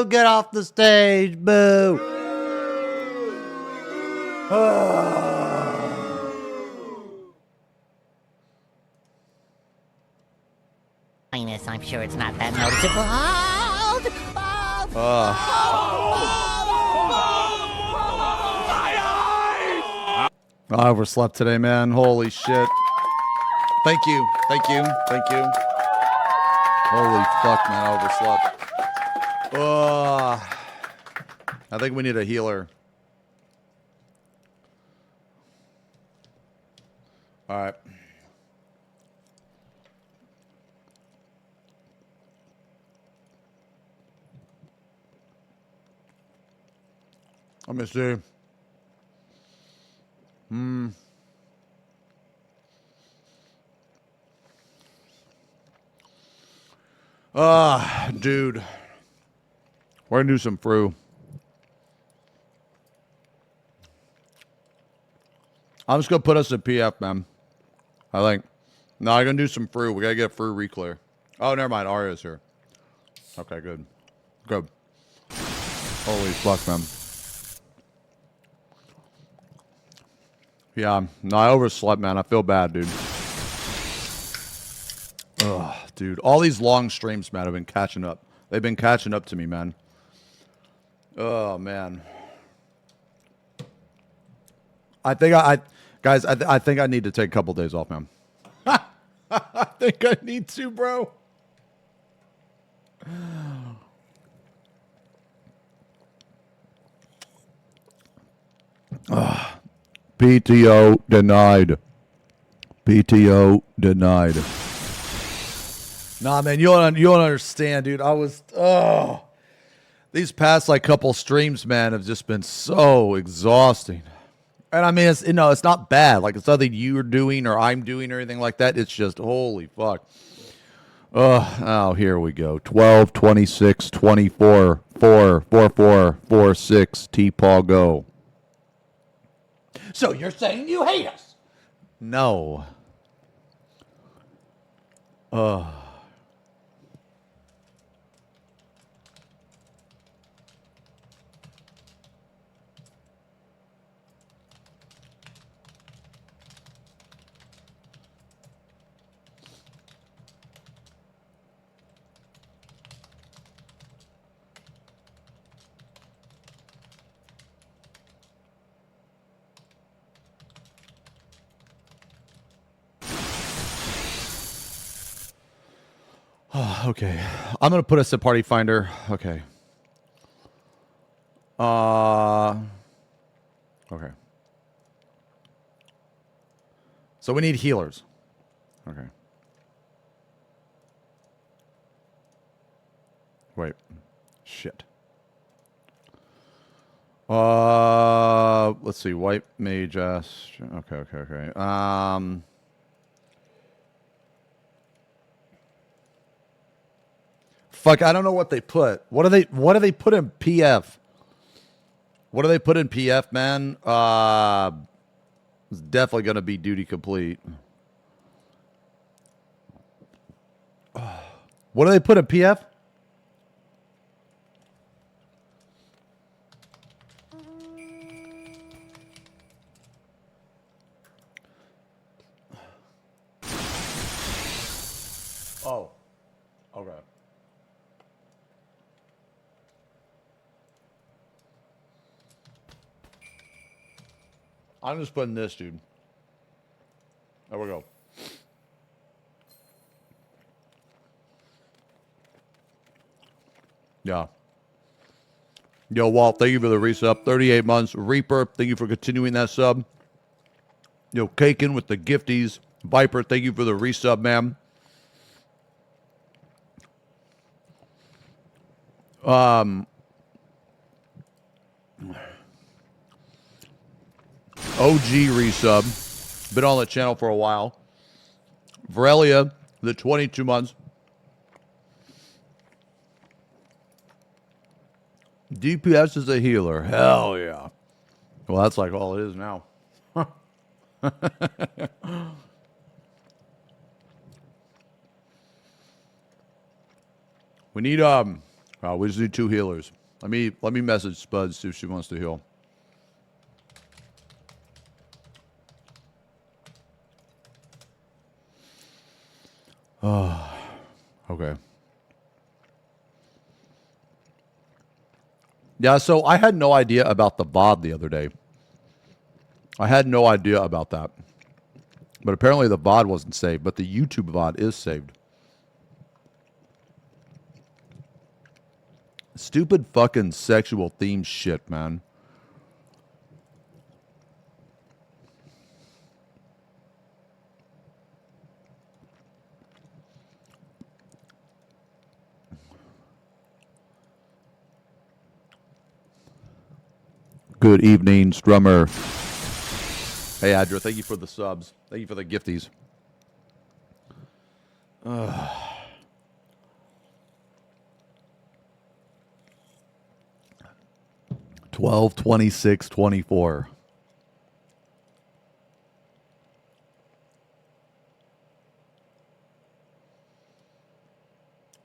Boo! Get off the stage! Boo! I'm sure it's not that noticeable. I overslept today, man. Holy shit. Thank you. Thank you. Thank you. Holy fuck, man. I overslept. I think we need a healer. All right. Let me see. Dude. We're gonna do some FRU. I'm just gonna put us at PF, man. I think. No, I'm gonna do some FRU. We gotta get FRU reclear. Oh, never mind. Arya's here. Okay, good. Good. Holy fuck, man. Yeah, no, I overslept, man. I feel bad, dude. Ugh, dude. All these long streams, man, have been catching up. They've been catching up to me, man. Oh, man. I think guys, I think I need to take a couple days off, man. I think I need to, bro. PTO denied. PTO denied. Nah, man, you don't understand, dude. I was, these past like couple streams, man, have just been so exhausting. And I mean, it's, you know, it's not bad. Like, it's nothing you're doing or I'm doing or anything like that. It's just, holy fuck. Oh, here we go. 12, 26, 24, 4, 4, 4, 4, 6, T-Paw go. So you're saying you hate us? No. Okay. I'm going to put us at Party Finder. Okay. Okay. So we need healers. Okay. Wait. Shit. Let's see. White mage ass. Okay. Fuck, I don't know what they put. What do they put in PF? What do they put in PF, man? It's definitely gonna be duty complete. What do they put in PF? Oh. Okay. I'm just putting this, dude. There we go. Yeah. Yo, Walt, thank you for the resub. 38 months. Reaper, thank you for continuing that sub. Yo, Cakin with the gifties. Viper, thank you for the resub, man. OG resub. Been on the channel for a while. Varelia, the 22 months. DPS is a healer. Hell yeah. Well, that's like all it is now. We need We just need 2 healers. Let me message Spud, see if she wants to heal. Oh, okay. Yeah, so I had no idea about the VOD the other day. I had no idea about that. But apparently the VOD wasn't saved, but the YouTube VOD is saved. Stupid fucking sexual theme shit, man. Good evening, Strummer. Hey, Adra, thank you for the subs. Thank you for the gifties. 12/26/24.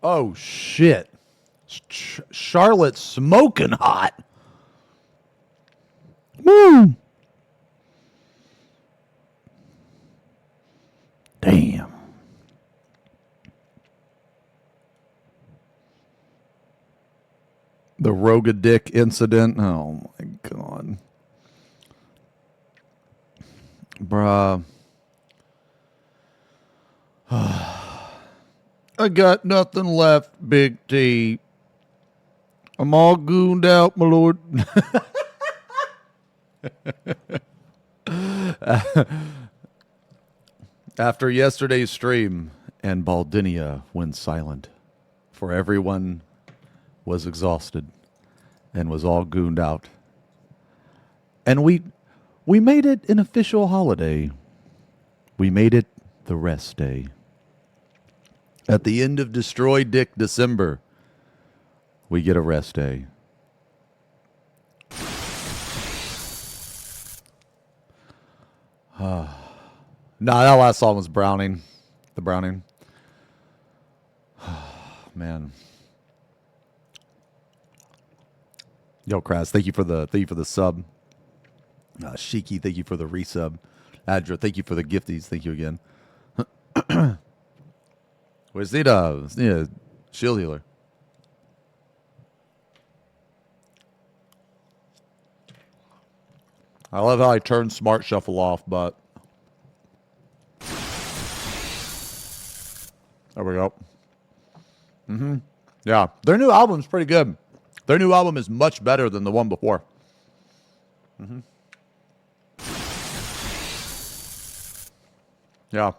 Oh, shit. Charlotte's smoking hot. Woo! Damn. The Rogadick incident. Oh, my God. Bruh. I got nothing left, Big T. I'm all gooned out, my lord. After yesterday's stream, and Baldinia went silent, for everyone was exhausted and was all gooned out. And we made it an official holiday. We made it the rest day. At the end of Destroy Dick December, we get a rest day. No, that last song was Browning. The Browning. Man. Yo, Kraz, thank you for the sub. Shiki, thank you for the resub. Adra, thank you for the gifties. Thank you again. Where's the shield healer? I love how I turned Smart Shuffle off, but there we go. Yeah, their new album's pretty good. Their new album is much better than the one before. Yeah.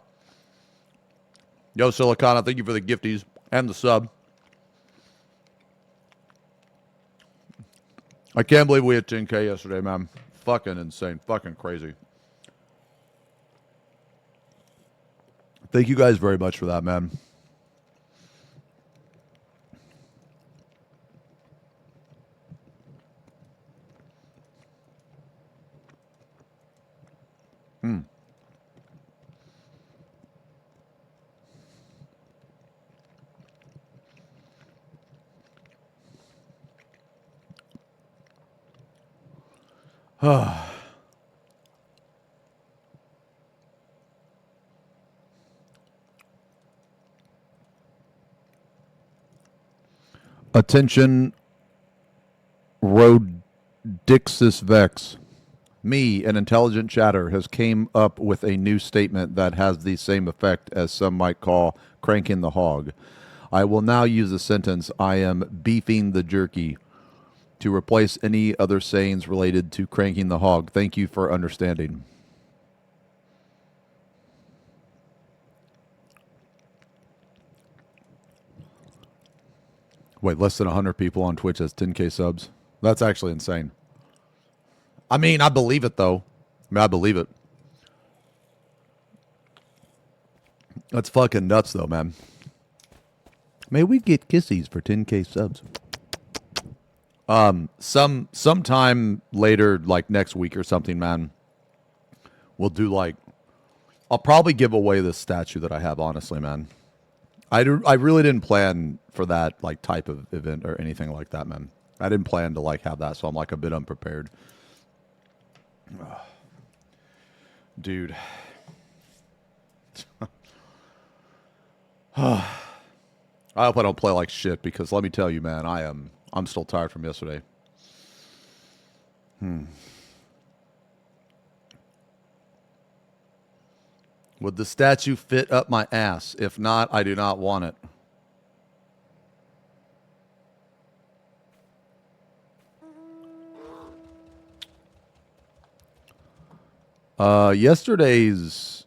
Yo, Silicana, thank you for the gifties and the sub. I can't believe we hit 10K yesterday, man. Fucking insane. Fucking crazy. Thank you guys very much for that, man. Attention, XenosysVex. Me, an intelligent chatter, has came up with a new statement that has the same effect as some might call cranking the hog. I will now use the sentence, I am beefing the jerky, to replace any other sayings related to cranking the hog. Thank you for understanding. Wait, less than 100 people on Twitch has 10K subs? That's actually insane. I mean, I believe it, though. I believe it. That's fucking nuts, though, man. May we get kissies for 10K subs? Sometime later, like next week or something, man, we'll do like, I'll probably give away this statue that I have, honestly, man. I really didn't plan for that like type of event or anything like that, man. I didn't plan to like have that, so I'm like a bit unprepared. Dude. I hope I don't play like shit because let me tell you, man, I'm still tired from yesterday. Would the statue fit up my ass? If not, I do not want it. Yesterday's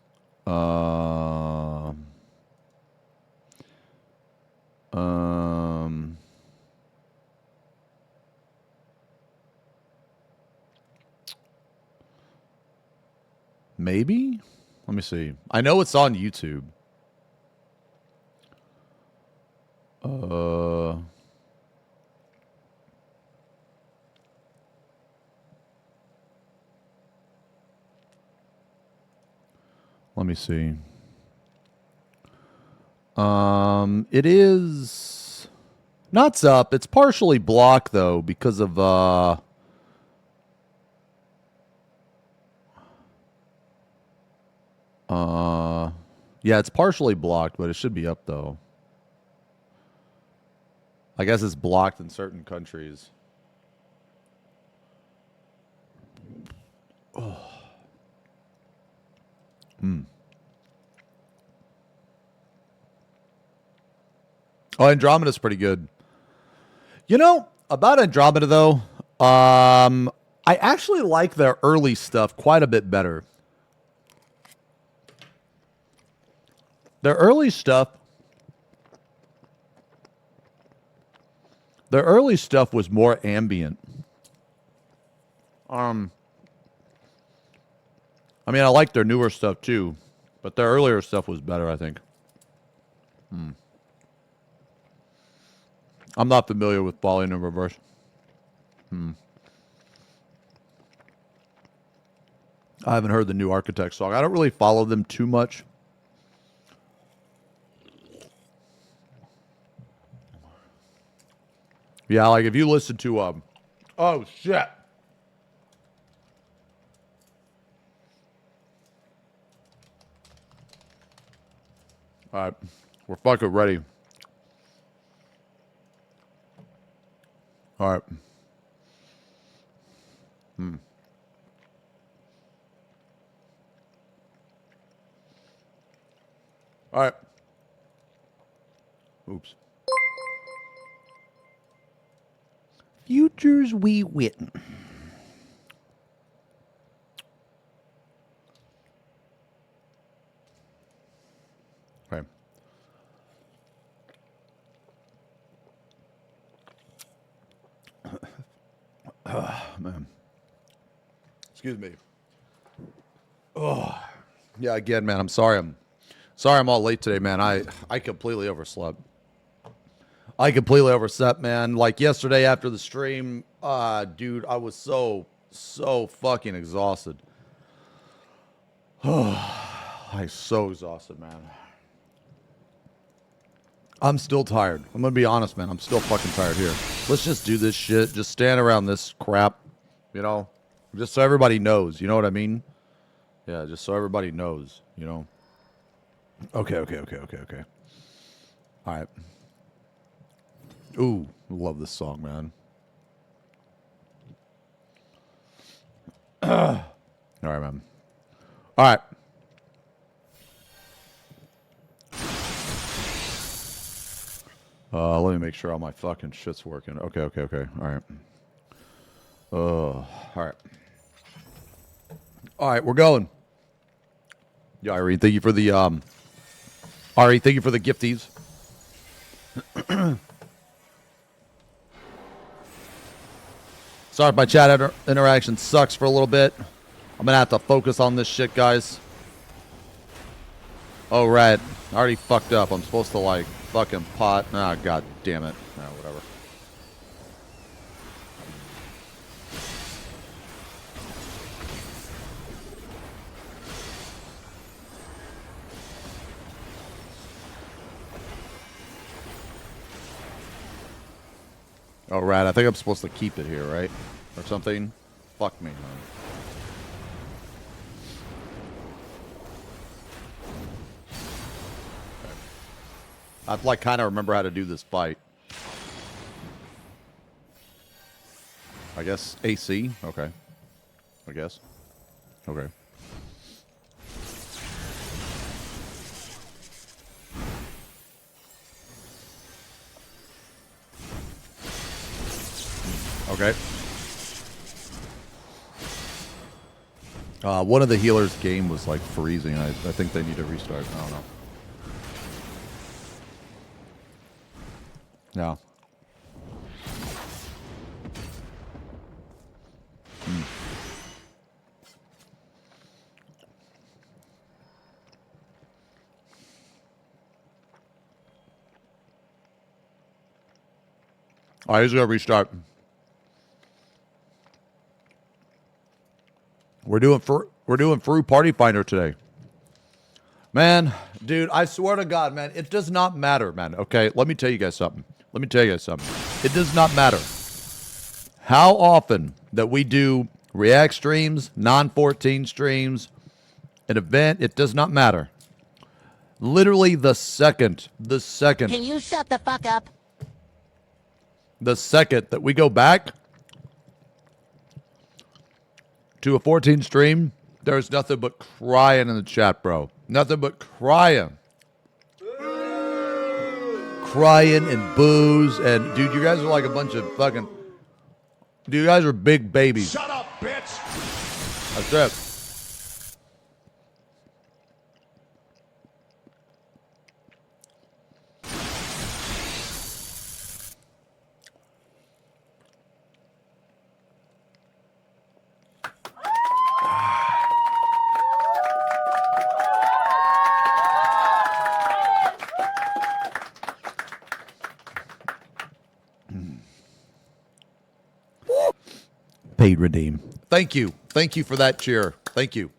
maybe? Let me see. I know it's on YouTube. Let me see. It is not up. It's partially blocked though because of yeah, it's partially blocked, but it should be up though. I guess it's blocked in certain countries. Oh. Oh, Andromeda's pretty good. You know, about Andromeda though, I actually like their early stuff quite a bit better. Their early stuff was more ambient. I mean, I like their newer stuff too, but their earlier stuff was better, I think. I'm not familiar with Falling in Reverse. I haven't heard the new Architect song. I don't really follow them too much. Yeah, like if you listen to oh shit. All right, we're fucking ready. All right. All right. Oops. Futures we win. Okay. Man. Excuse me. Oh. Yeah, again, man, I'm sorry I'm all late today, man. I completely overslept. Man. Like yesterday after the stream, dude, I was so fucking exhausted. I'm so exhausted, man. I'm still tired. I'm gonna be honest, man. I'm still fucking tired here. Let's just do this shit. Just stand around this crap, you know? Just so everybody knows, you know what I mean? Yeah, just so everybody knows, you know? Okay. All right. Ooh, love this song, man. All right, man. All right. Let me make sure all my fucking shit's working. Okay. All right. All right. All right, we're going. Yeah, Irene, thank you for the Ari, thank you for the gifties. Sorry if my chat interaction sucks for a little bit. I'm gonna have to focus on this shit, guys. Oh, right. I already fucked up. I'm supposed to, like, fucking pot. Ah, god damn it. Ah, whatever. Oh, right. I think I'm supposed to keep it here, right? Or something. Fuck me, man. I'd like kind of remember how to do this fight. I guess AC. Okay. I guess. Okay. Okay. One of the healers' game was like freezing. I think they need to restart. I don't know. Yeah. All right, he's gonna restart. We're doing FRU Party Finder today. Man, dude, I swear to God, man, it does not matter, man. Okay, let me tell you guys something. It does not matter how often that we do React streams, non-14 streams, an event. It does not matter. Literally the second. Can you shut the fuck up? The second that we go back to a 14 stream, there's nothing but crying in the chat, bro. Nothing but crying. Crying and booze. And, dude, you guys are like a bunch of fucking... Dude, you guys are big babies. Shut up, bitch! That's it. Paid redeem. Thank you. Thank you for that cheer. Thank you.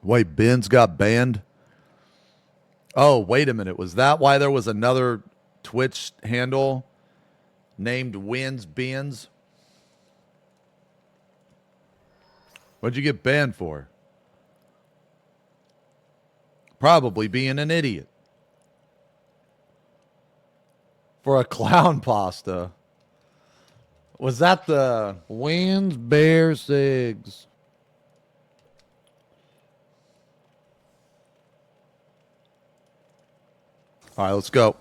Wait, Ben's got banned? Oh, wait a minute. Was that why there was another Twitch handle named Wins Bens? What'd you get banned for? Probably being an idiot. For a clown pasta. Was that the Wins Bear Sigs? All right, let's go.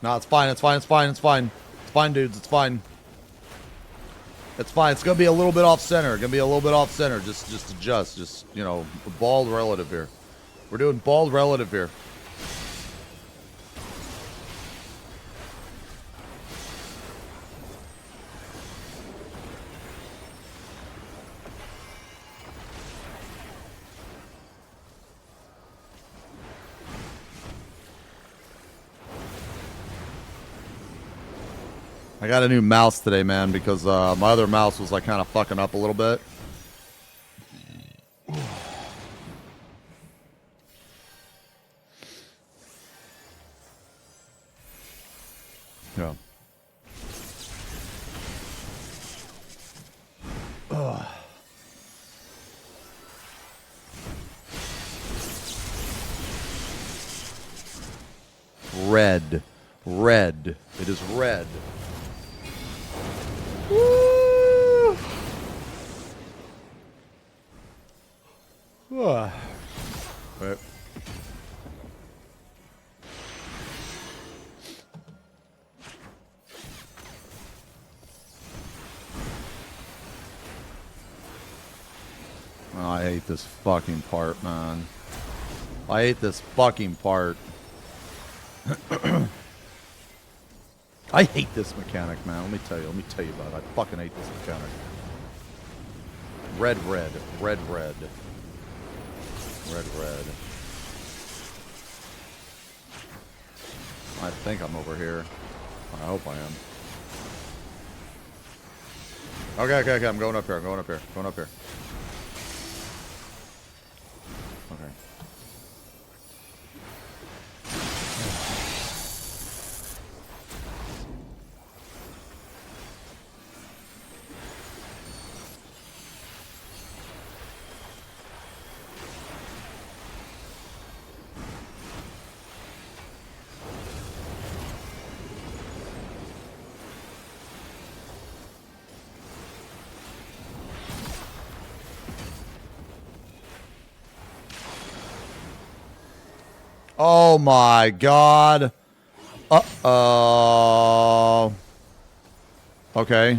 No, it's fine. It's fine. It's fine. It's fine. It's fine, dudes. It's fine. It's fine. It's gonna be a little bit off center. Just adjust. Just, you know, bald relative here. We're doing bald relative here. I got a new mouse today, man, because my other mouse was like kind of fucking up a little bit. Yeah. Red. Red. It is red. Woo! Right. Oh, I hate this fucking part, man. I hate this fucking part. I hate this mechanic, man. Let me tell you about it. I fucking hate this mechanic. Red, red, red, red. Red. I think I'm over here. I hope I am. Okay. I'm going up here. Going up here. Okay. Oh my god. Uh-oh. Okay.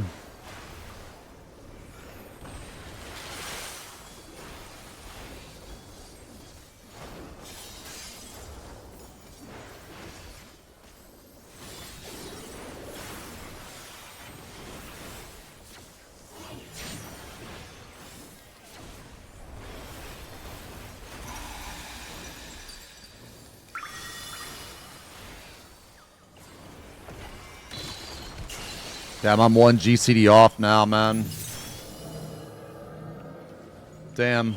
Damn, I'm one GCD off now, man. Damn.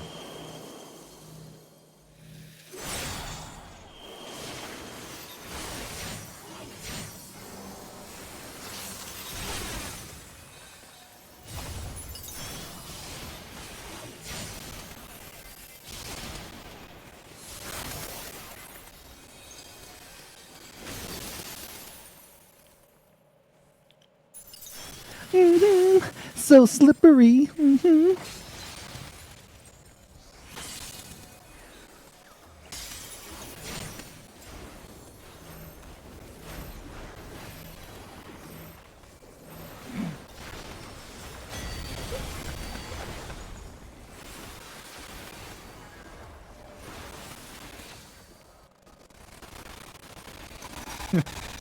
So slippery.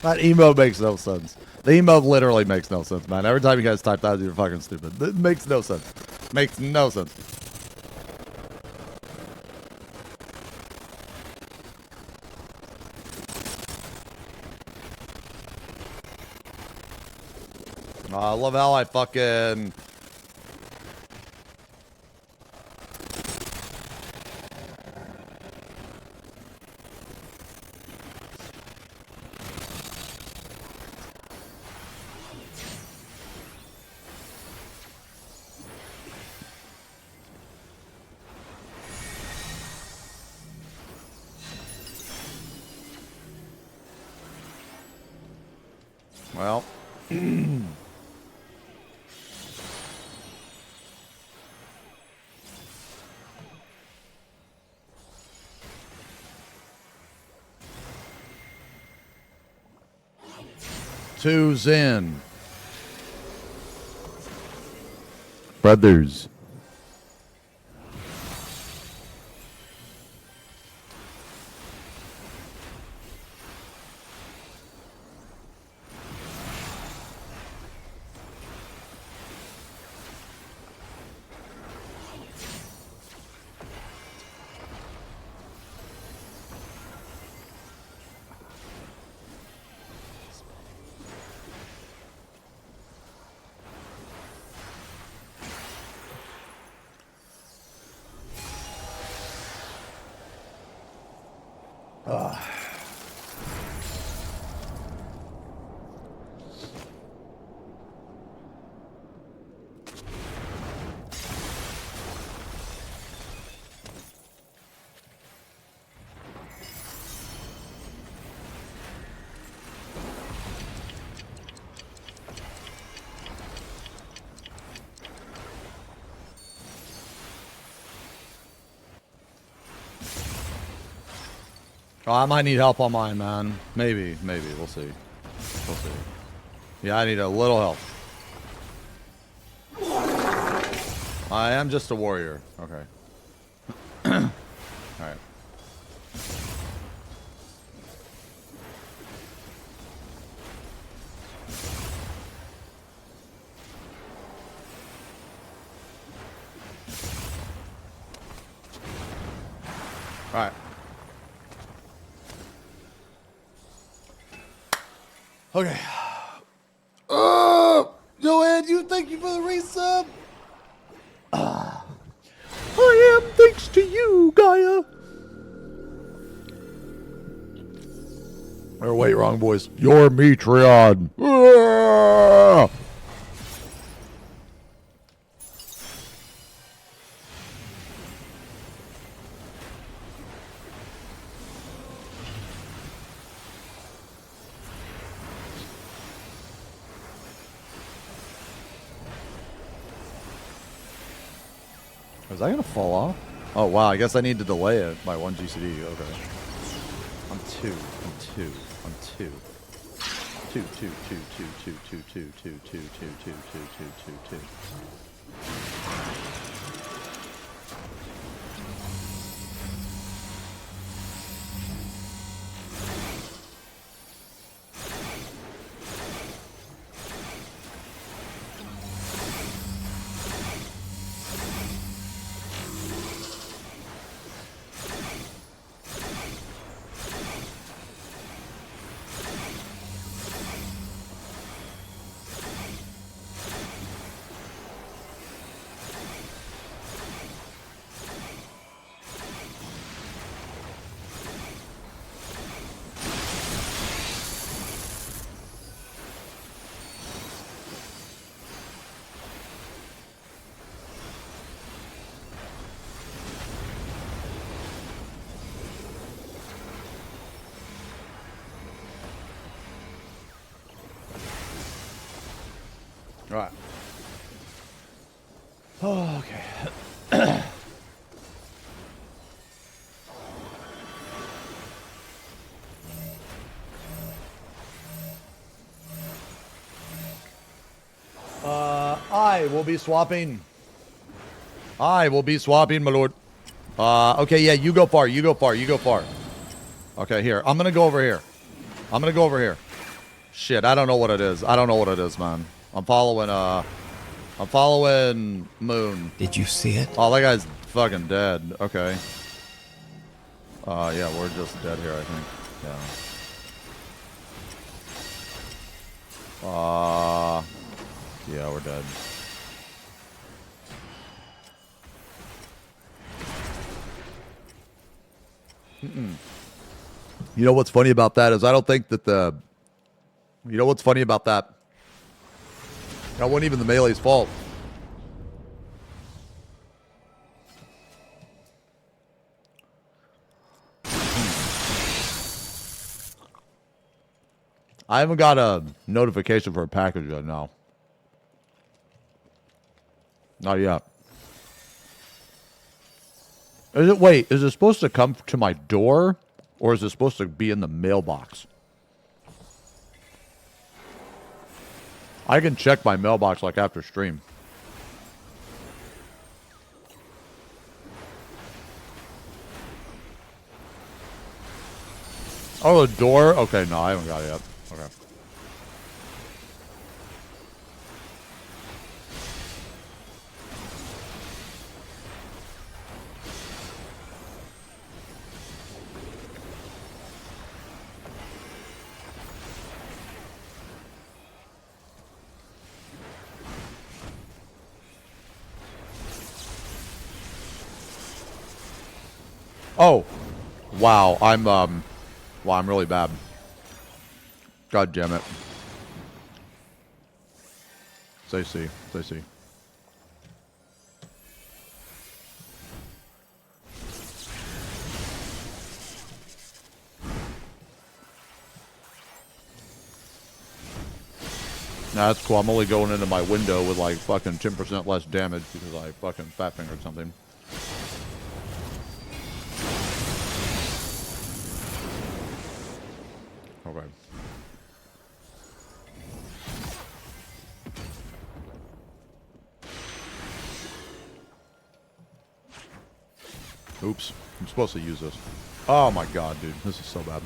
That emo makes no sense. The emo literally makes no sense, man. Every time you guys type that, you're fucking stupid. It makes no sense. Makes no sense. I love how I fucking... Well... Two's in. Brothers. Oh, I might need help on mine, man. Maybe. We'll see. Yeah, I need a little help. I am just a warrior. Okay. Alright. All right. Okay. Joanne, you thank you for the resub. I am thanks to you, Gaia. Or wait, wrong voice. You're Metreon. Ah! Is that gonna fall off? Oh wow, I guess I need to delay it by 1 GCD. Okay. I'm two. I'm two. I'm two. Two, two, two, two, two, two, two, two, two, two, two, two, two, two, two. All right. Oh, okay. I will be swapping. I will be swapping, my lord. Okay, yeah, you go far. You go far. You go far. Okay, here. I'm gonna go over here. I'm gonna go over here. Shit, I don't know what it is. I don't know what it is, man. I'm following Moon. Did you see it? Oh, that guy's fucking dead. Okay. Yeah, we're just dead here, I think. Yeah. Yeah, we're dead. You know what's funny about that is I don't think that the... You know what's funny about that? That wasn't even the melee's fault. I haven't got a notification for a package yet, no. Not yet. Wait, is it supposed to come to my door? Or is it supposed to be in the mailbox? I can check my mailbox like after stream. Oh, the door? Okay, no, I haven't got it yet. Okay. Oh, wow, I'm really bad. God damn it. Say C. Nah, that's cool. I'm only going into my window with like fucking 10% less damage because I fucking fat fingered something. Okay. Oops. I'm supposed to use this. Oh my god, dude. This is so bad.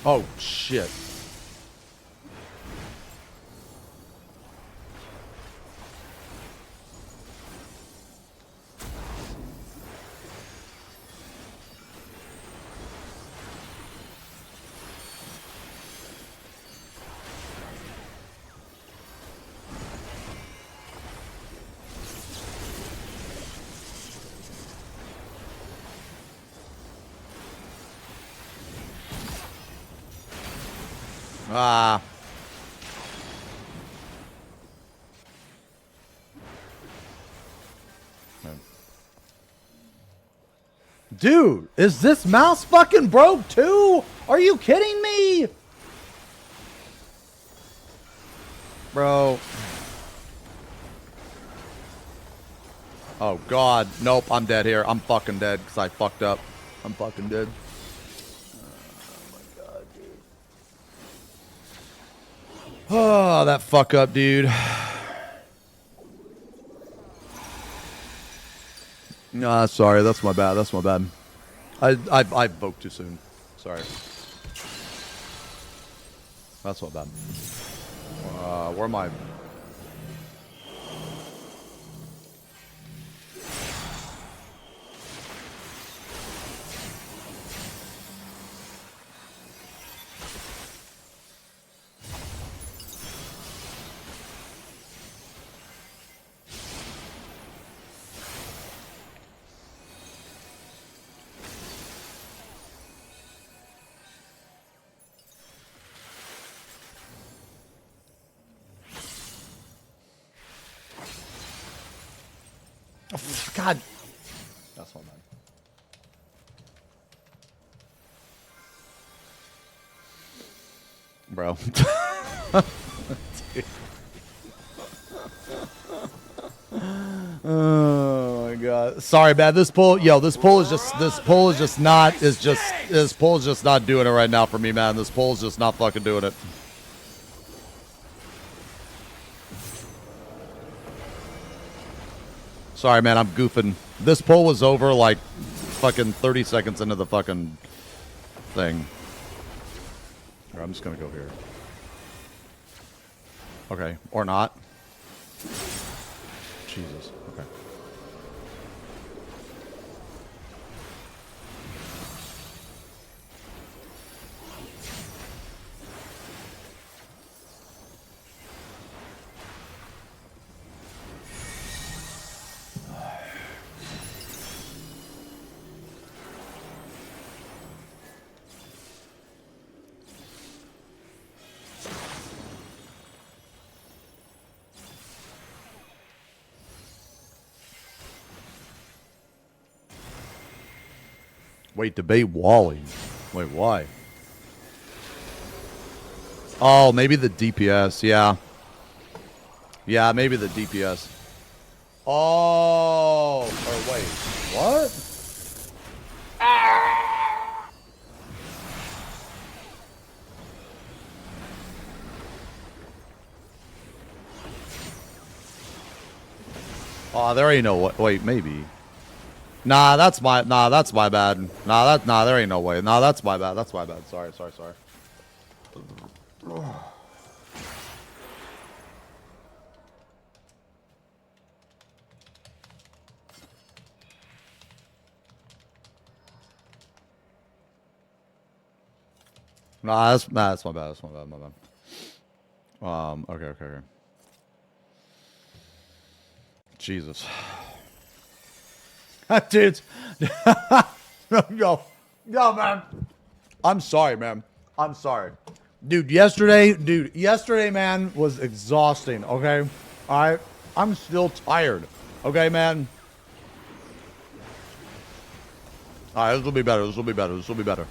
Oh, shit. Ah. Dude, is this mouse fucking broke too? Are you kidding me? Bro. Oh, God. Nope, I'm dead here. I'm fucking dead because I fucked up. I'm fucking dead. Oh, that fuck up, dude. Nah, sorry. That's my bad. That's my bad. I vote too soon. Sorry. That's my bad. Where am I? Oh, God. That's my bad. Bro. Oh my God. Sorry, man. This pull is just not doing it right now for me, man. This pull is just not fucking doing it. Sorry, man. I'm goofing. This pull was over like fucking 30 seconds into the fucking thing. Here, I'm just gonna go here. Okay, or not. Jesus. Okay. Wait, debate Wally. Wait, why? Oh, maybe the DPS. Yeah. Yeah, maybe the DPS. Oh. Or wait. What? Oh, there ain't no way. Wait, maybe. Nah, that's my bad. Nah, there ain't no way. Nah, that's my bad. That's my bad. Sorry. That's my bad. That's my bad. My bad. Okay. Jesus. Dude. Yo, man. I'm sorry, man. I'm sorry. Dude, yesterday, man, was exhausting, okay? Alright? I'm still tired. Okay, man? Alright, this will be better. This will be better.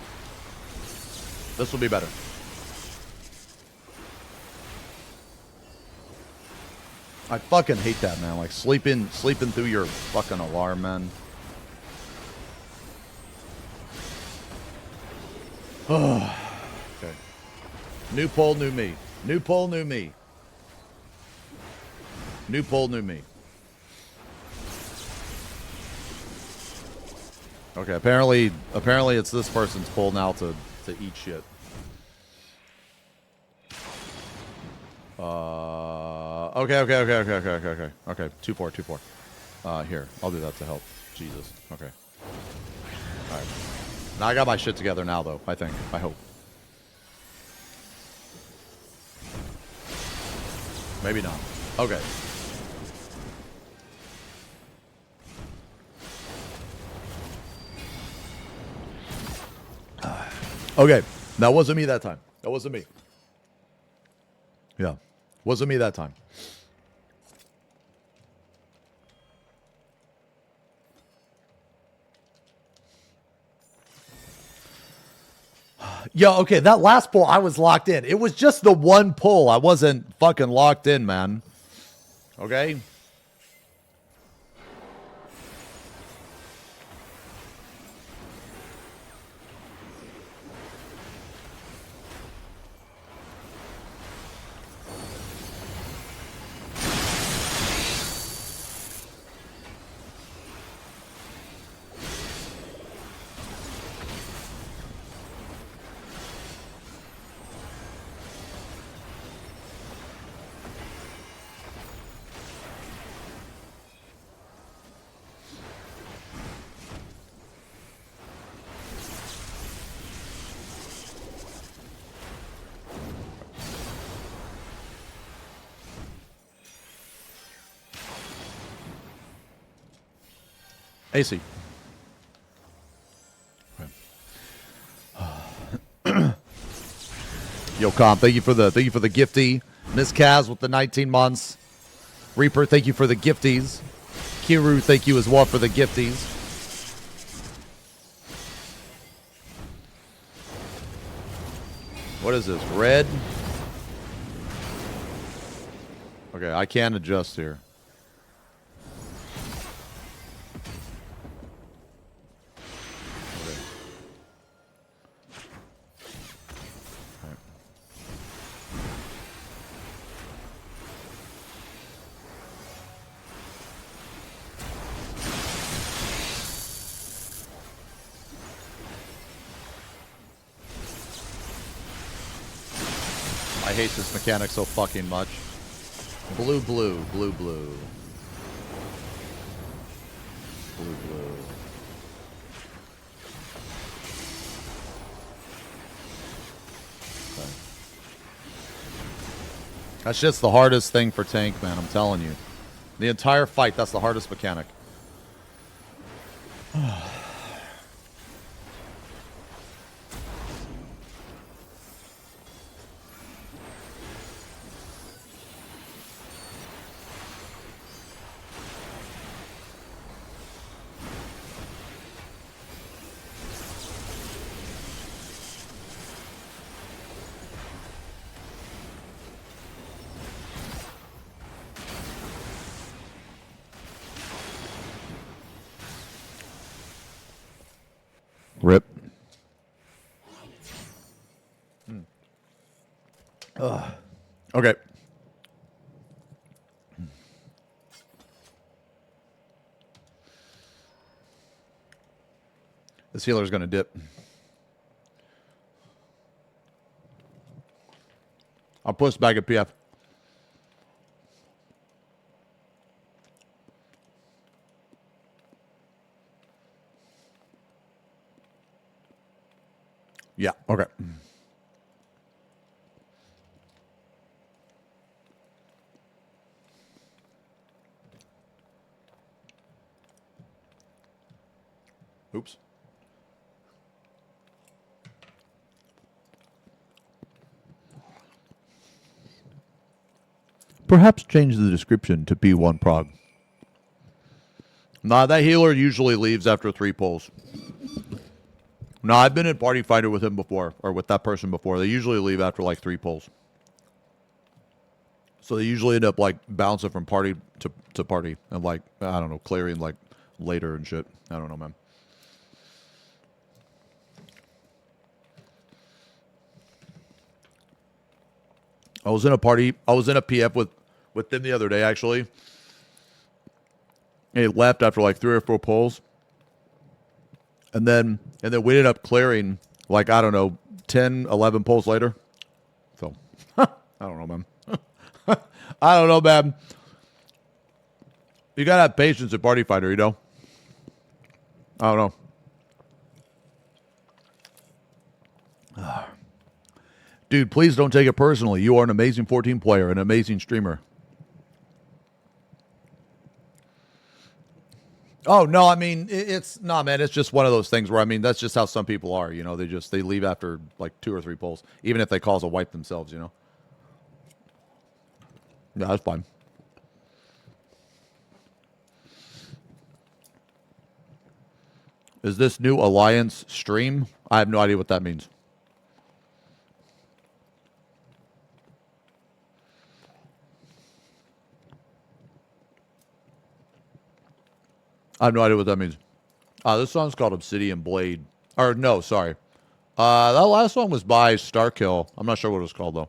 I fucking hate that, man. Like, sleeping through your fucking alarm, man. Okay. New poll, new me. New poll, new me. New poll, new me. Okay, apparently it's this person's poll now to eat shit. Okay. 2-4, 2-4. Here, I'll do that to help. Jesus. Okay. All right. Now I got my shit together now, though. I think. I hope. Maybe not. Okay. Okay. That wasn't me that time. That wasn't me. Yeah. Wasn't me that time. Yo, okay, that last pull, I was locked in. It was just the one pull. I wasn't fucking locked in, man. Okay? AC. Yo, Com, thank you for the gifty. Miss Kaz with the 19 months. Reaper, thank you for the gifties. Kiru, thank you as well for the gifties. What is this? Red? Okay, I can adjust here. I hate this mechanic so fucking much. Blue, blue, blue, blue. Blue, blue. Okay. That's just the hardest thing for tank, man, I'm telling you. The entire fight, that's the hardest mechanic. Rip. Okay. This healer's going to dip. I'll push back at PF. Yeah, okay. Oops. Perhaps change the description to P1 prog. Nah, that healer usually leaves after 3 pulls. No, I've been in Party Fighter with him before, or with that person before. They usually leave after like 3 pulls. So they usually end up like bouncing from party to party and like, I don't know, clearing like later and shit. I don't know, man. I was in a PF with them the other day, actually. He left after like 3 or 4 pulls. And then we ended up clearing, like, I don't know, 10, 11 pulls later. So, I don't know, man. I don't know, man. You gotta have patience at Party Fighter, you know? I don't know. Dude, please don't take it personally. You are an amazing 14 player, an amazing streamer. Oh, no, I mean, it's no, man. It's just one of those things where, I mean, that's just how some people are, you know? They leave after like 2 or 3 pulls, even if they cause a wipe themselves, you know? Yeah, that's fine. Is this new Alliance stream? I have no idea what that means. I have no idea what that means. This song's called Obsidian Blade. Or, no, sorry. That last one was by Starkill. I'm not sure what it was called, though.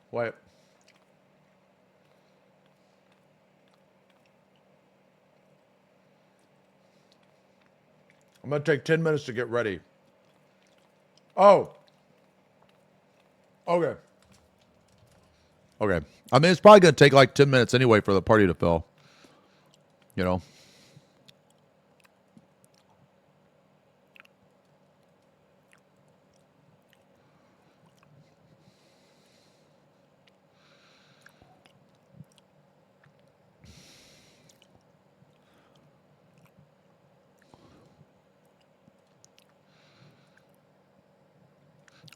Wait. I'm going to take 10 minutes to get ready. Oh. Okay. Okay. I mean, it's probably going to take like 10 minutes anyway for the party to fill. You know?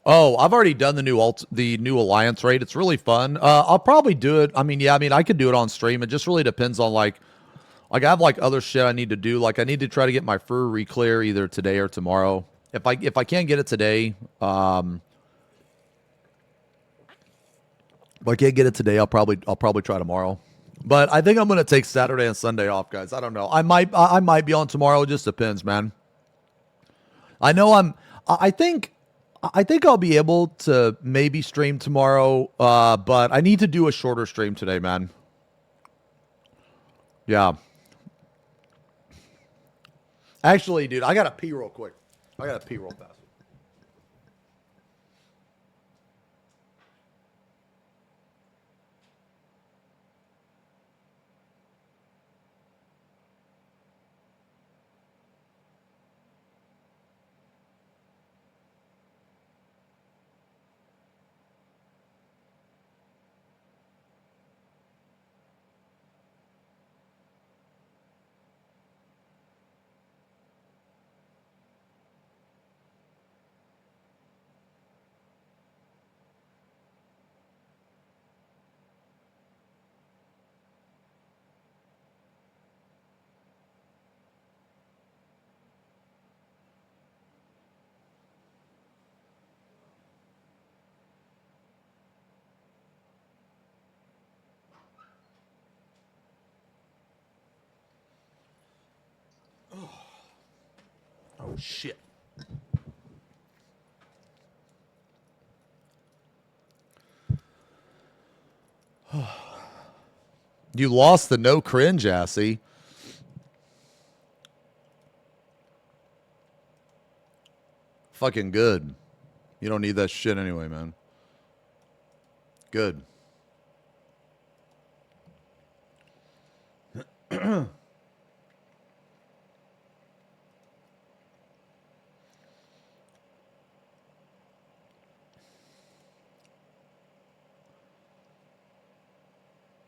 Oh, I've already done the new Alliance raid. It's really fun. I'll probably do it. I mean, yeah, I mean, I could do it on stream. It just really depends on like I have like other shit I need to do. Like I need to try to get my FRU re-clear either today or tomorrow. If I can't get it today, if I can't get it today, I'll probably try tomorrow. But I think I'm gonna take Saturday and Sunday off, guys. I don't know. I might be on tomorrow. It just depends, man. I know I think I'll be able to maybe stream tomorrow, but I need to do a shorter stream today, man. Yeah. Actually, dude, I gotta pee real quick. I gotta pee real fast. Oh shit. You lost the no cringe, Assy. Fucking good. You don't need that shit anyway, man. Good.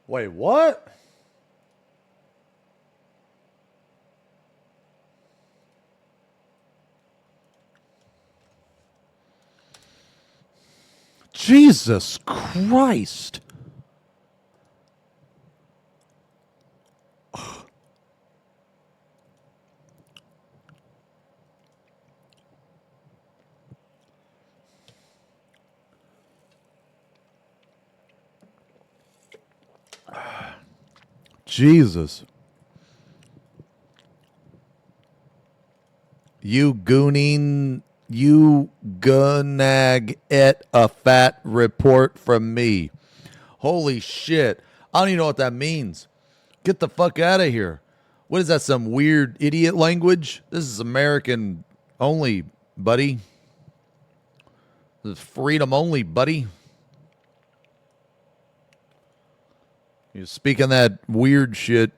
Wait, what? Jesus Christ. Jesus. You gunag et a fat report from me. Holy shit. I don't even know what that means. Get the fuck out of here. What is that, some weird idiot language? This is American only, buddy. This is freedom only, buddy. You're speaking that weird shit.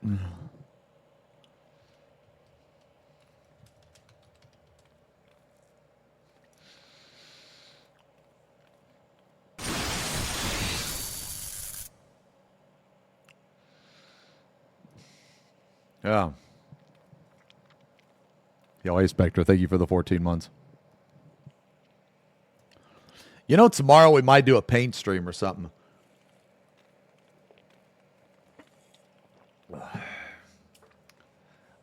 Yeah. Yo, hey, Spectre, thank you for the 14 months. You know, tomorrow we might do a paint stream or something.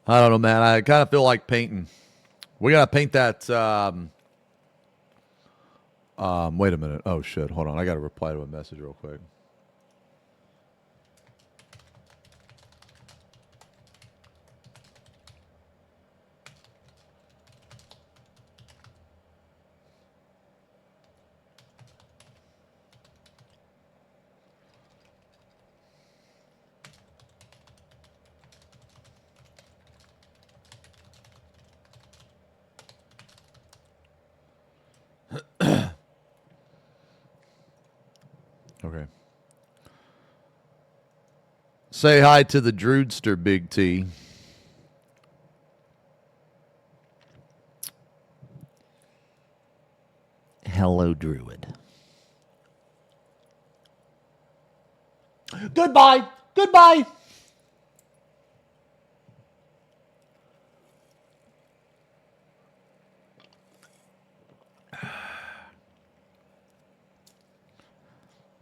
I don't know, man. I kind of feel like painting. We got to paint that. Wait a minute. Oh, shit. Hold on. I got to reply to a message real quick. Okay. Say hi to the Drudster, Big T. Hello, Druid. Goodbye. Goodbye.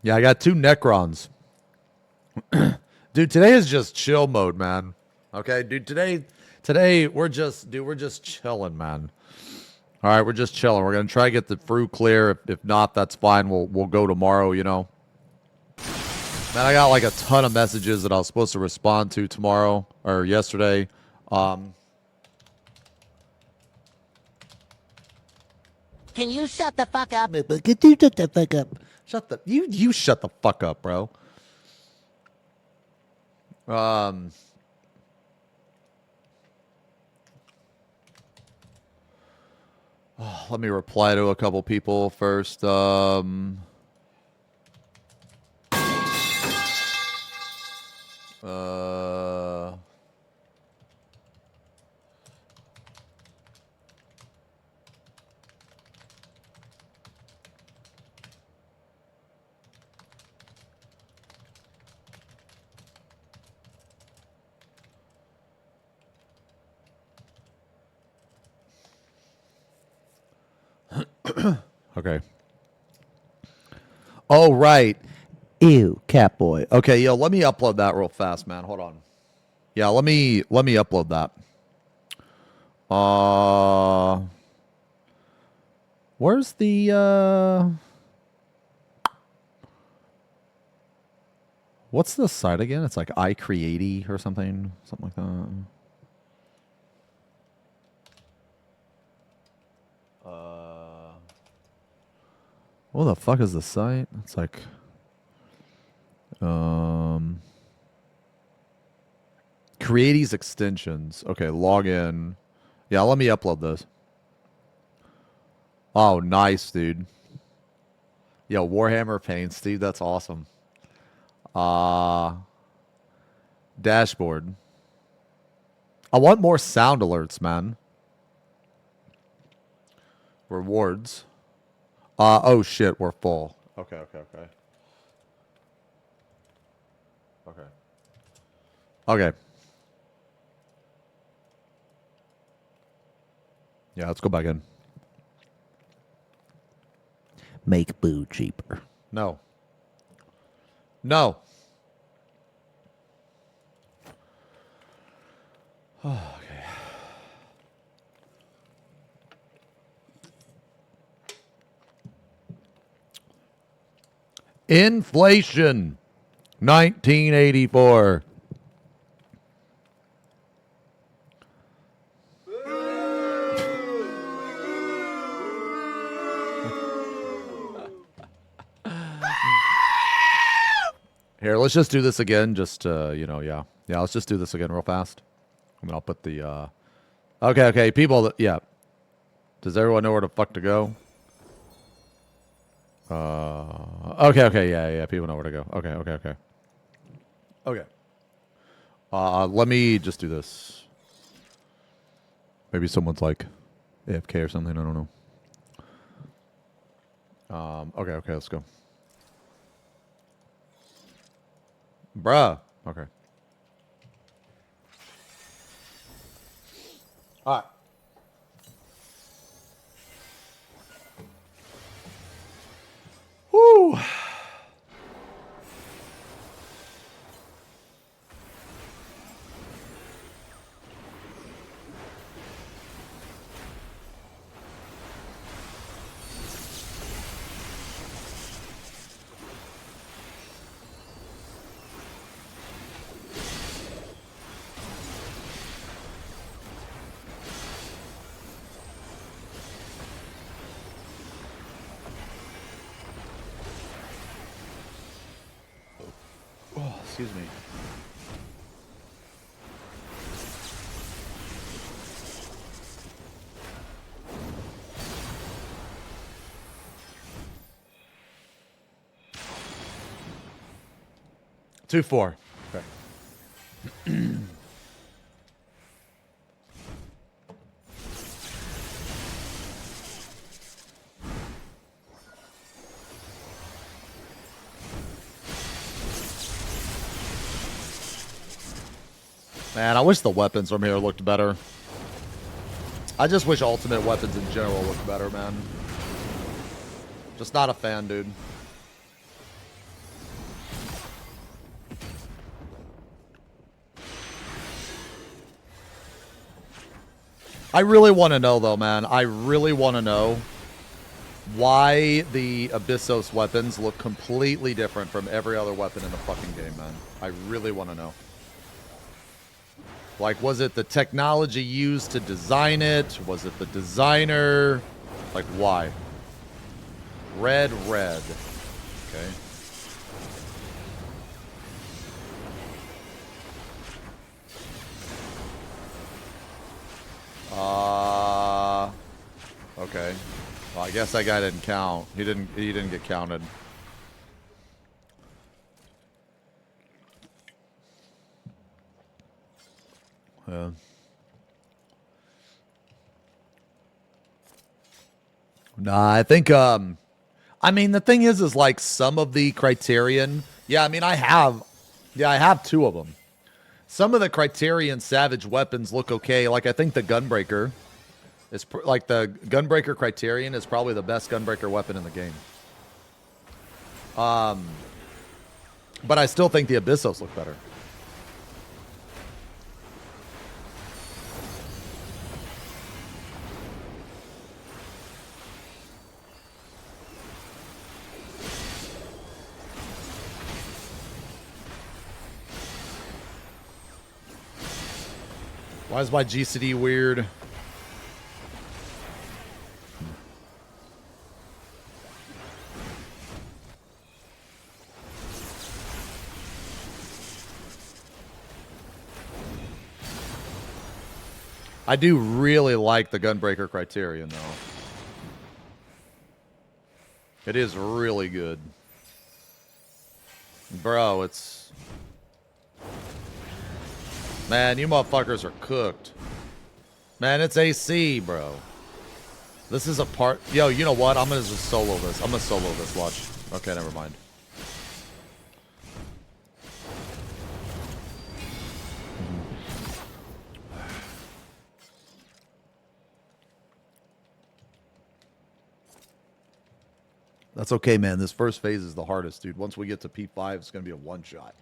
Yeah, I got 2 Necrons. Dude, today is just chill mode, man. Okay, dude, today we're just chilling, man. All right, we're just chilling. We're gonna try to get the FRU clear. If not, that's fine. We'll go tomorrow. You know. Man, I got like a ton of messages that I was supposed to respond to tomorrow or yesterday. Can you shut the fuck up? Could you shut the fuck up? You shut the fuck up, bro. Let me reply to a couple people first. Okay. Oh, right. Ew, Catboy. Okay, yo, let me upload that real fast, man. Hold on. Yeah, let me upload that. Where's the what's the site again? It's like iCreate or something like that. What the fuck is the site? It's like Creates extensions. Okay, log in. Yeah, let me upload this. Oh, nice, dude. Yo, Warhammer paints, dude. That's awesome. Dashboard. I want more sound alerts, man. Rewards. Oh shit, we're full. Okay. Yeah, let's go back in. Make boo cheaper. No. Okay. Inflation. 1984. Here, let's just do this again. Just, you know, yeah. Yeah, let's just do this again real fast. And then I'll put the, Okay, people, yeah. Does everyone know where the fuck to go? Okay, yeah, people know where to go. Okay. Okay. Let me just do this. Maybe someone's like AFK or something, I don't know. Okay, let's go. Bruh. Okay. Alright. Woo! Oh, excuse me. Two, 4. Okay. Man, I wish the weapons from here looked better. I just wish ultimate weapons in general looked better, man. Just not a fan, dude. I really want to know, though, man. I really want to know why the Abyssos weapons look completely different from every other weapon in the fucking game, man. I really want to know. Like, was it the technology used to design it? Was it the designer? Like, why? Red. Okay. Okay. Well, I guess that guy didn't count. He didn't get counted. Yeah. Nah, I think I mean the thing is like some of the Criterion, yeah, I mean I have 2 of them. Some of the Criterion Savage weapons look okay. Like I think the Gunbreaker is like the Gunbreaker Criterion is probably the best Gunbreaker weapon in the game. But I still think the Abyssos look better. Why is my GCD weird? I do really like the Gunbreaker Criterion, though. It is really good. Bro, it's... Man, you motherfuckers are cooked. Man, it's AC, bro. This is a part... Yo, you know what? I'm gonna just solo this. I'm gonna solo this, watch. Okay, never mind. That's okay, man. This first phase is the hardest, dude. Once we get to P5, it's gonna be a one-shot.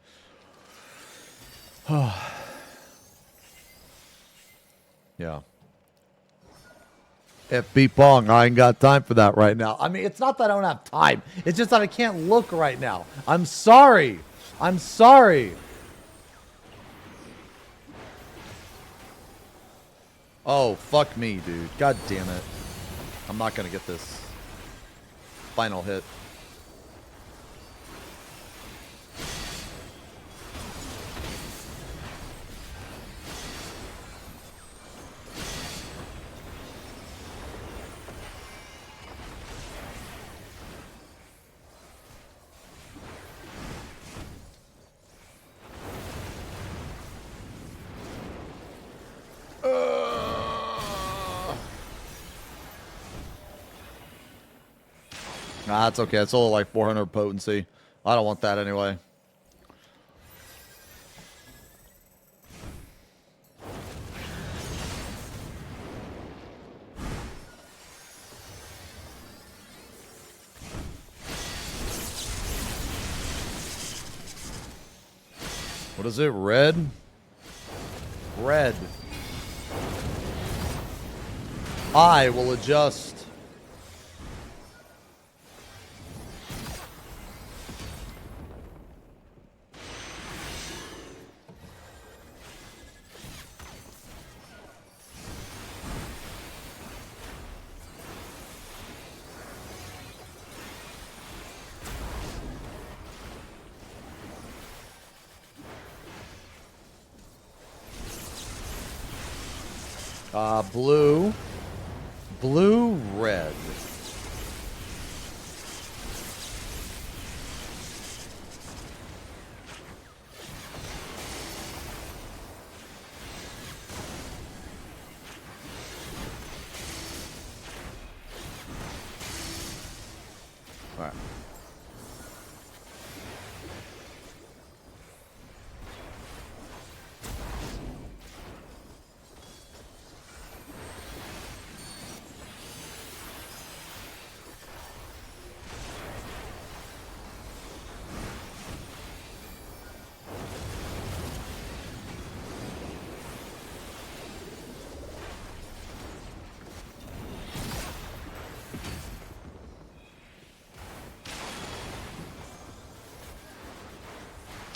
Yeah. FB Pong, I ain't got time for that right now. I mean, it's not that I don't have time. It's just that I can't look right now. I'm sorry. I'm sorry. Oh, fuck me, dude. God damn it. I'm not going to get this final hit. Nah, it's okay. It's only like 400 potency. I don't want that anyway. What is it? Red? Red. I will adjust. Blue. Blue, red. All right.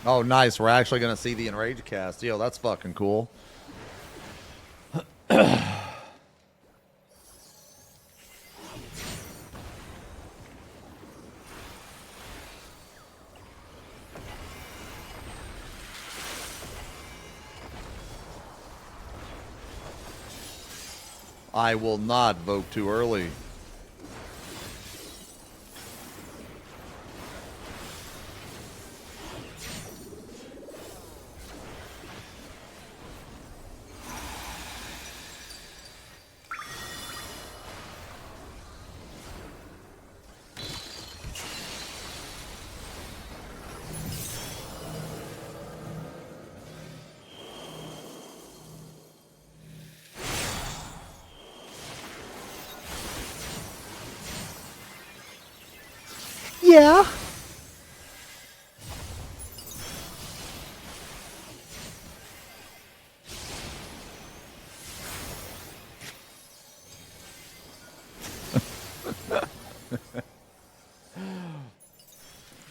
Oh, nice. We're actually going to see the Enrage cast. Yo, that's fucking cool. I will not vote too early. Yeah.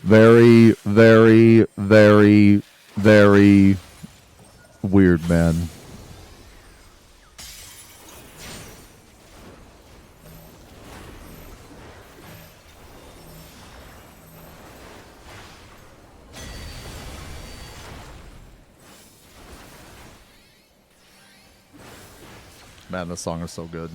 Very, very, very, very weird, man. Man, this song is so good.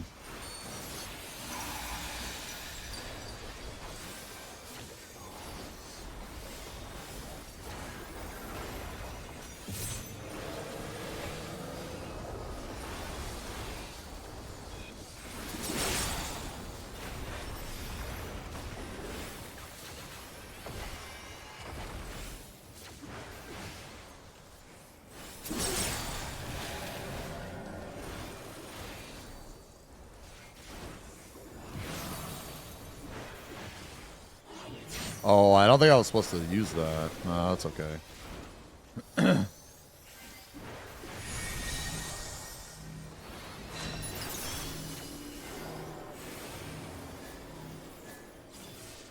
Oh, I don't think I was supposed to use that. No, that's okay.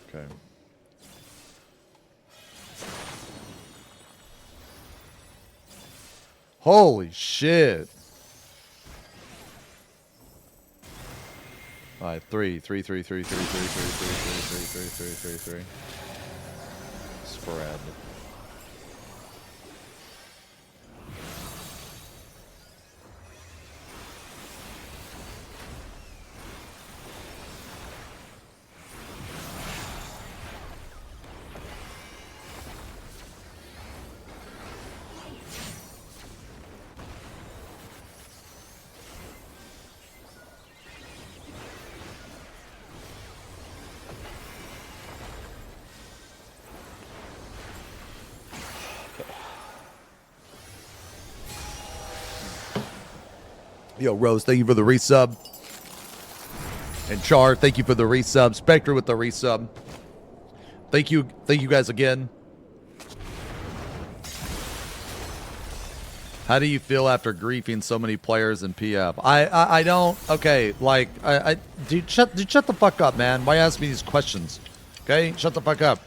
Okay. Holy shit. All right, 3. Spread. Yo, Rose, thank you for the resub. And Char, thank you for the resub. Spectre with the resub. Thank you guys again. How do you feel after griefing so many players in PF? I don't. Okay, like dude, shut the fuck up, man. Why ask me these questions? Okay, shut the fuck up.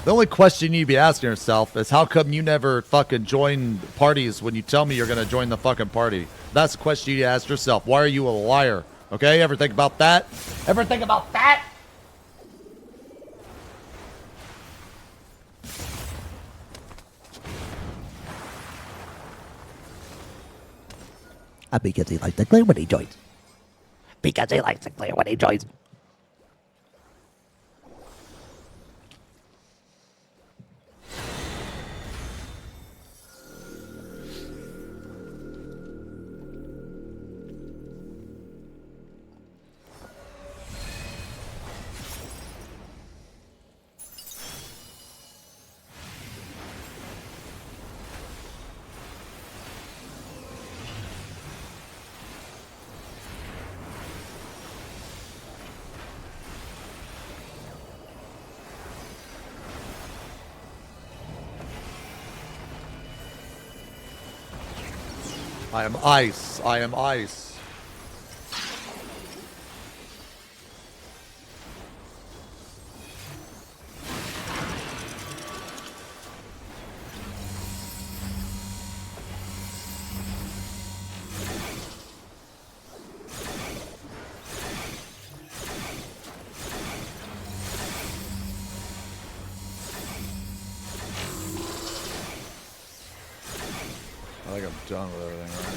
The only question you'd be asking yourself is how come you never fucking join parties when you tell me you're going to join the fucking party? That's the question you ask yourself. Why are you a liar? Okay, ever think about that? Ever think about that? Because he likes to clear when he joins. Because he likes to clear when he joins. I am ice. I am ice. I think I'm done with everything, right?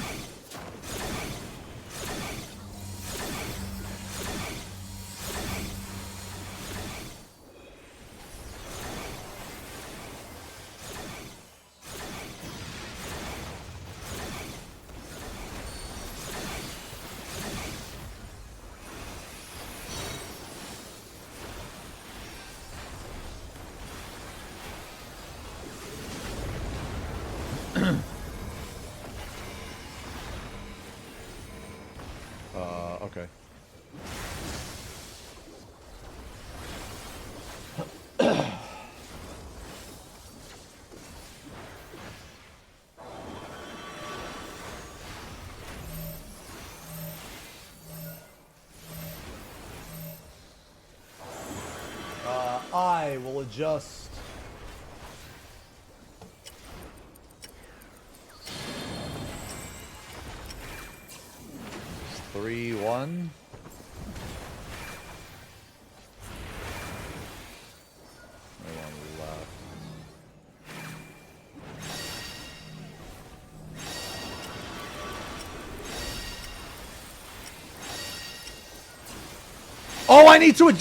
Okay. I will adjust. It's 3-1. Oh, I need to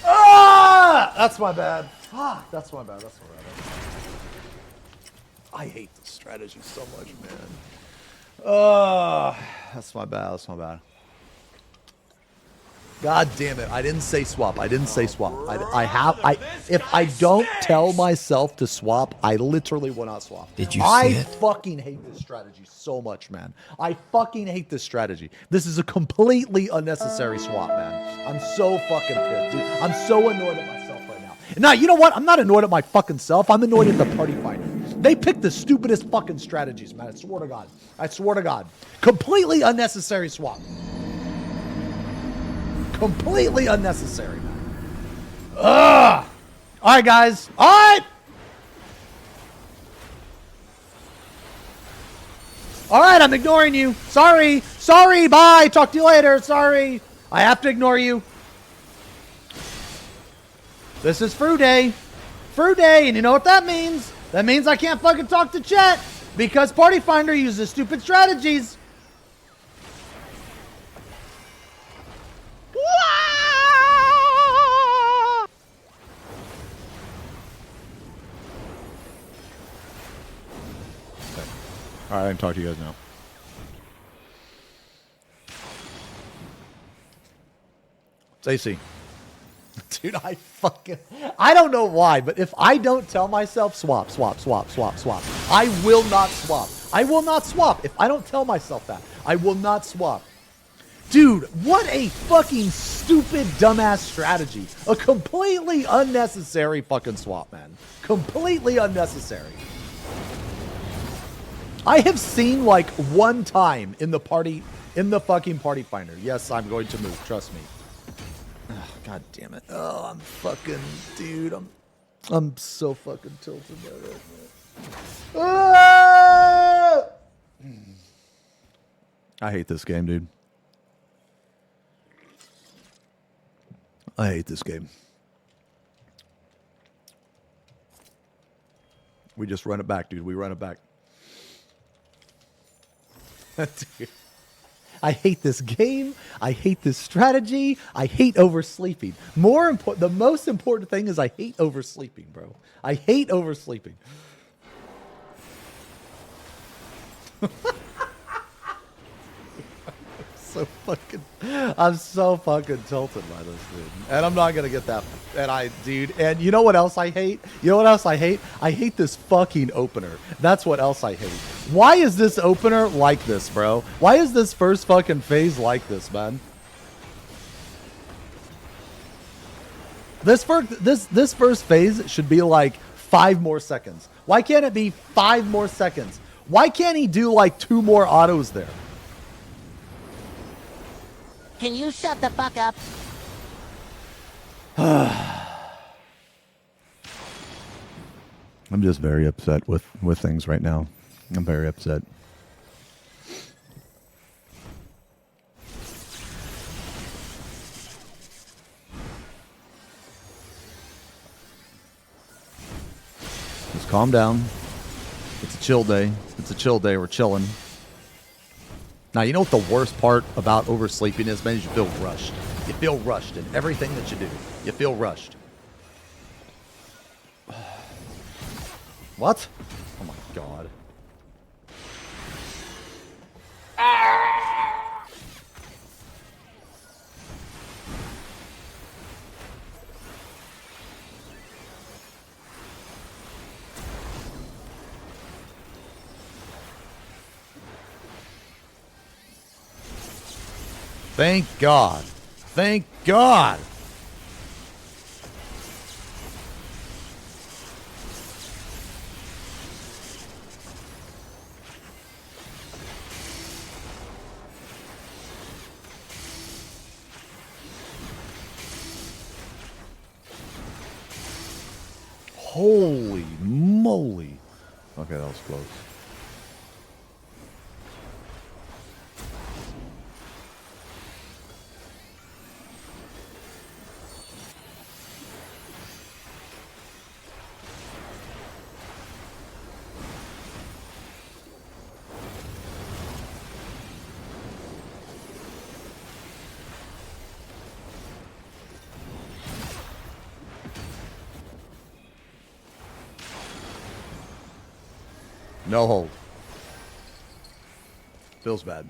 Ah! That's my bad. Fuck, that's my bad. That's my bad. I hate this strategy so much, man. That's my bad. That's my bad. God damn it. I didn't say swap. I didn't say swap. If I don't tell myself to swap, I literally will not swap. Did you see I it? fucking hate this strategy so much, man. I fucking hate this strategy. This is a completely unnecessary swap, man. I'm so fucking pissed, dude. I'm so annoyed at myself right now. Now, you know what? I'm not annoyed at my fucking self. I'm annoyed at the party finder. They picked the stupidest fucking strategies, man. I swear to God. I swear to God. Completely unnecessary swap. Completely unnecessary, man. Ugh. All right, guys. All right. All right, I'm ignoring you. Sorry. Sorry. Bye. Talk to you later. Sorry. I have to ignore you. This is FRU Day. FRU Day, and you know what that means? That means I can't fucking talk to chat because Party Finder uses stupid strategies. I can talk to you guys now. Stacy. Dude, I don't know why, but if I don't tell myself swap, I will not swap. I will not swap. If I don't tell myself that, I will not swap. Dude, what a fucking stupid, dumbass strategy. A completely unnecessary fucking swap, man. Completely unnecessary. I have seen like one time in the fucking party finder. Yes, I'm going to move. Trust me. Oh, God damn it. Oh, I'm fucking, dude. I'm so fucking tilted by that, man. Ah! I hate this game, dude. I hate this game. We just run it back, dude. We run it back. Dude. I hate this game. I hate this strategy. I hate oversleeping. The most important thing is I hate oversleeping, bro. I hate oversleeping. I'm so fucking tilted by this, dude. And I'm not gonna get that. And you know what else I hate? You know what else I hate? I hate this fucking opener. That's what else I hate. Why is this opener like this, bro? Why is this first fucking phase like this, man? This first phase should be like 5 more seconds. Why can't it be 5 more seconds? Why can't he do like 2 more autos there? Can you shut the fuck up? I'm just very upset with things right now. I'm very upset. Just calm down. It's a chill day. It's a chill day. We're chilling. Now, you know what the worst part about oversleeping is, man? Is you feel rushed. You feel rushed in everything that you do. You feel rushed. What? Oh my God. Thank God. Thank God. Holy moly. Okay, that was close. No hold. Feels bad.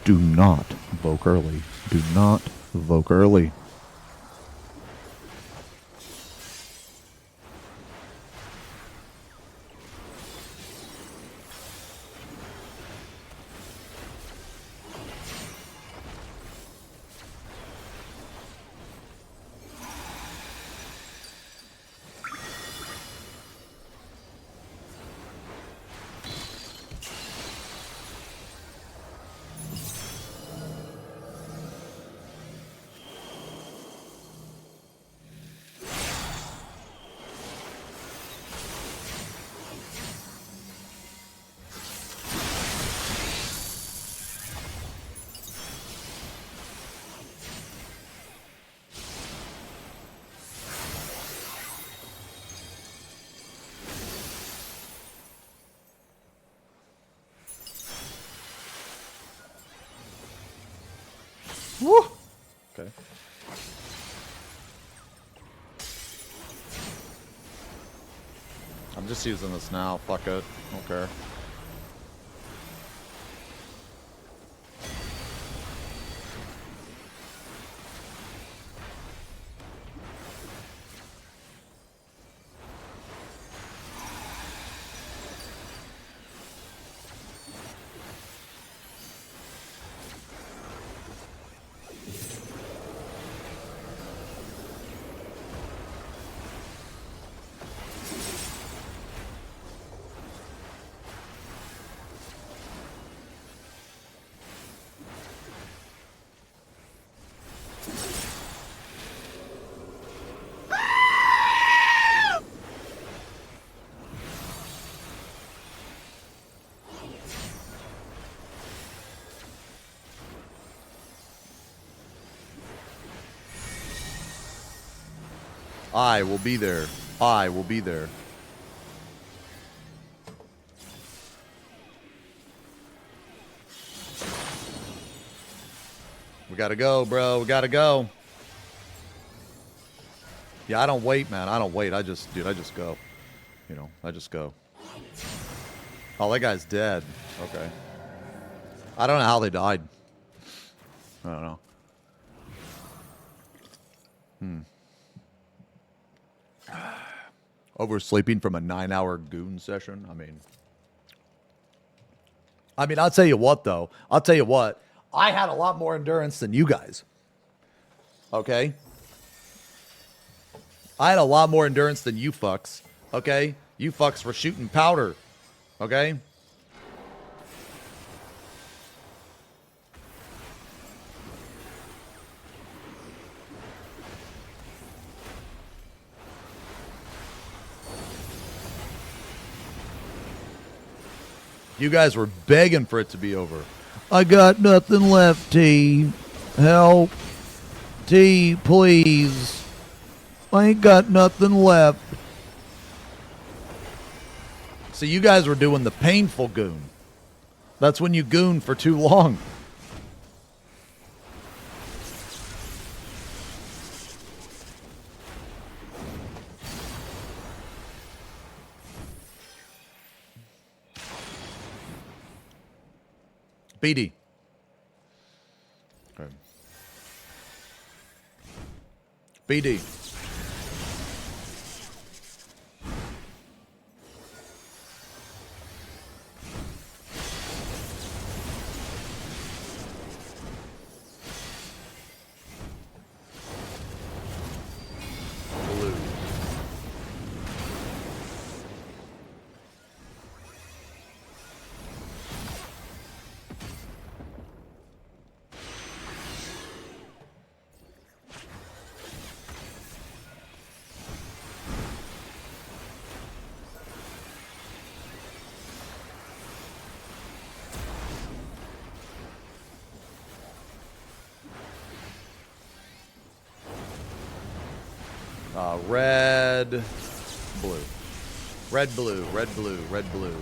Do not evoke early. Do not evoke early. Woo! Okay. just using this now. Fuck it. Don't care. I will be there. I will be there. We gotta go, bro. We gotta go. Yeah, I don't wait, man. I don't wait. I just go. You know, I just go. Oh, that guy's dead. Okay. I don't know how they died. I don't know. Oversleeping from a 9-hour goon session. I mean, I'll tell you what, though. I'll tell you what. I had a lot more endurance than you guys. Okay? I had a lot more endurance than you fucks. Okay? You fucks were shooting powder. Okay? You guys were begging for it to be over. I got nothing left, T. Help. T, please. I ain't got nothing left. So you guys were doing the painful goon. That's when you goon for too long. BD. Okay. BD. Blue. Red, blue. Red, blue, red, blue, red, blue.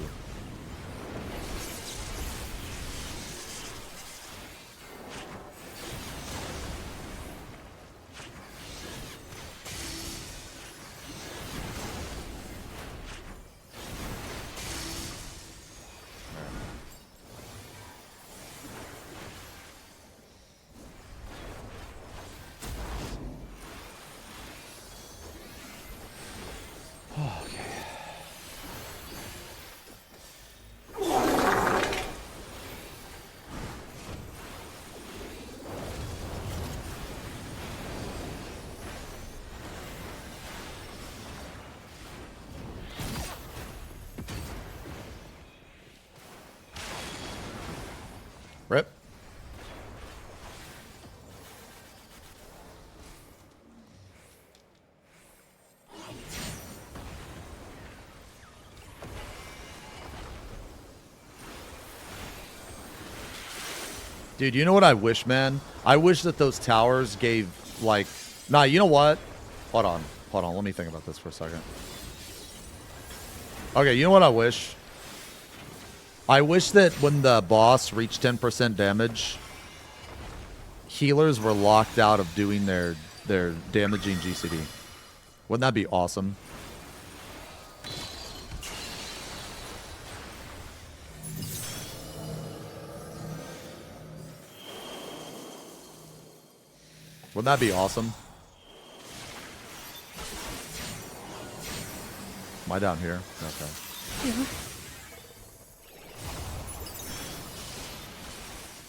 Rip. Dude, you know what I wish, man? I wish that those towers gave, like... Nah, you know what? Hold on. Hold on. Let me think about this for a second. Okay, you know what I wish? I wish that when the boss reached 10% damage, healers were locked out of doing their damaging GCD. Wouldn't that be awesome? Wouldn't that be awesome? Am I down here? Okay. Yeah.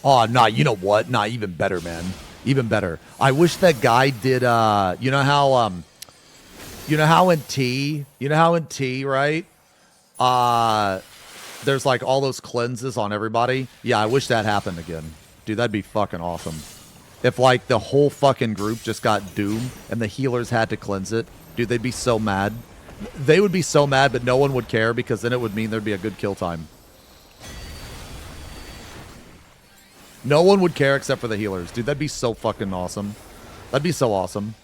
Oh, nah, you know what? Nah, even better, man. Even better. I wish that guy did, you know how in T, right? There's like all those cleanses on everybody. Yeah, I wish that happened again. Dude, that'd be fucking awesome. If like the whole fucking group just got doomed and the healers had to cleanse it, dude, they'd be so mad. They would be so mad, but no one would care because then it would mean there'd be a good kill time. No one would care except for the healers. Dude, that'd be so fucking awesome. That'd be so awesome.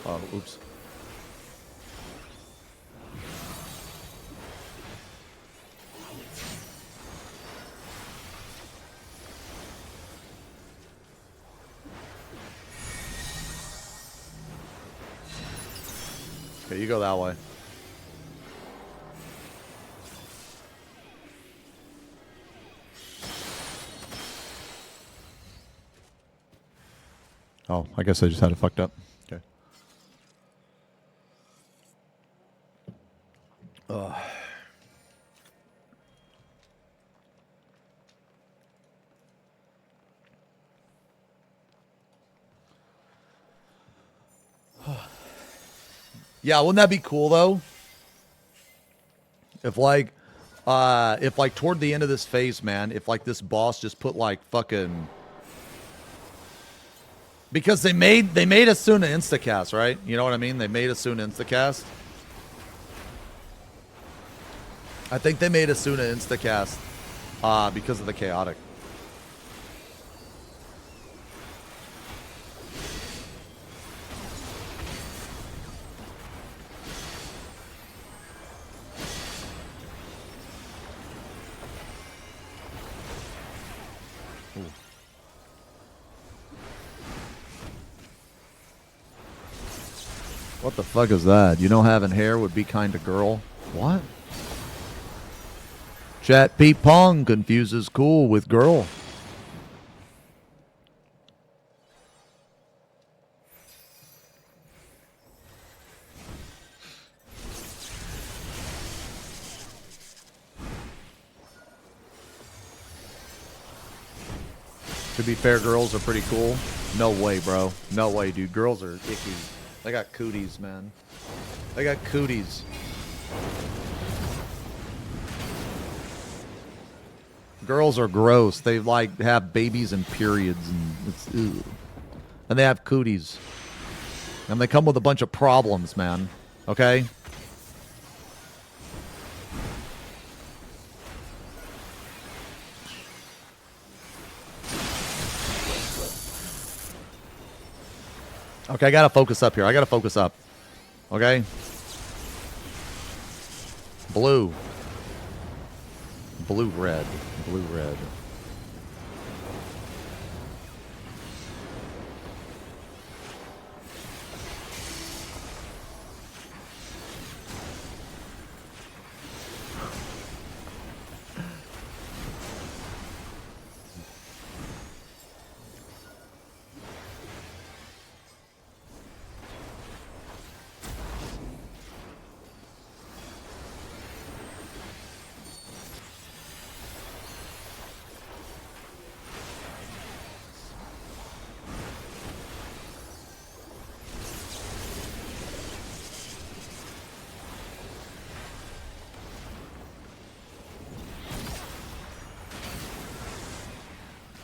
Oh, oops. Okay, you go that way. Oh, I guess I just had it fucked up. Okay. Ugh. Yeah, wouldn't that be cool though? If like toward the end of this phase, man, if like this boss just put like fucking, because they made Asuna instacast, right? You know what I mean? They made Asuna instacast. I think they made Asuna instacast because of the chaotic. Ooh. What the fuck is that? You know having hair would be kind of girl? What? Chat Pete Pong confuses cool with girl. To be fair, girls are pretty cool. No way, bro. No way, dude. Girls are icky. They got cooties, man. They got cooties. Girls are gross. They like have babies and periods, and it's ew. And they have cooties, and they come with a bunch of problems, man. Okay. Okay, I gotta focus up here. I gotta focus up. Okay. Blue. Blue, red. Blue, red.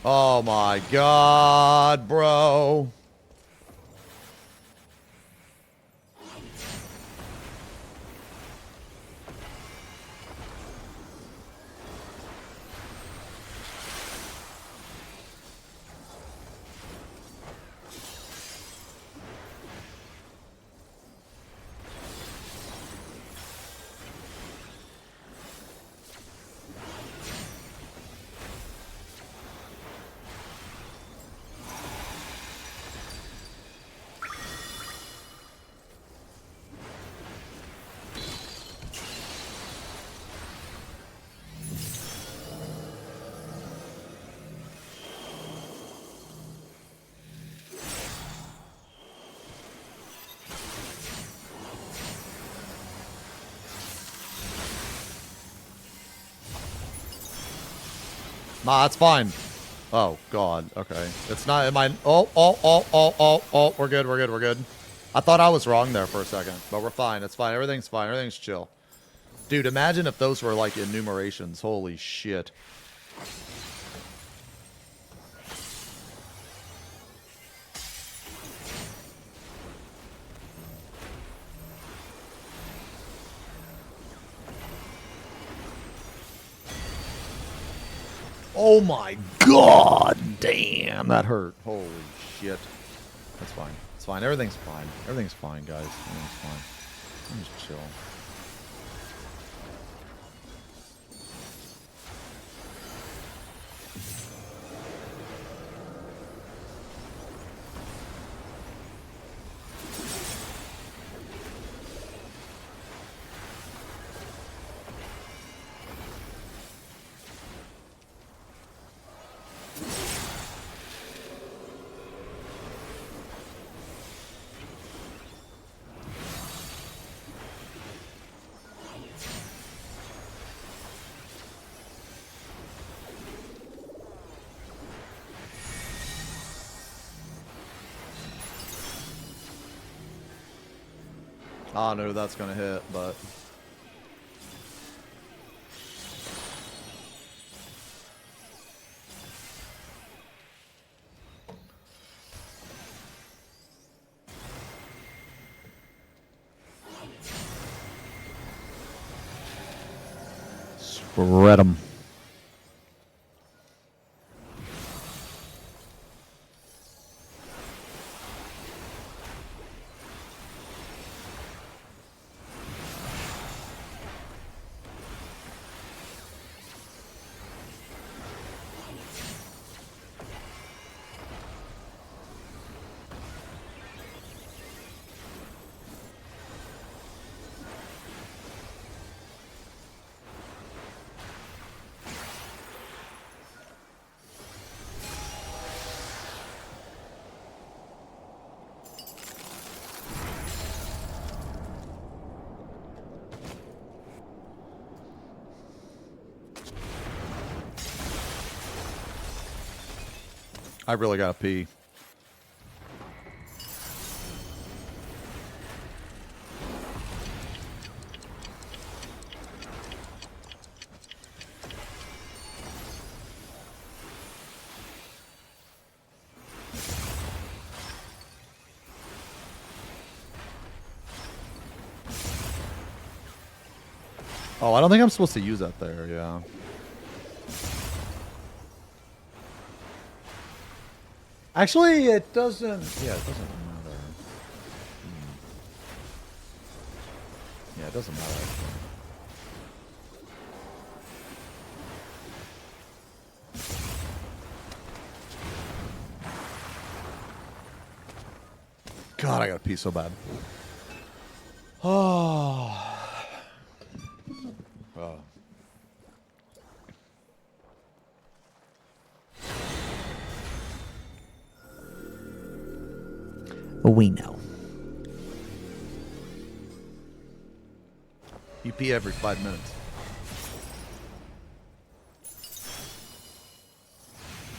Oh my god, bro. Nah, that's fine. Oh, God. Okay. It's not in my... Oh. We're good, we're good, we're good. I thought I was wrong there for a second, but we're fine. It's fine. Everything's fine. Everything's chill. Dude, imagine if those were, like, enumerations. Holy shit. Oh my god, damn, that hurt. Holy shit. That's fine. It's fine. Everything's fine. Everything's fine, guys. Everything's fine. Just chill. I don't know who that's gonna hit, but spread 'em. I really gotta pee. Oh, I don't think I'm supposed to use that there, yeah. Actually, it doesn't... Yeah, it doesn't matter. Yeah, it doesn't matter, actually. God, I gotta pee so bad. Oh. Oh. We know. You pee every 5 minutes.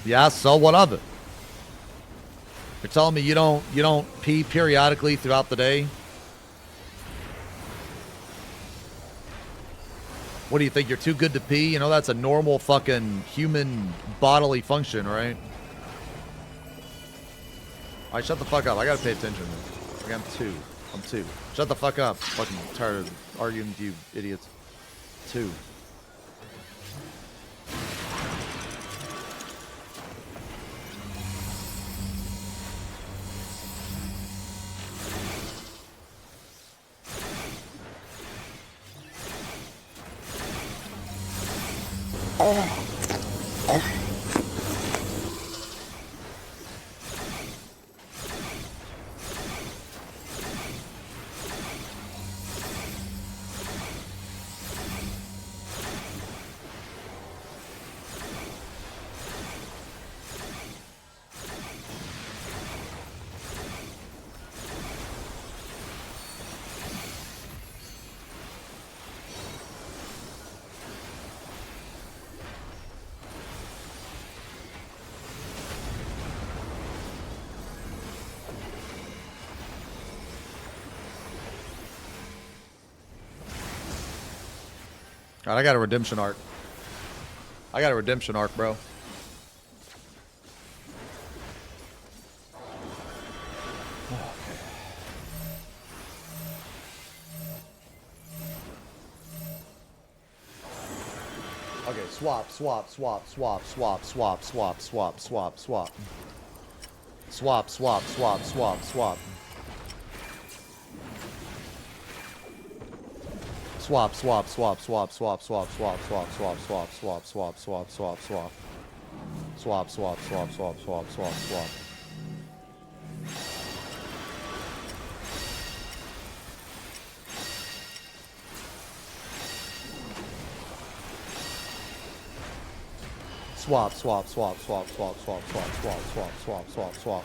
Yeah, so what of it? You're telling me you don't pee periodically throughout the day? What do you think? You're too good to pee? You know that's a normal fucking human bodily function, right? Alright, shut the fuck up. I gotta pay attention. Okay, I'm two. Shut the fuck up. Fucking tired of arguing with you idiots. 2. God, I got a redemption arc. I got a redemption arc, bro. Okay, swap, swap, swap, swap, swap, swap, swap, swap, swap, swap. Swap, swap, swap, swap, swap. Swap, swap, swap, swap, swap, swap, swap, swap, swap, swap, swap, swap, swap, swap, swap. Swap, swap, swap, swap, swap, swap, swap. Swap, swap, swap, swap, swap, swap, swap, swap, swap, swap, swap, swap.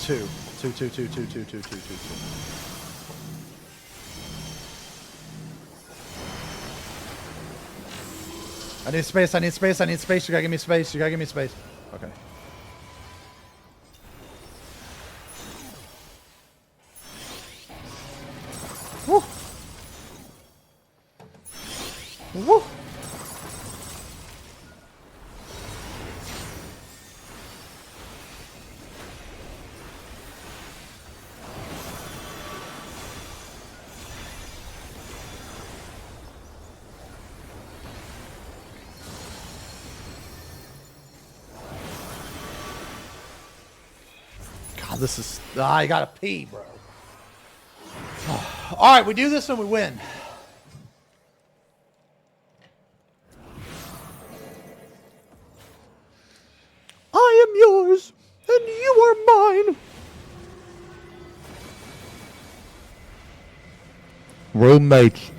Two. I need space, I need space, I need space. You gotta give me space, you gotta give me space. Okay. Woo! Woo! God, this is... I gotta pee, bro. All right, we do this and we win. I am yours, and you are mine. Roommates.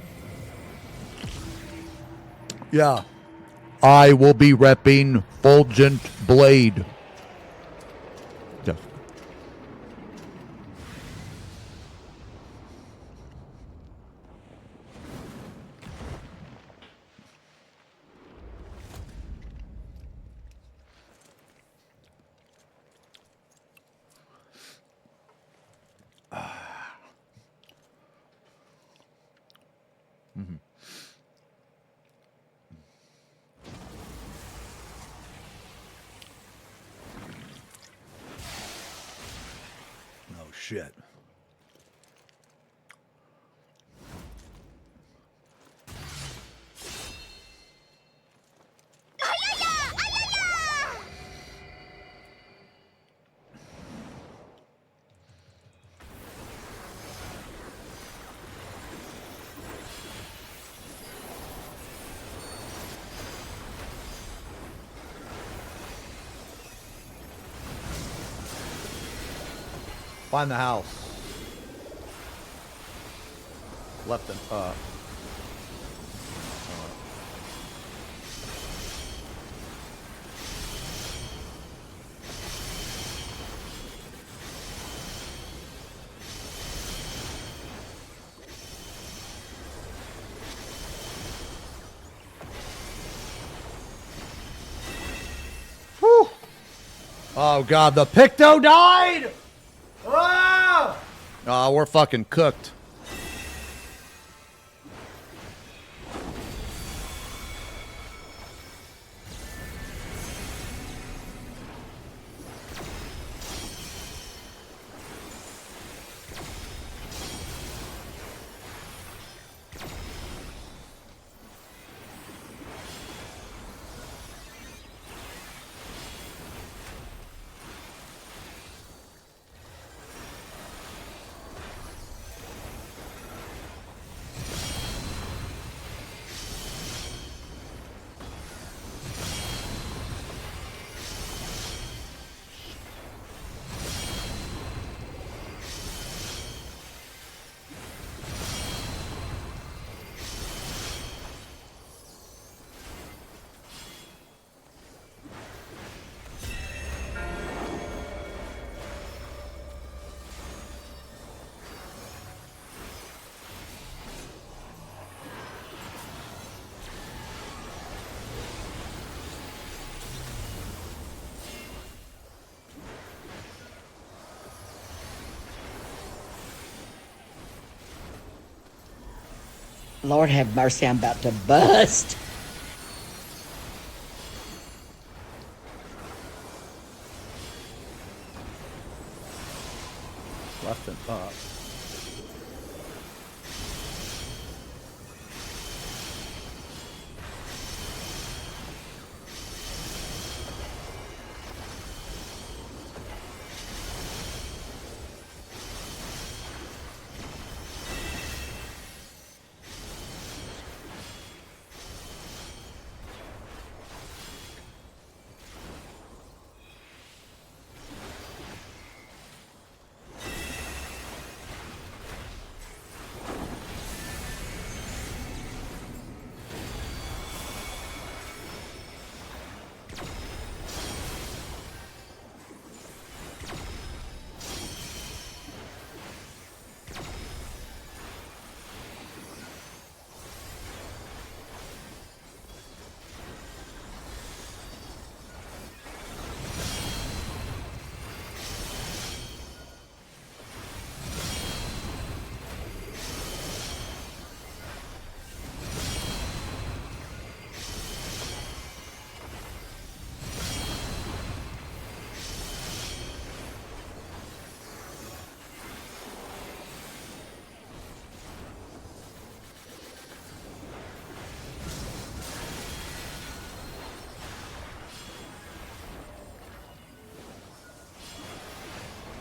Yeah. I will be repping Fulgent Blade. Yeah. shit. Find the house. Left and Whew. Oh god, the Picto died! Ah! Oh, we're fucking cooked. Lord have mercy, I'm about to bust. Left and up.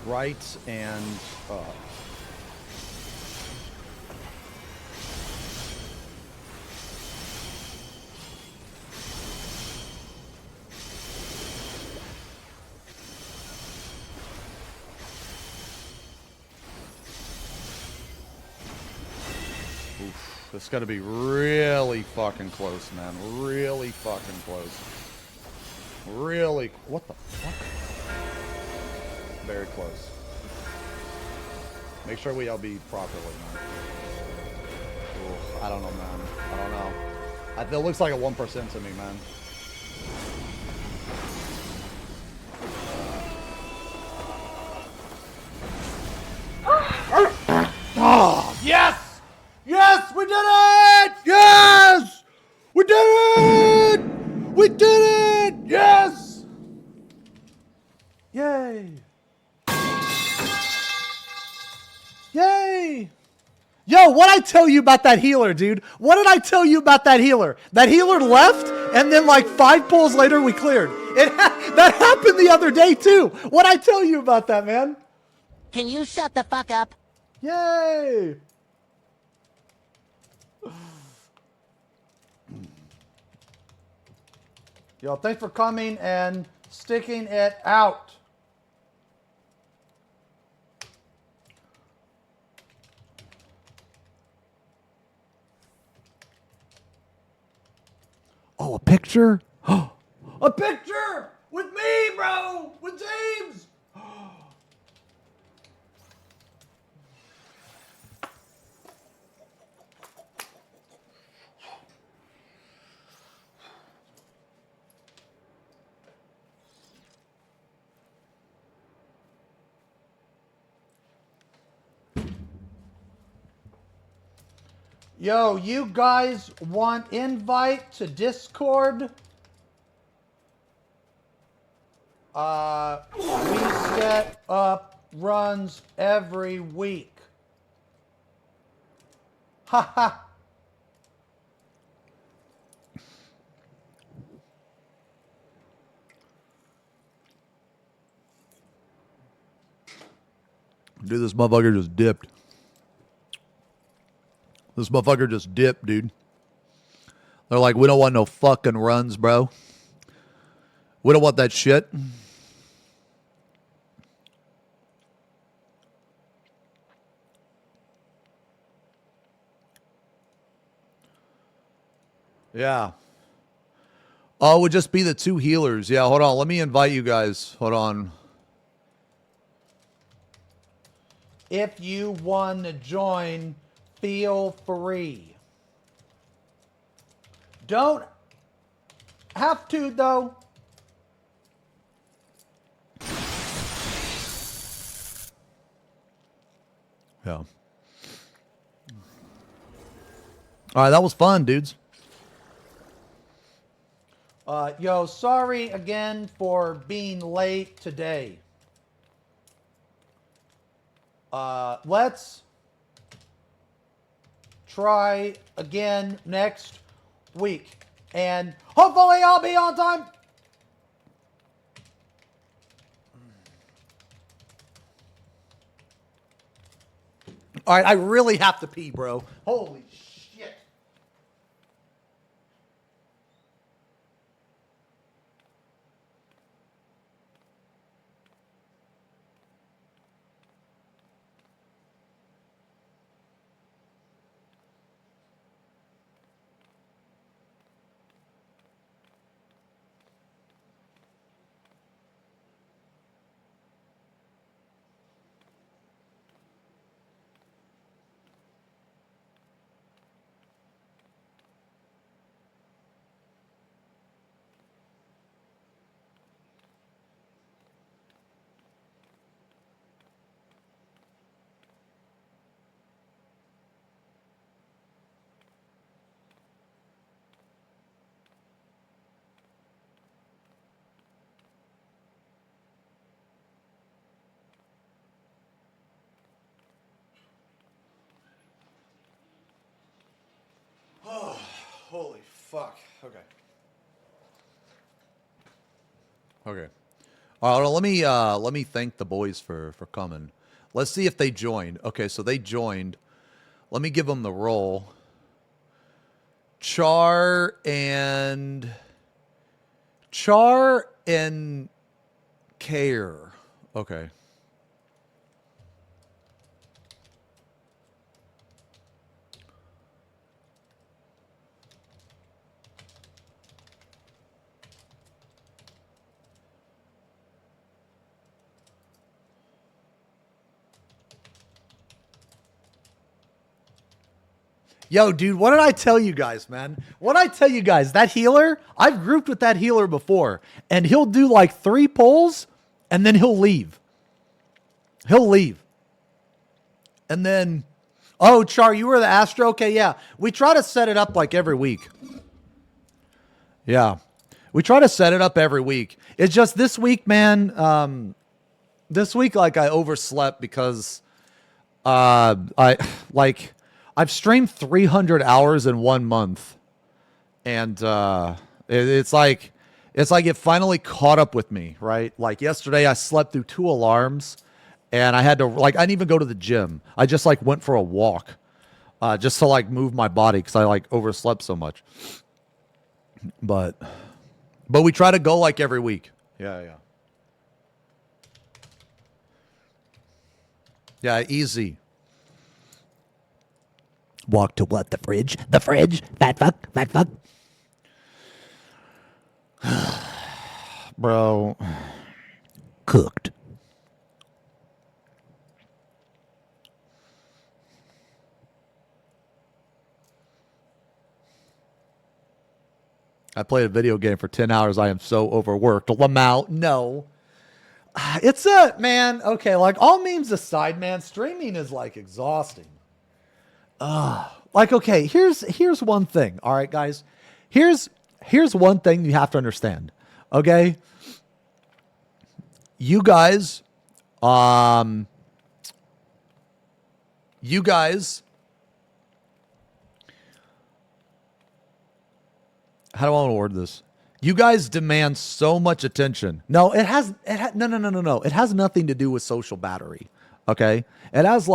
Right and up. Oof, this got to be really fucking close, man. Really fucking close. Really. What the fuck? Very close. Make sure we LB properly, man. Ooh, I don't know, man. I don't know. It looks like a 1% to me, man. Oh, yes! Yes, we did it! Yes! We did it! We did it! Yes! Yay! Yo, what'd I tell you about that healer, dude? What did I tell you about that healer? That healer left, and then like 5 pulls later, we cleared. That happened the other day, too. What'd I tell you about that, man? Can you shut the fuck up? Yay! Yo, thanks for coming and sticking it out. Oh, a picture? A picture with me, bro! With James! Yo, you guys want invite to Discord? We set up runs every week. Haha. Dude, this motherfucker just dipped. This motherfucker just dipped, dude. They're like, we don't want no fucking runs, bro. We don't want that shit. Yeah. Oh, it would just be the 2 healers. Yeah, hold on. Let me invite you guys. Hold on. If you want to join, feel free. Don't have to, though. Yeah. All right, that was fun, dudes. Yo, sorry again for being late today. Let's try again next week. And hopefully I'll be on time. All right, I really have to pee, bro. Holy shit. Oh, holy fuck. Okay. Okay. All right, let me thank the boys for coming. Let's see if they joined. Okay, so they joined. Let me give them the roll. Char and Care. Okay. Yo, dude, what did I tell you guys, man? What did I tell you guys? That healer, I've grouped with that healer before, and he'll do like 3 pulls, and then he'll leave. He'll leave. And then, oh, Char, you were the Astro? Okay, yeah. We try to set it up like every week. Yeah. We try to set it up every week. It's just this week, man, this week, like, I overslept because I I've streamed 300 hours in 1 month, and it's like it finally caught up with me, right? Like yesterday, I slept through 2 alarms, and I had to I didn't even go to the gym. I just went for a walk, just to move my body because I overslept so much. But we try to go every week. Yeah. Yeah, easy. Walk to what? The fridge? The fridge? Fat fuck? Fat fuck? Bro. Cooked. I played a video game for 10 hours. I am so overworked. Lamau, no. It's man, okay, all memes aside, man, streaming is exhausting. Okay, here's one thing. All right, guys. Here's one thing you have to understand. Okay? You guys how do I want to word this? You guys demand so much attention. No, no. It has nothing to do with social battery. Okay? It has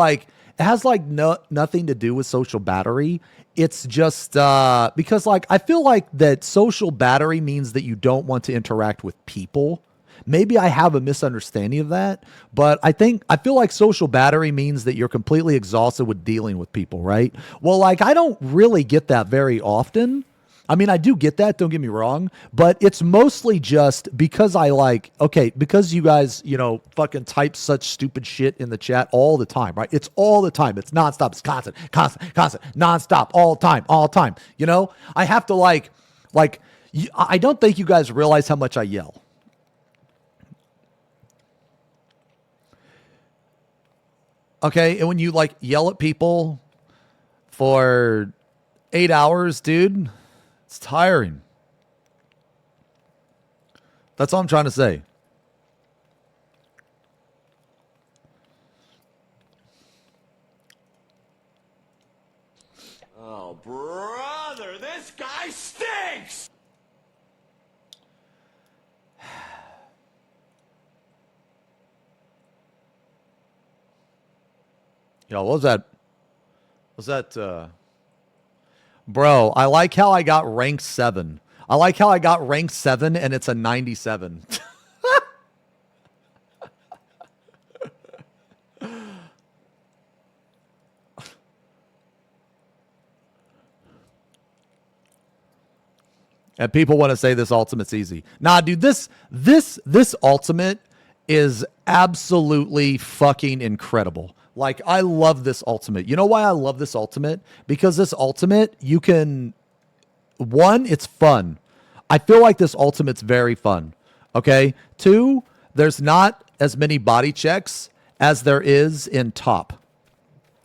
nothing to do with social battery. It's just because I feel that social battery means that you don't want to interact with people. Maybe I have a misunderstanding of that, but I feel like social battery means that you're completely exhausted with dealing with people, right? Well, I don't really get that very often. I mean, I do get that, don't get me wrong, but it's mostly just because because you guys, fucking type such stupid shit in the chat all the time, right? It's all the time. It's nonstop. It's constant, nonstop, all the time. I have to I don't think you guys realize how much I yell. Okay, and when you yell at people for 8 hours, dude, it's tiring. That's all I'm trying to say. Oh, brother, this guy stinks! Yo, what was that? Bro, I like how I got rank 7. I like how I got rank 7 and it's a 97. And people want to say this ultimate's easy. Nah, dude, this ultimate is absolutely fucking incredible. I love this ultimate. You know why I love this ultimate? Because this ultimate, you can... One, it's fun. I feel like this ultimate's very fun. Okay? 2, there's not as many body checks as there is in top.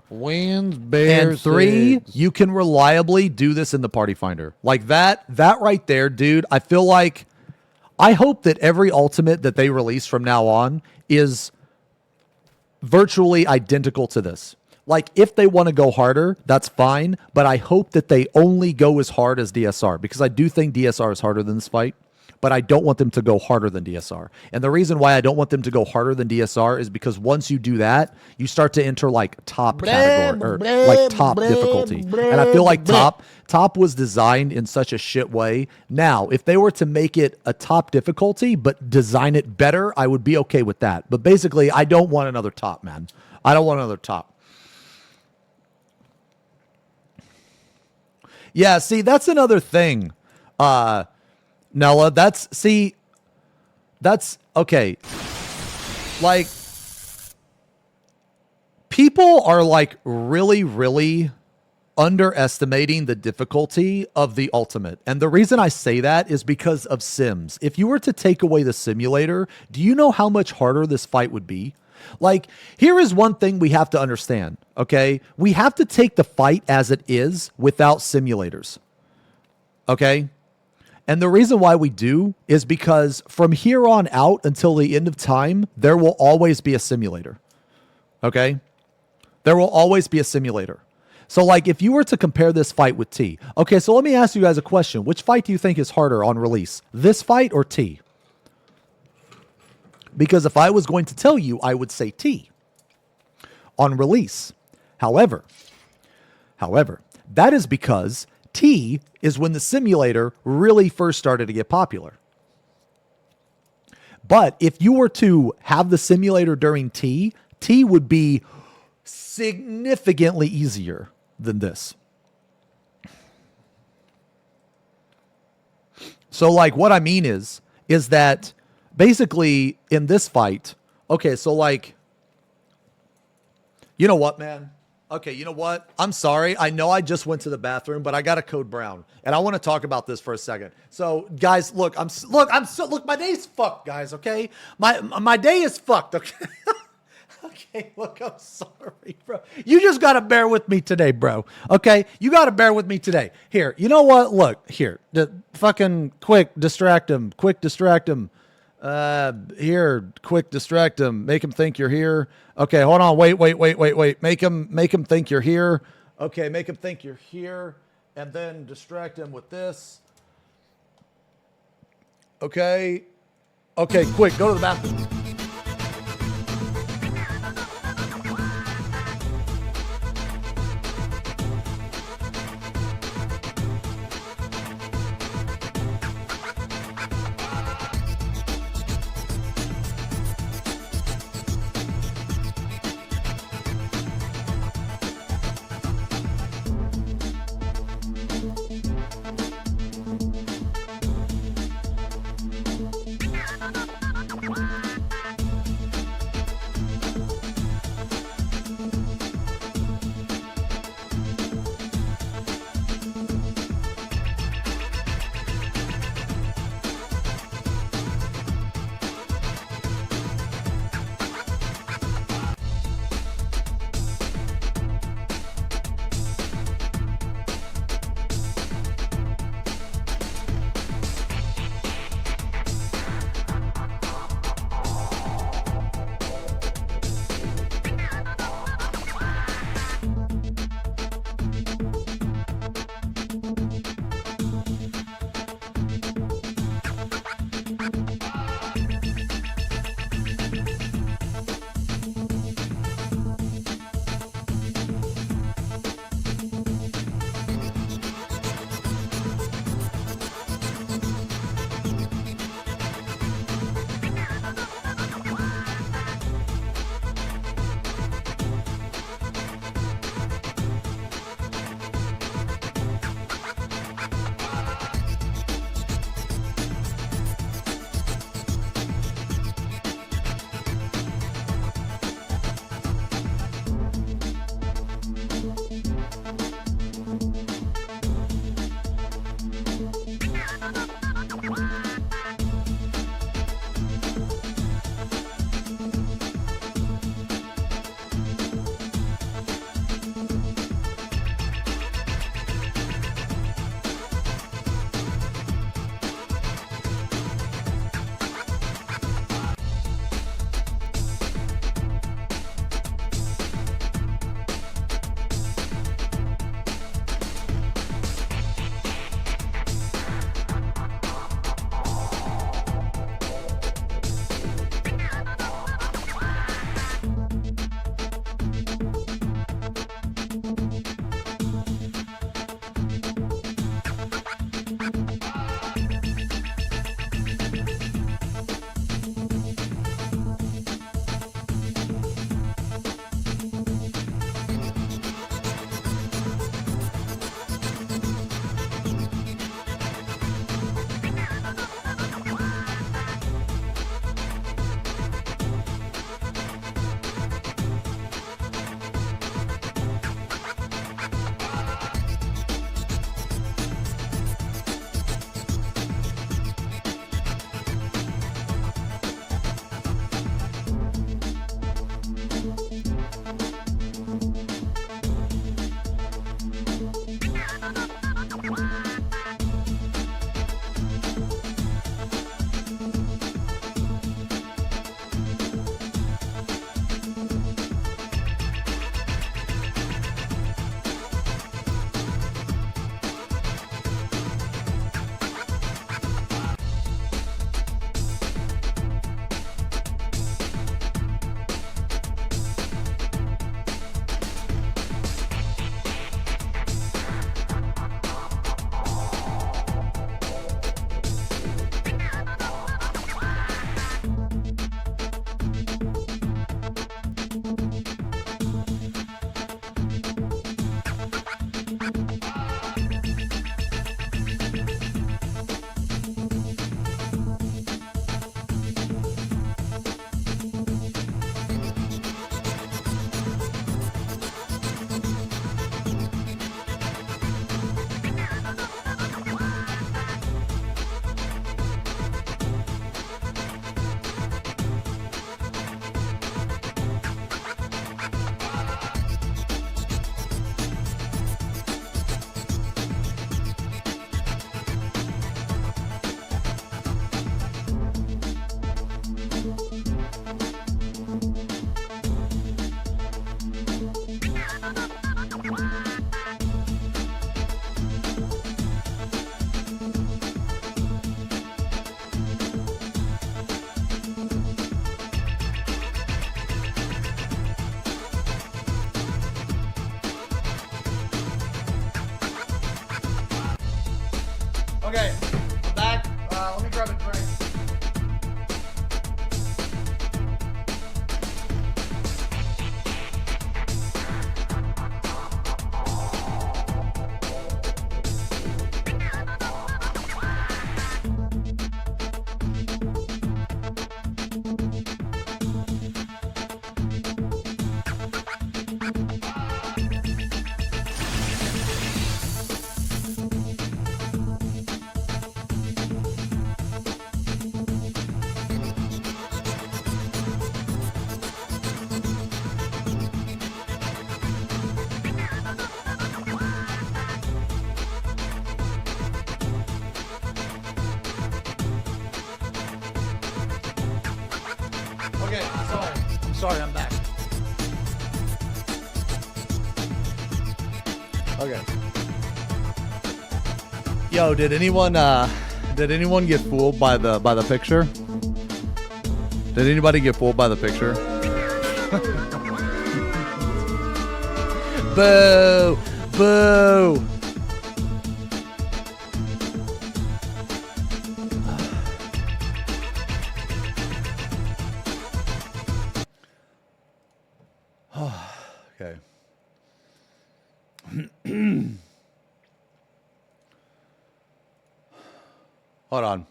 Wins, bears, and 3, eggs. You can reliably do this in the party finder. That right there, dude, I feel like... I hope that every ultimate that they release from now on is virtually identical to this. If they want to go harder, that's fine, but I hope that they only go as hard as DSR, because I do think DSR is harder than this fight, but I don't want them to go harder than DSR. And the reason why I don't want them to go harder than DSR is because once you do that, you start to enter top category or top difficulty. And I feel like top was designed in such a shit way. Now, if they were to make it a top difficulty but design it better, I would be okay with that. But basically, I don't want another top, man. I don't want another top. Yeah, see, that's another thing. Nella, that's okay. People are really, really underestimating the difficulty of the ultimate. And the reason I say that is because of Sims. If you were to take away the simulator, do you know how much harder this fight would be? Here is one thing we have to understand, okay? We have to take the fight as it is without simulators, okay? And the reason why we do is because from here on out until the end of time, there will always be a simulator. Okay? There will always be a simulator. So, like, if you were to compare this fight with T, okay, so let me ask you guys a question. Which fight do you think is harder on release? This fight or T? Because if I was going to tell you, I would say T on release. However, that is because T is when the simulator really first started to get popular. But if you were to have the simulator during T, T would be significantly easier than this. So, like, what I mean is that basically in this fight, okay, so like, you know what, man? Okay, you know what? I'm sorry. I know I just went to the bathroom, but I got a code brown, and I want to talk about this for a second. So, guys, look, my day's fucked, guys. Okay, my day is fucked. Okay, okay. Look, I'm sorry, bro. You just gotta bear with me today, bro. Okay, you gotta bear with me today. Here, you know what? Look, here, fucking quick distract him. Here, quick distract him. Make him think you're here. Okay, hold on. Wait. Make him think you're here. Okay, make him think you're here, and then distract him with this. Okay, quick, go to the bathroom. Okay, I'm back. Let me grab a drink. Okay, I'm sorry, I'm back. Okay. Yo, did anyone get fooled by the picture? Did anybody get fooled by the picture? Boo! Boo! Okay. Hold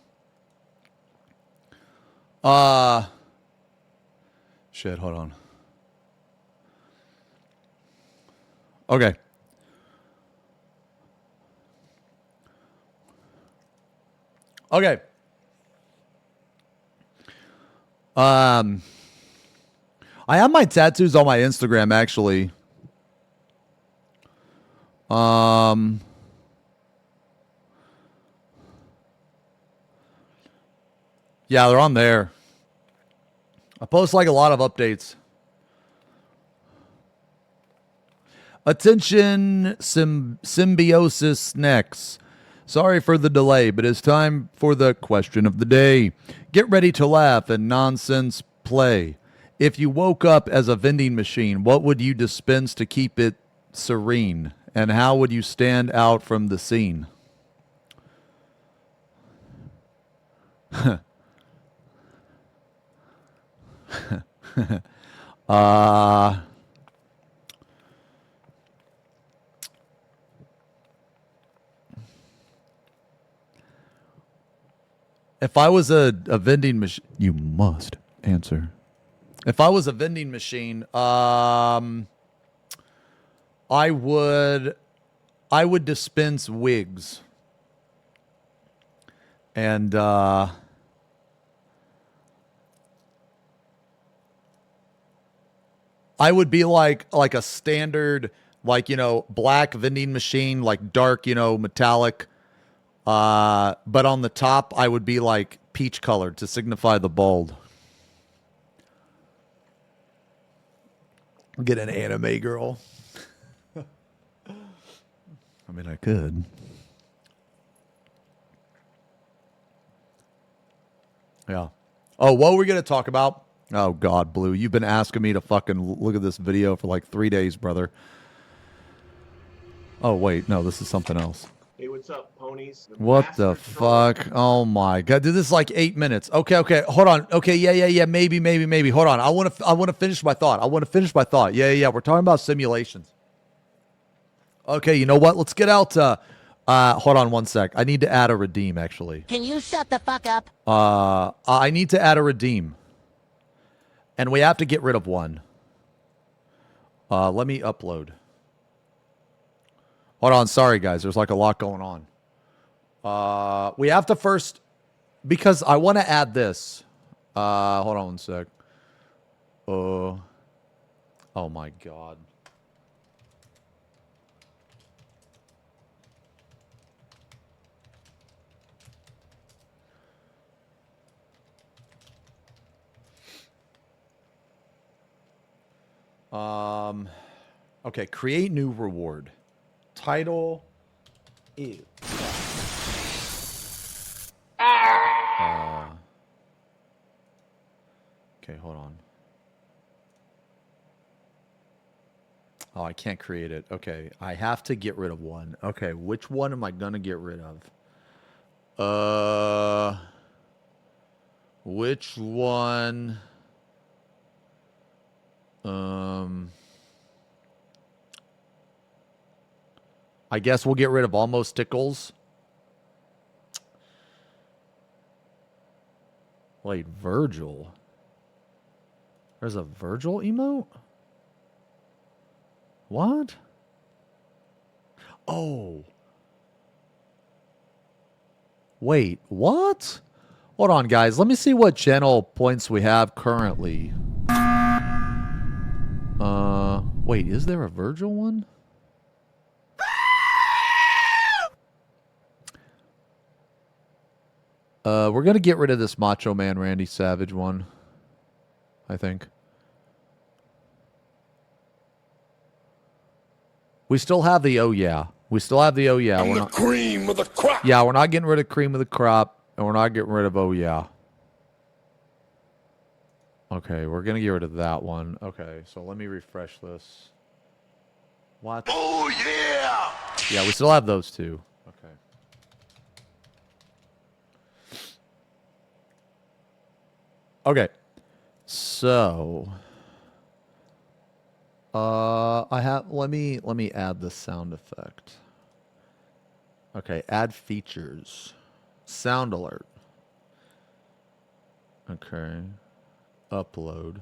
on. Shit, hold on. Okay. Okay. I have my tattoos on my Instagram actually. Yeah, they're on there. I post like a lot of updates. Attention, symbiosis next. Sorry for the delay, but it's time for the question of the day. Get ready to laugh and nonsense play. If you woke up as a vending machine, what would you dispense to keep it serene? And how would you stand out from the scene? If I was a vending machine, you must answer. If I was a vending machine, I would dispense wigs. And I would be like a standard, like, you know, black vending machine, like dark, you know, metallic. But on the top, I would be like peach colored to signify the bold. Get an anime girl. I mean, I could. Yeah. Oh, what were we going to talk about? Oh, God, Blue. You've been asking me to fucking look at this video for like 3 days, brother. Oh, wait. No, this is something else. Hey, what's up, ponies? What the fuck? Oh, my God. Dude, this is like 8 minutes. Okay. Hold on. Okay, yeah. Maybe. Hold on. I want to finish my thought. Yeah. We're talking about simulations. Okay, you know what? Let's get out. Hold on 1 sec. I need to add a redeem, actually. Can you shut the fuck up? I need to add a redeem. And we have to get rid of one. Let me upload. Hold on. Sorry, guys. There's like a lot going on. We have to first... Because I want to add this. Hold on 1 sec. Oh, my God. Okay, create new reward. Title is okay, hold on. Oh, I can't create it. Okay, I have to get rid of one. Okay, which one am I gonna get rid of? Which one? I guess we'll get rid of almost tickles. Wait, Virgil. There's a Virgil emote? What? Oh. Wait, what? Hold on, guys. Let me see what channel points we have currently. Wait, is there a Virgil one? We're gonna get rid of this Macho Man Randy Savage one, I think. We still have the oh yeah. We still have the oh yeah. I'm the cream of the crop. Yeah, we're not getting rid of cream of the crop, and we're not getting rid of oh yeah. Okay, we're gonna get rid of that one. Okay, so let me refresh this. What? Oh yeah! Yeah, we still have those two. Okay. Okay. So I have let me add the sound effect. Okay, add features. Sound alert. Okay. Upload.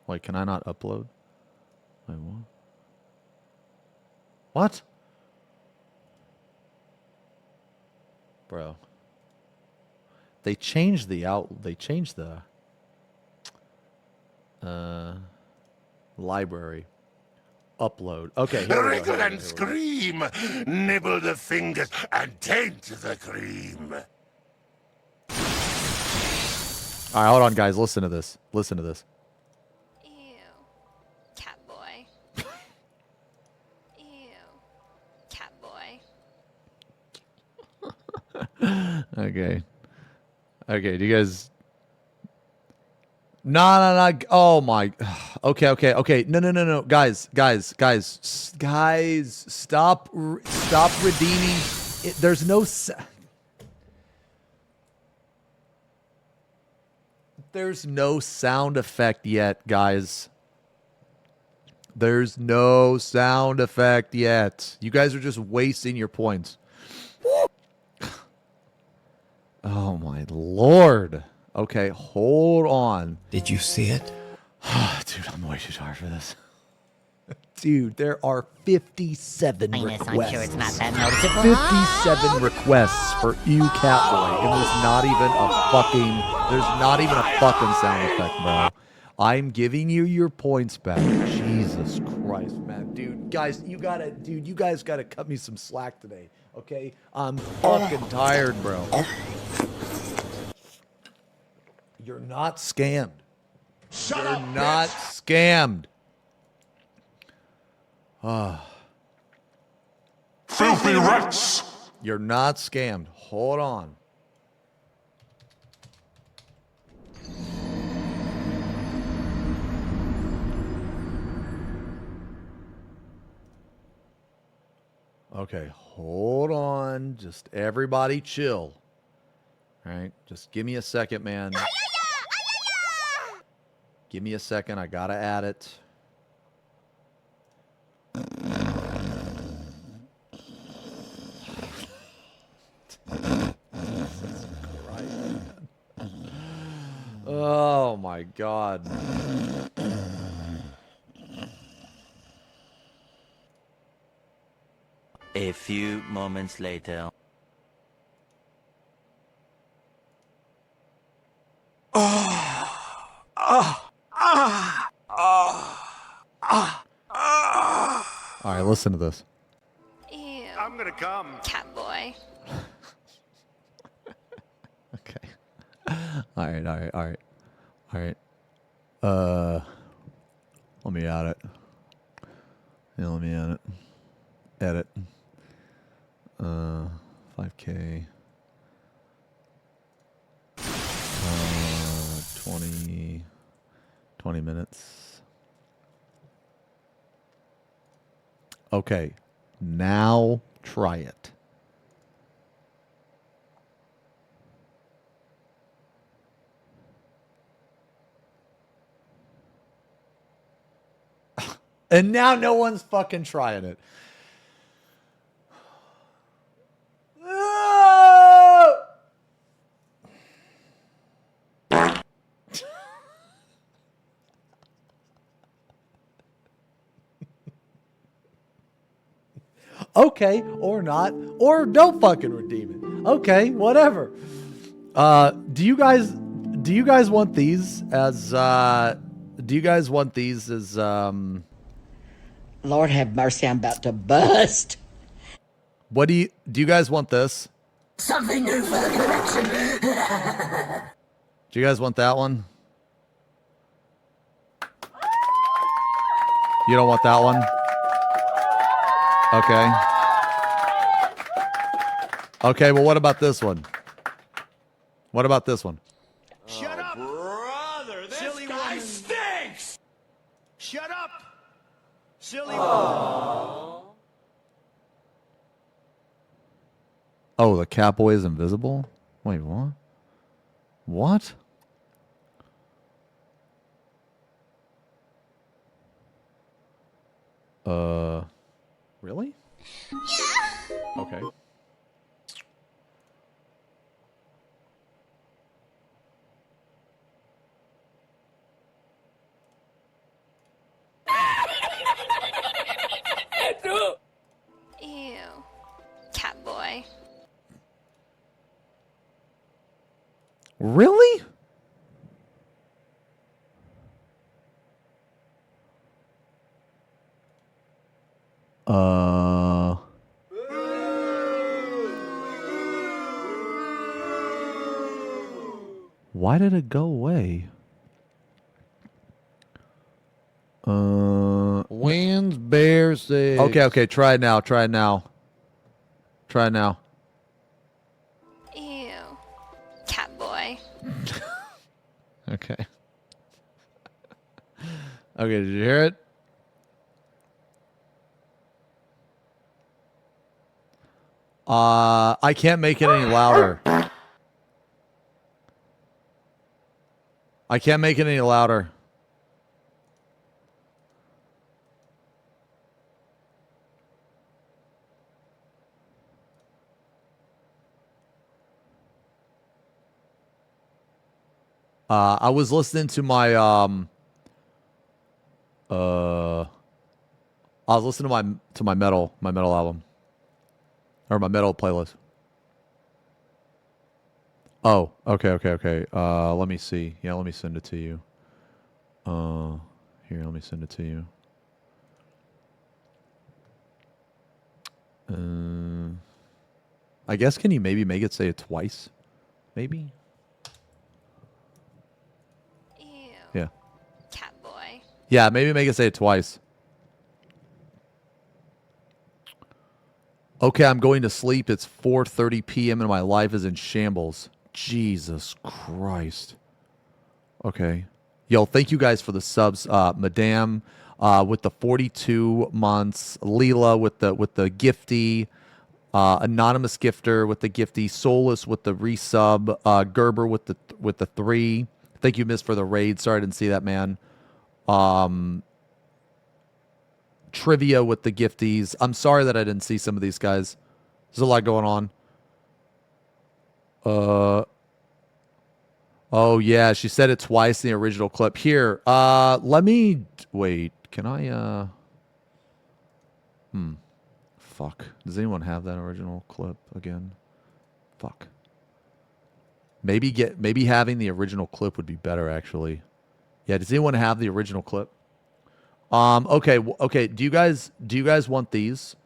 Wait, can I not upload? Wait, what? What? Bro. They changed the library. Upload. Okay, here we go. Wriggle and scream, nibble the fingers and taint the cream. All right, hold on, guys. Listen to this. Listen to this. Ew. Cat boy. Ew. Cat boy. Okay. Okay, do you guys... No. Oh, my... Okay. No. Guys. Stop redeeming... There's no... There's no sound effect yet, guys. There's no sound effect yet. You guys are just wasting your points. Oh, my Lord. Okay, hold on. Did you see it? Dude, I'm way too tired for this. Dude, there are 57 Highness, requests. I'm sure it's not that noticeable. 57 requests for you, Catboy, and there's not even a fucking sound effect, bro. I'm giving you your points back. Jesus Christ, man. Dude, guys, you guys gotta cut me some slack today, okay? I'm fucking tired, bro. You're not scammed. Shut You're up, not bitch. scammed. Filthy rats! You're not scammed. Hold on. Okay, hold on. Just everybody chill. All right, just give me a second, man. Give me a second. I gotta add it. Oh my God. A few moments later. All right, listen to this. Ew. I'm gonna come. Cat boy. Okay. All right. Let me add it. Yeah, let me add it. Edit. 5K. 20 minutes. Okay. Now Try it. And now no one's fucking trying it. Okay, or not, or don't fucking redeem it. Okay, whatever. Do you guys want these as Lord have mercy, I'm about to bust. what do you guys want this? Something new for the collection. Do you guys want that one? You don't want that one? Okay. Okay, well, what about this one? What about this one? Shut up! Brother, this silly guy woman stinks! Shut up! Silly woman. Oh, the Catboy is invisible? Wait, what? What? Really? Yeah. Okay. Ew. Cat boy. Really? Why did it go away? Wins, bears, six. Okay, try it now, try it now. Try it now. Ew. Cat boy. Okay. Okay, did you hear it? I can't make it any louder. I can't make it any louder. I was listening to my I was listening to my metal album. Or my metal playlist. Oh, okay. Let me see. Yeah, let me send it to you. Here, let me send it to you. I guess can you maybe make it say it twice? Maybe? Ew. Yeah. Cat boy. Yeah, maybe make it say it twice. Okay, I'm going to sleep. It's 4:30 p.m. and my life is in shambles. Jesus Christ. Okay. Yo, thank you guys for the subs. Madame with the 42 months. Leela with the gifty. Anonymous Gifter with the gifty. Solus with the resub. Gerber with the 3. Thank you, Miss, for the raid. Sorry I didn't see that, man. Trivia with the gifties. I'm sorry that I didn't see some of these guys. There's a lot going on. Oh yeah, she said it twice in the original clip. Here, let me wait. Can I fuck. Does anyone have that original clip again? Fuck. Maybe having the original clip would be better actually. Yeah, does anyone have the original clip? Okay. Do you guys want these?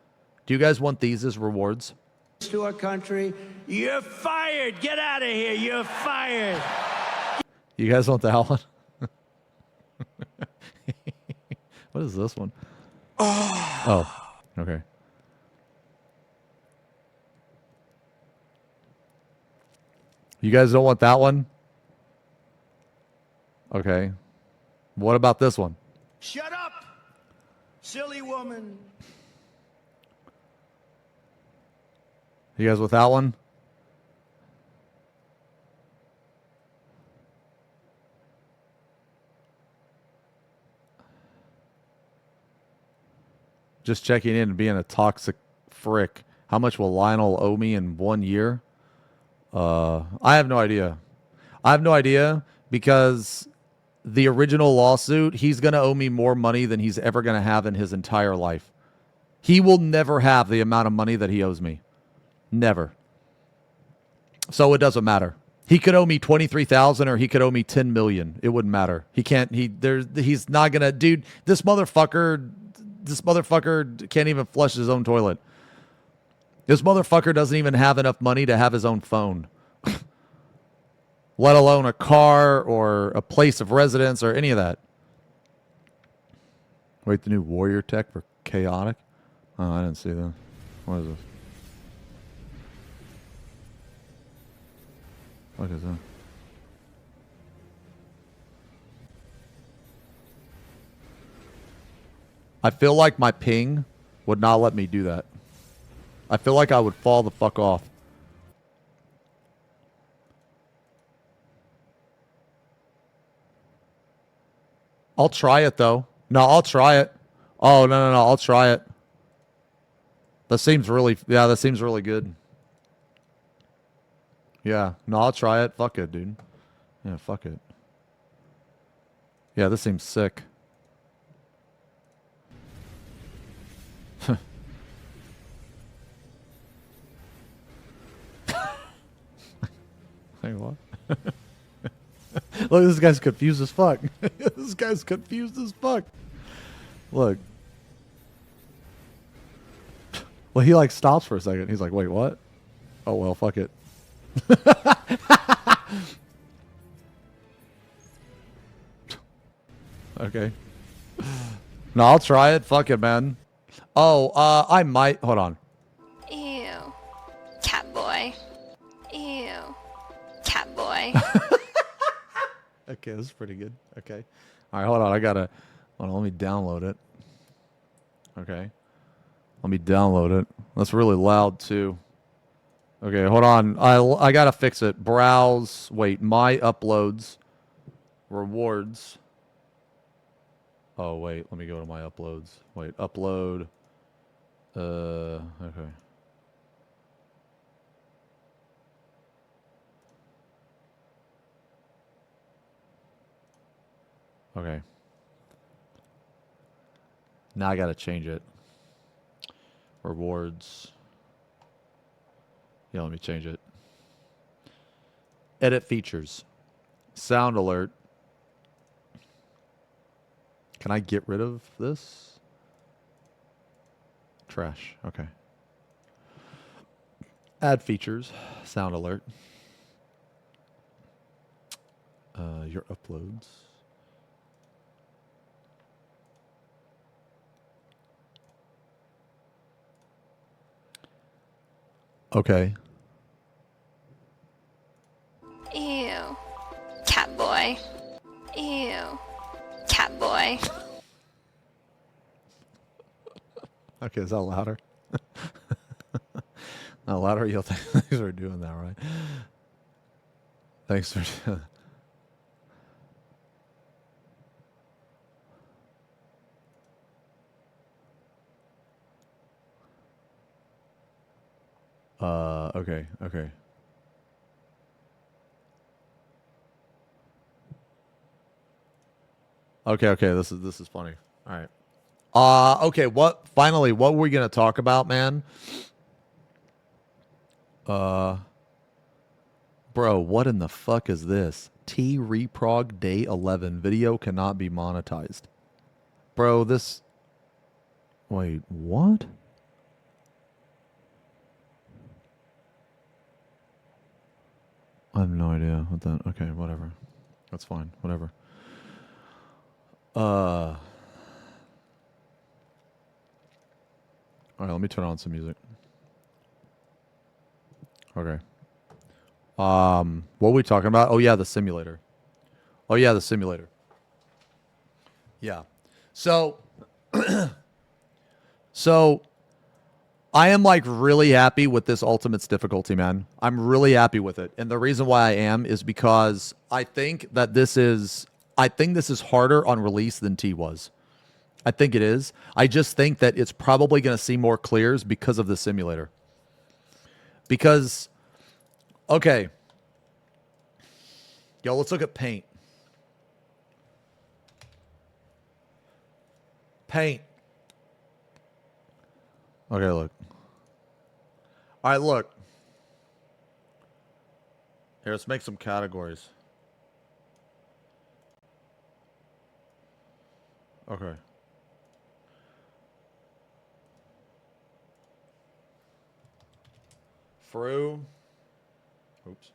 Do you guys want these as rewards? To our country. You're fired. Get out of here. You're fired. You guys want that one? What is this one? Oh, okay. You guys don't want that one? Okay. What about this one? Shut up, silly woman. You guys with that one? Just checking in and being a toxic frick. How much will Lionel owe me in 1 year? I have no idea. I have no idea because the original lawsuit, he's going to owe me more money than he's ever going to have in his entire life. He will never have the amount of money that he owes me. Never. So it doesn't matter. He could owe me 23,000 or he could owe me 10 million. It wouldn't matter. He can't he's not going to dude, this motherfucker can't even flush his own toilet. This motherfucker doesn't even have enough money to have his own phone. Let alone a car or a place of residence or any of that. Wait, the new warrior tech for chaotic? Oh, I didn't see that. What is this? What is that? I feel like my ping would not let me do that. I feel like I would fall the fuck off. I'll try it though. No, I'll try it. Oh, no. I'll try it. That seems really good. Yeah. No, I'll try it. Fuck it, dude. Yeah, fuck it. Yeah, this seems sick. Hey, what? Look, this guy's confused as fuck. This guy's confused as fuck. Look. Well, he like stops for a second. He's like, wait, what? Oh, well, fuck it. Okay. No, I'll try it. Fuck it, man. Oh, I might. Hold on. Ew. Cat boy. Ew. Cat boy. Okay, this is pretty good. Okay. All right, hold on. Hold on, let me download it. Okay. Let me download it. That's really loud, too. Okay, hold on. I got to fix it. Browse. Wait, my uploads. Rewards. Oh, wait. Let me go to my uploads. Wait, upload. Okay. Okay. Now I gotta change it. Rewards. Yeah, let me change it. Edit features. Sound alert. Can I get rid of this? Trash. Okay. Add features. Sound alert. Your uploads. Okay. Ew. Cat boy. Ew. Cat boy. Okay, is that louder? Not louder? Yo, thanks for doing that, right? Thanks for... Okay. Okay, this is funny. All right. Okay, finally, what were we going to talk about, man? Bro, what in the fuck is this? T reprog day 11 video cannot be monetized. Bro, this... Wait, what? I have no idea what that... Okay, whatever. That's fine. Whatever. All right, let me turn on some music. Okay. What were we talking about? Oh, yeah, the simulator. Yeah. So... So... I am like really happy with this Ultimate's difficulty, man. I'm really happy with it. And the reason why I am is because I think this is harder on release than T was. I think it is. I just think that it's probably going to see more clears because of the simulator. Because, okay. Yo, let's look at paint. Paint. Okay, look. All right, look. Here, let's make some categories. Okay. FRU. Oops.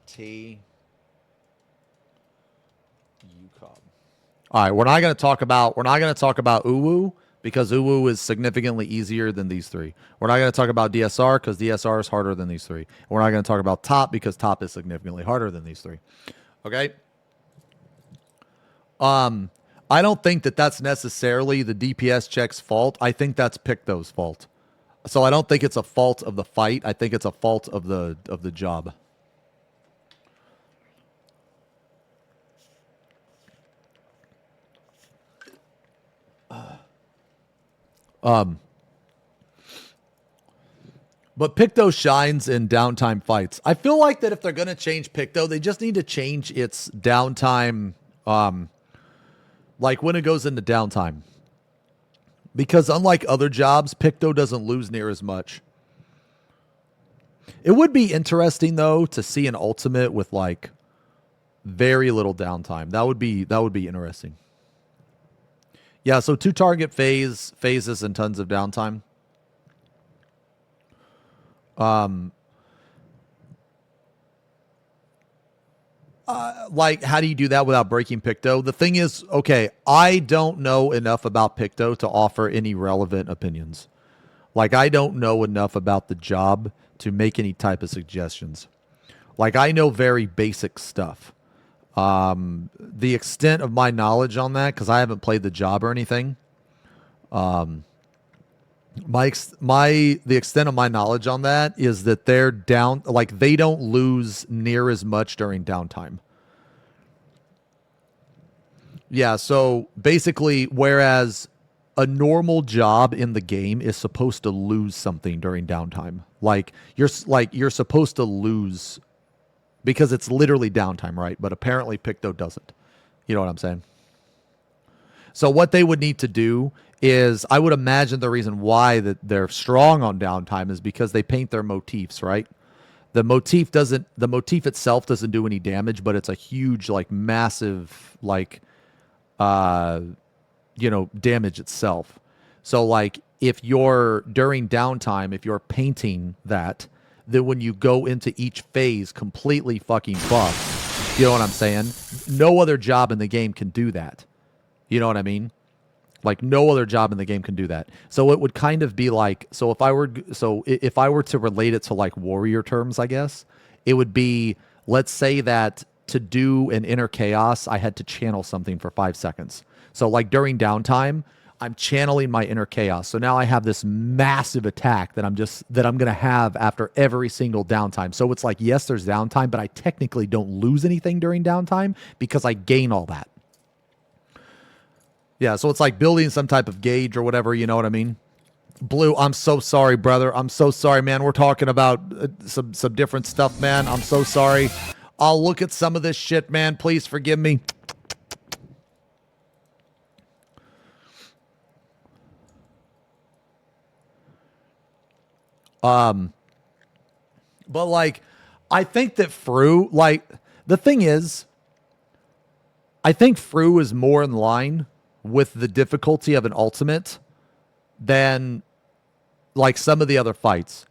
T. UCOB. All right, we're not going to talk about Uwu because Uwu is significantly easier than these three. We're not going to talk about DSR because DSR is harder than these three. We're not going to talk about Top because Top is significantly harder than these three. Okay? I don't think that that's necessarily the DPS check's fault. I think that's Picto's fault. So I don't think it's a fault of the fight. I think it's a fault of the job. But Picto shines in downtime fights. I feel like that if they're going to change Picto, they just need to change its downtime, like when it goes into downtime. Because unlike other jobs, Picto doesn't lose near as much. It would be interesting, though, to see an ultimate with, like, very little downtime. That would be interesting. Yeah, so 2 target phases and tons of downtime. Like, how do you do that without breaking Picto? The thing is, okay, I don't know enough about Picto to offer any relevant opinions. Like, I don't know enough about the job to make any type of suggestions. Like, I know very basic stuff. The extent of my knowledge on that, because I haven't played the job or anything, the extent of my knowledge on that is that they're down, like they don't lose near as much during downtime. Yeah, so basically, whereas a normal job in the game is supposed to lose something during downtime, like you're supposed to lose because it's literally downtime, right? But apparently Picto doesn't. You know what I'm saying? So what they would need to do is, I would imagine the reason why that they're strong on downtime is because they paint their motifs, right? The motif itself doesn't do any damage, but it's a huge, like, massive, like, damage itself. So, like, if you're during downtime, if you're painting that, then when you go into each phase completely fucking buff, you know what I'm saying? No other job in the game can do that. You know what I mean? Like, no other job in the game can do that. So it would kind of be like, if I were to relate it to, like, warrior terms, I guess, it would be, let's say that to do an inner chaos, I had to channel something for 5 seconds. So, like, during downtime, I'm channeling my inner chaos. So now I have this massive attack that I'm going to have after every single downtime. So it's like, yes, there's downtime, but I technically don't lose anything during downtime because I gain all that. Yeah, so it's like building some type of gauge or whatever, you know what I mean? Blue, I'm so sorry, brother. I'm so sorry, man. We're talking about some different stuff, man. I'm so sorry. I'll look at some of this shit, man. Please forgive me. But, like, I think that FRU, like, the thing is, I think FRU is more in line with the difficulty of an ultimate than, like, some of the other fights.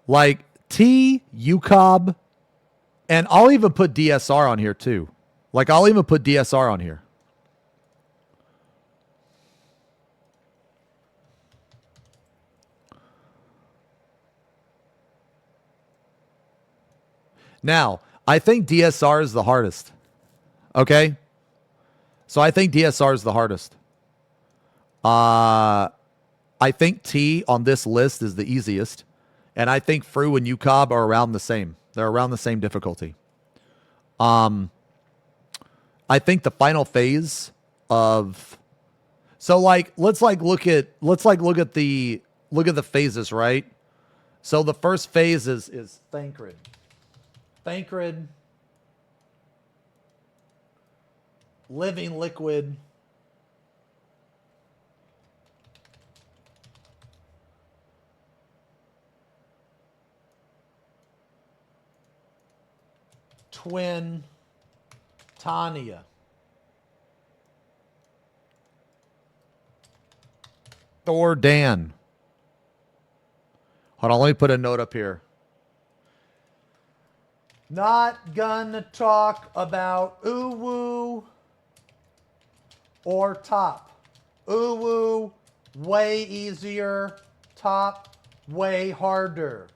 Like, T, UCOB, and I'll even put DSR on here, too. Like, I'll even put DSR on here. Now, I think DSR is the hardest. Okay? So I think DSR is the hardest. I think T on this list is the easiest. And I think FRU and UCOB are around the same. They're around the same difficulty. I think the final phase of so like let's look at the phases, right? So the first phase is Thancred. Thancred, living liquid, twin Tanya. Thor Dan. Hold on, let me put a note up here. Not gonna talk about Uwu or Top. Uwu, way easier. Top, way harder.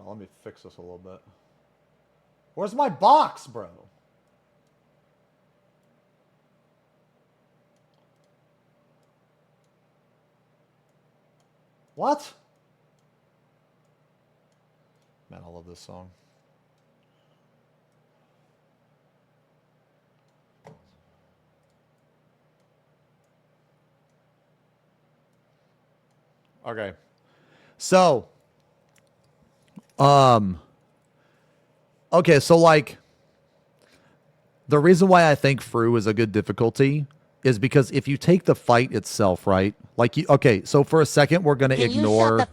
Let me fix this a little bit. Where's my box, bro? What? Man, I love this song. Okay. So, okay, so like the reason why I think FRU is a good difficulty is because if you take the fight itself, right? Like okay, so for a second we're going to ignore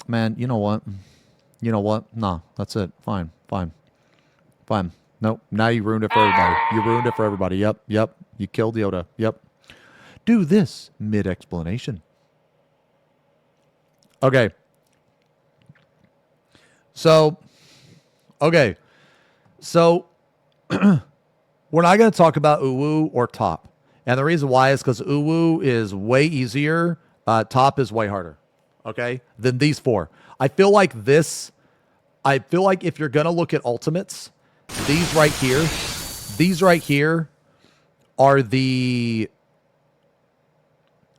man, you know what? You know what? Nah, that's it. Fine. Nope. Now you ruined it for everybody. You ruined it for everybody. Yep. You killed Yoda. Yep. Do this mid-explanation. Okay. So, okay. So, we're not going to talk about Uwu or Top. And the reason why is because Uwu is way easier. Top is way harder. Okay? Than these four. I feel like if you're going to look at ultimates, these right here are the,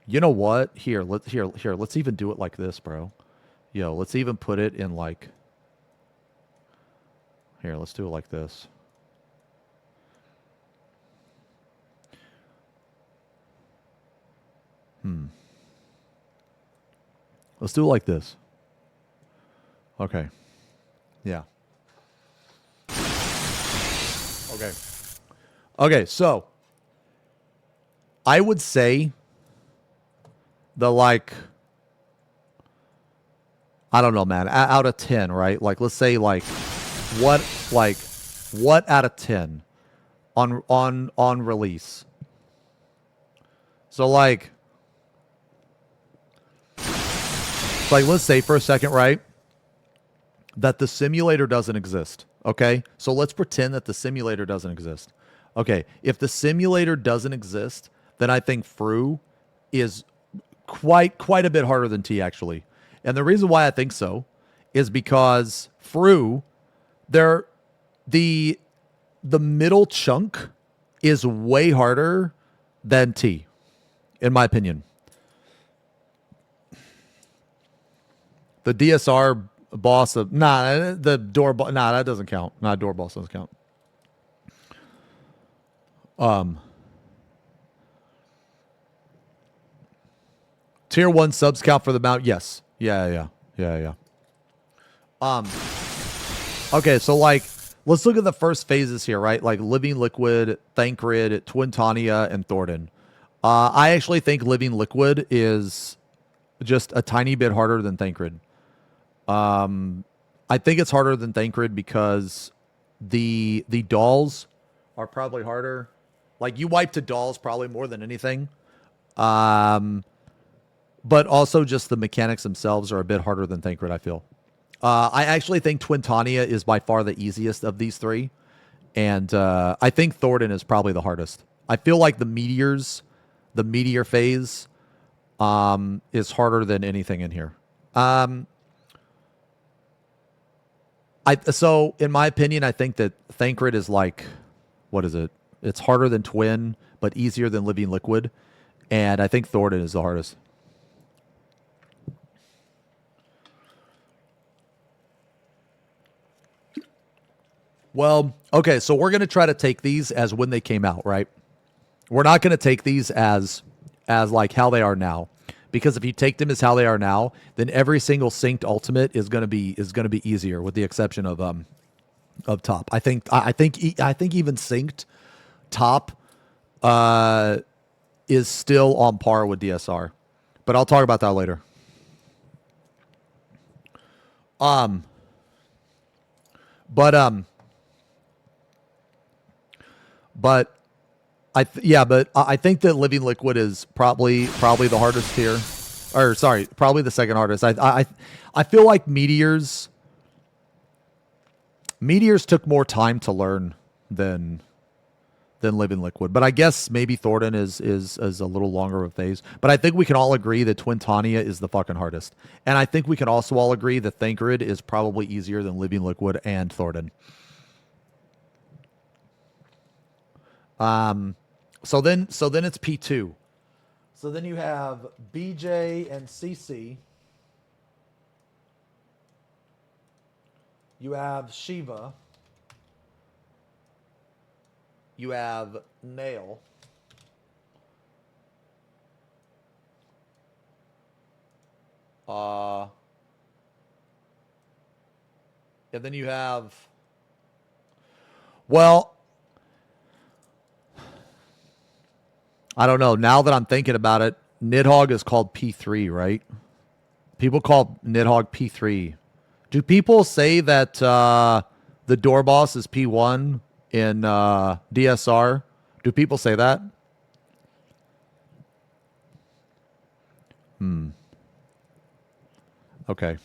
you know what? Here, let's even do it like this, bro. Yo, let's even put it in like, here, let's do it like this. Let's do it like this. Okay. Yeah. Okay. Okay, so I would say the like, I don't know, man, out of 10, right? Like, let's say like what out of 10 on release? So like let's say for a second, right, that the simulator doesn't exist. Okay, so let's pretend that the simulator doesn't exist. Okay, if the simulator doesn't exist, then I think FRU is quite a bit harder than T actually. And the reason why I think so is because FRU, the middle chunk is way harder than T, in my opinion. The DSR boss of the door boss, that doesn't count. Door boss doesn't count. Tier 1 subs count for the mount? Yes. Yeah. Okay, so like let's look at the first phases here, right? Like Living Liquid, Thancred, Twin Tanya, and Thornton. I actually think Living Liquid is just a tiny bit harder than Thancred. I think it's harder than Thancred because the dolls are probably harder. Like you wipe to dolls probably more than anything. But also just the mechanics themselves are a bit harder than Thancred, I feel. I actually think Twin Tanya is by far the easiest of these three. And I think Thornton is probably the hardest. I feel like the meteors the meteor phase is harder than anything in here. So in my opinion, I think that Thancred is like, what is it? It's harder than Twin, but easier than Living Liquid. And I think Thornton is the hardest. Well, okay, so we're going to try to take these as when they came out, right? We're not going to take these as like how they are now. Because if you take them as how they are now, then every single synced ultimate is going to be easier, with the exception of top. I think even synced top is still on par with DSR, but I'll talk about that later. But I think that Living Liquid is probably the hardest here, or sorry, probably the second hardest. I feel like Meteors took more time to learn than Living Liquid, but I guess maybe Thornton is a little longer of a phase. But I think we can all agree that Twintania is the fucking hardest, and I think we can also all agree that Thancred is probably easier than Living Liquid and Thornton. So then it's P2. So then you have BJ and CC. You have Shiva. You have Nail. And then you have, well, I don't know. Now that I'm thinking about it, Nidhogg is called P3, right? People call Nidhogg P3. Do people say that the door boss is P1 in DSR? Do people say that? Okay.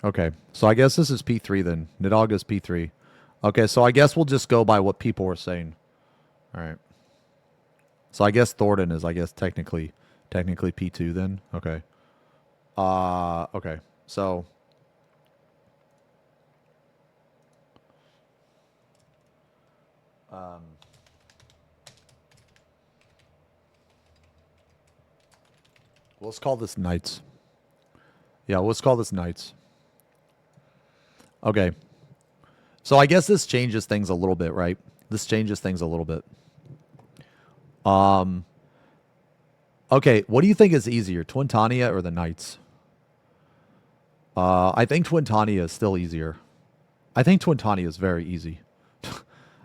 Okay. So I guess this is P3 then. Nidhogg is P3. Okay, so I guess we'll just go by what people were saying. All right. So I guess Thornton is, technically P2 then. Okay. Okay. So let's call this Knights. Yeah, let's call this Knights. Okay. So I guess this changes things a little bit, right? This changes things a little bit. Okay, what do you think is easier, Twintania or the Knights? I think Twintania is still easier. I think Twintania is very easy.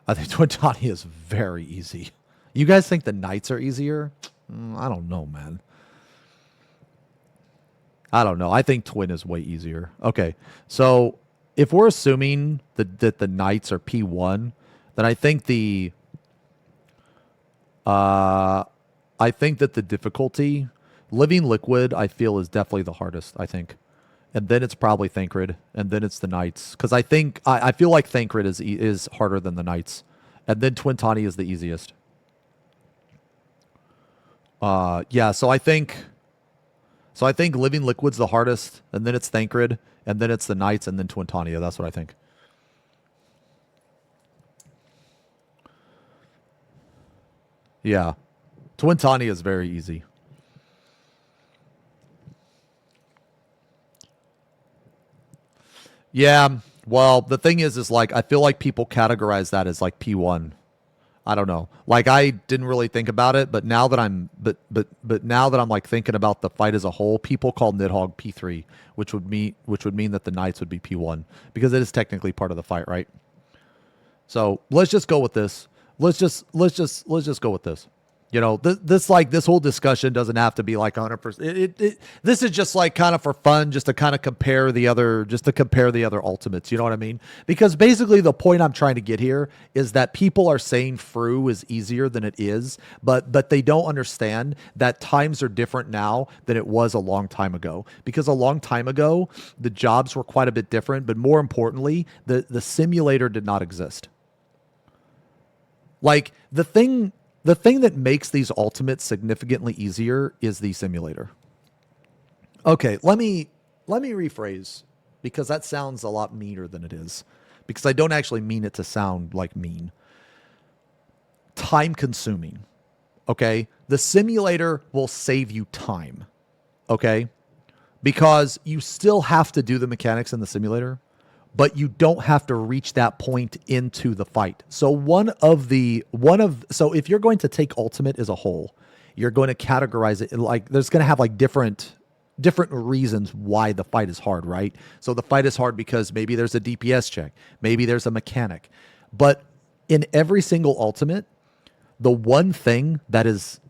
I think Twintania is very easy. You guys think the Knights are easier? I don't know, man. I don't know. I think Twin is way easier. Okay, so if we're assuming that the Knights are P1, then I think that the difficulty, Living Liquid, I feel is definitely the hardest, I think. And then it's probably Thancred, and then it's the Knights. Because I feel like Thancred is harder than the Knights. And then Twintania is the easiest. Yeah, so I think Living Liquid's the hardest, and then it's Thancred, and then it's the Knights, and then Twintania. That's what I think. Yeah. Twintania is very easy. Yeah, well, the thing is like, I feel like people categorize that as like P1. I don't know. Like, I didn't really think about it, but now that I'm now that I'm like thinking about the fight as a whole, people call Nidhogg P3, which would mean that the Knights would be P1 because it is technically part of the fight, right? So let's just go with this. Let's just go with this. You know, this whole discussion doesn't have to be like 100%. This is just like kind of for fun, just to kind of compare the other ultimates. You know what I mean? Because basically the point I'm trying to get here is that people are saying FRU is easier than it is, but they don't understand that times are different now than it was a long time ago. Because a long time ago, the jobs were quite a bit different, but more importantly, the simulator did not exist. Like the thing that makes these ultimates significantly easier is the simulator. Okay, let me rephrase, because that sounds a lot meaner than it is, because I don't actually mean it to sound like mean. Time consuming. Okay? The simulator will save you time. Okay? Because you still have to do the mechanics in the simulator, but you don't have to reach that point into the fight. So so if you're going to take ultimate as a whole, you're going to categorize it like there's going to have like different reasons why the fight is hard, right? So the fight is hard because maybe there's a DPS check, maybe there's a mechanic. But in every single ultimate, the one thing that is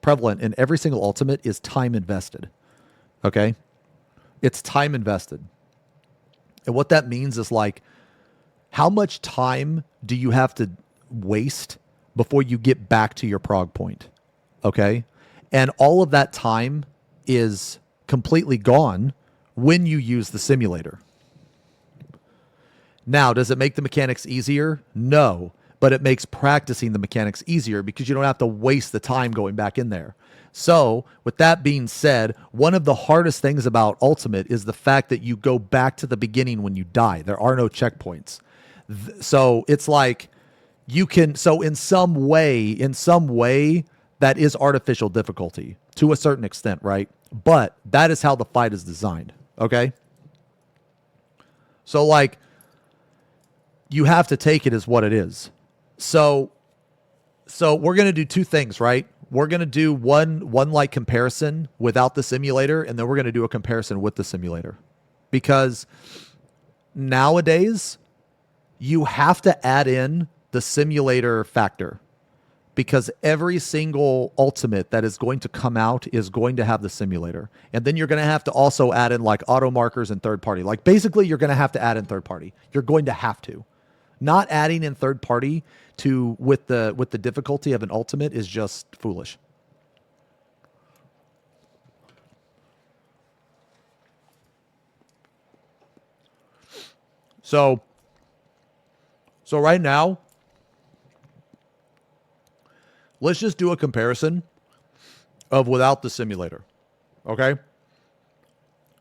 prevalent in every single ultimate is time invested. Okay? It's time invested. And what that means is like, how much time do you have to waste before you get back to your prog point? Okay? And all of that time is completely gone when you use the simulator. Now, does it make the mechanics easier? No, but it makes practicing the mechanics easier because you don't have to waste the time going back in there. So, with that being said, one of the hardest things about Ultimate is the fact that you go back to the beginning when you die. There are no checkpoints. So, it's like you can, so in some way, that is artificial difficulty to a certain extent, right? But that is how the fight is designed, okay? So, like, you have to take it as what it is. So we're going to do two things, right? We're going to do one like comparison without the simulator, and then we're going to do a comparison with the simulator. Because nowadays, you have to add in the simulator factor. Because every single ultimate that is going to come out is going to have the simulator. And then you're going to have to also add in like auto markers and third party. Like basically, you're going to have to add in third party. You're going to have to. Not adding in third party with the difficulty of an ultimate is just foolish. So right now, let's just do a comparison of without the simulator. Okay?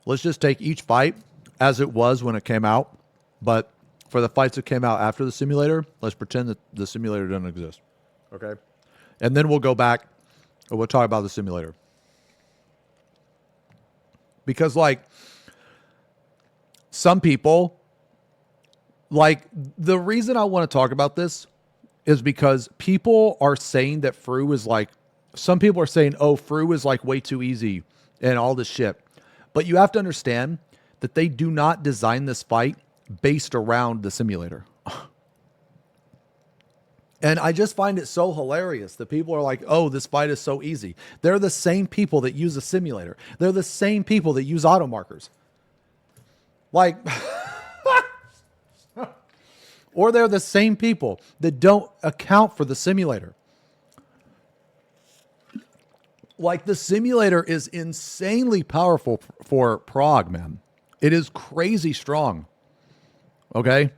Let's just take each fight as it was when it came out, but for the fights that came out after the simulator, let's pretend that the simulator doesn't exist. Okay? And then we'll go back and we'll talk about the simulator. Because, like, some people, like, the reason I want to talk about this is because people are saying that FRU is like, some people are saying, oh, FRU is like way too easy and all this shit. But you have to understand that they do not design this fight based around the simulator. And I just find it so hilarious that people are like, oh, this fight is so easy. They're the same people that use a simulator. They're the same people that use auto markers. Like, or they're the same people that don't account for the simulator. Like, the simulator is insanely powerful for prog, man. It is crazy strong. Okay?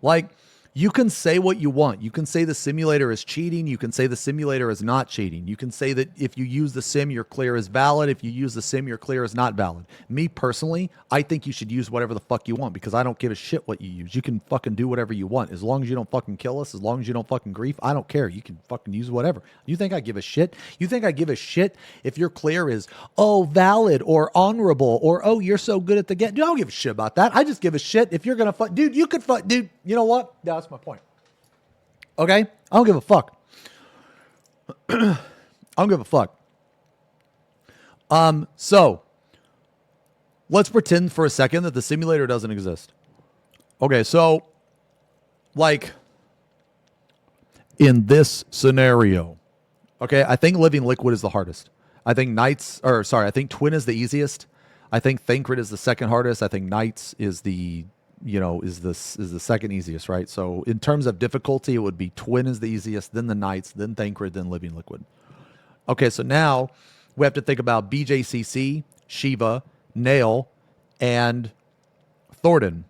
Like, you can say what you want. You can say the simulator is cheating. You can say the simulator is not cheating. You can say that if you use the sim, your clear is valid. If you use the sim, your clear is not valid. Me, personally, I think you should use whatever the fuck you want because I don't give a shit what you use. You can fucking do whatever you want. As long as you don't fucking kill us, as long as you don't fucking grief, I don't care. You can fucking use whatever. You think I give a shit? You think I give a shit if your clear is, oh, valid or honorable or, oh, you're so good at the game? Dude, I don't give a shit about that. I just give a shit if you're going to fuck. Dude, you could fuck. Dude, you know what? That's my point. Okay? I don't give a fuck. I don't give a fuck. So let's pretend for a second that the simulator doesn't exist. Okay, so like in this scenario, okay, I think Living Liquid is the hardest. I think I think Twin is the easiest. I think Thancred is the second hardest. I think Knights is the second easiest, right? So in terms of difficulty, it would be Twin is the easiest, then the Knights, then Thancred, then Living Liquid. Okay, so now we have to think about BJCC, Shiva, Nail, and Thornton.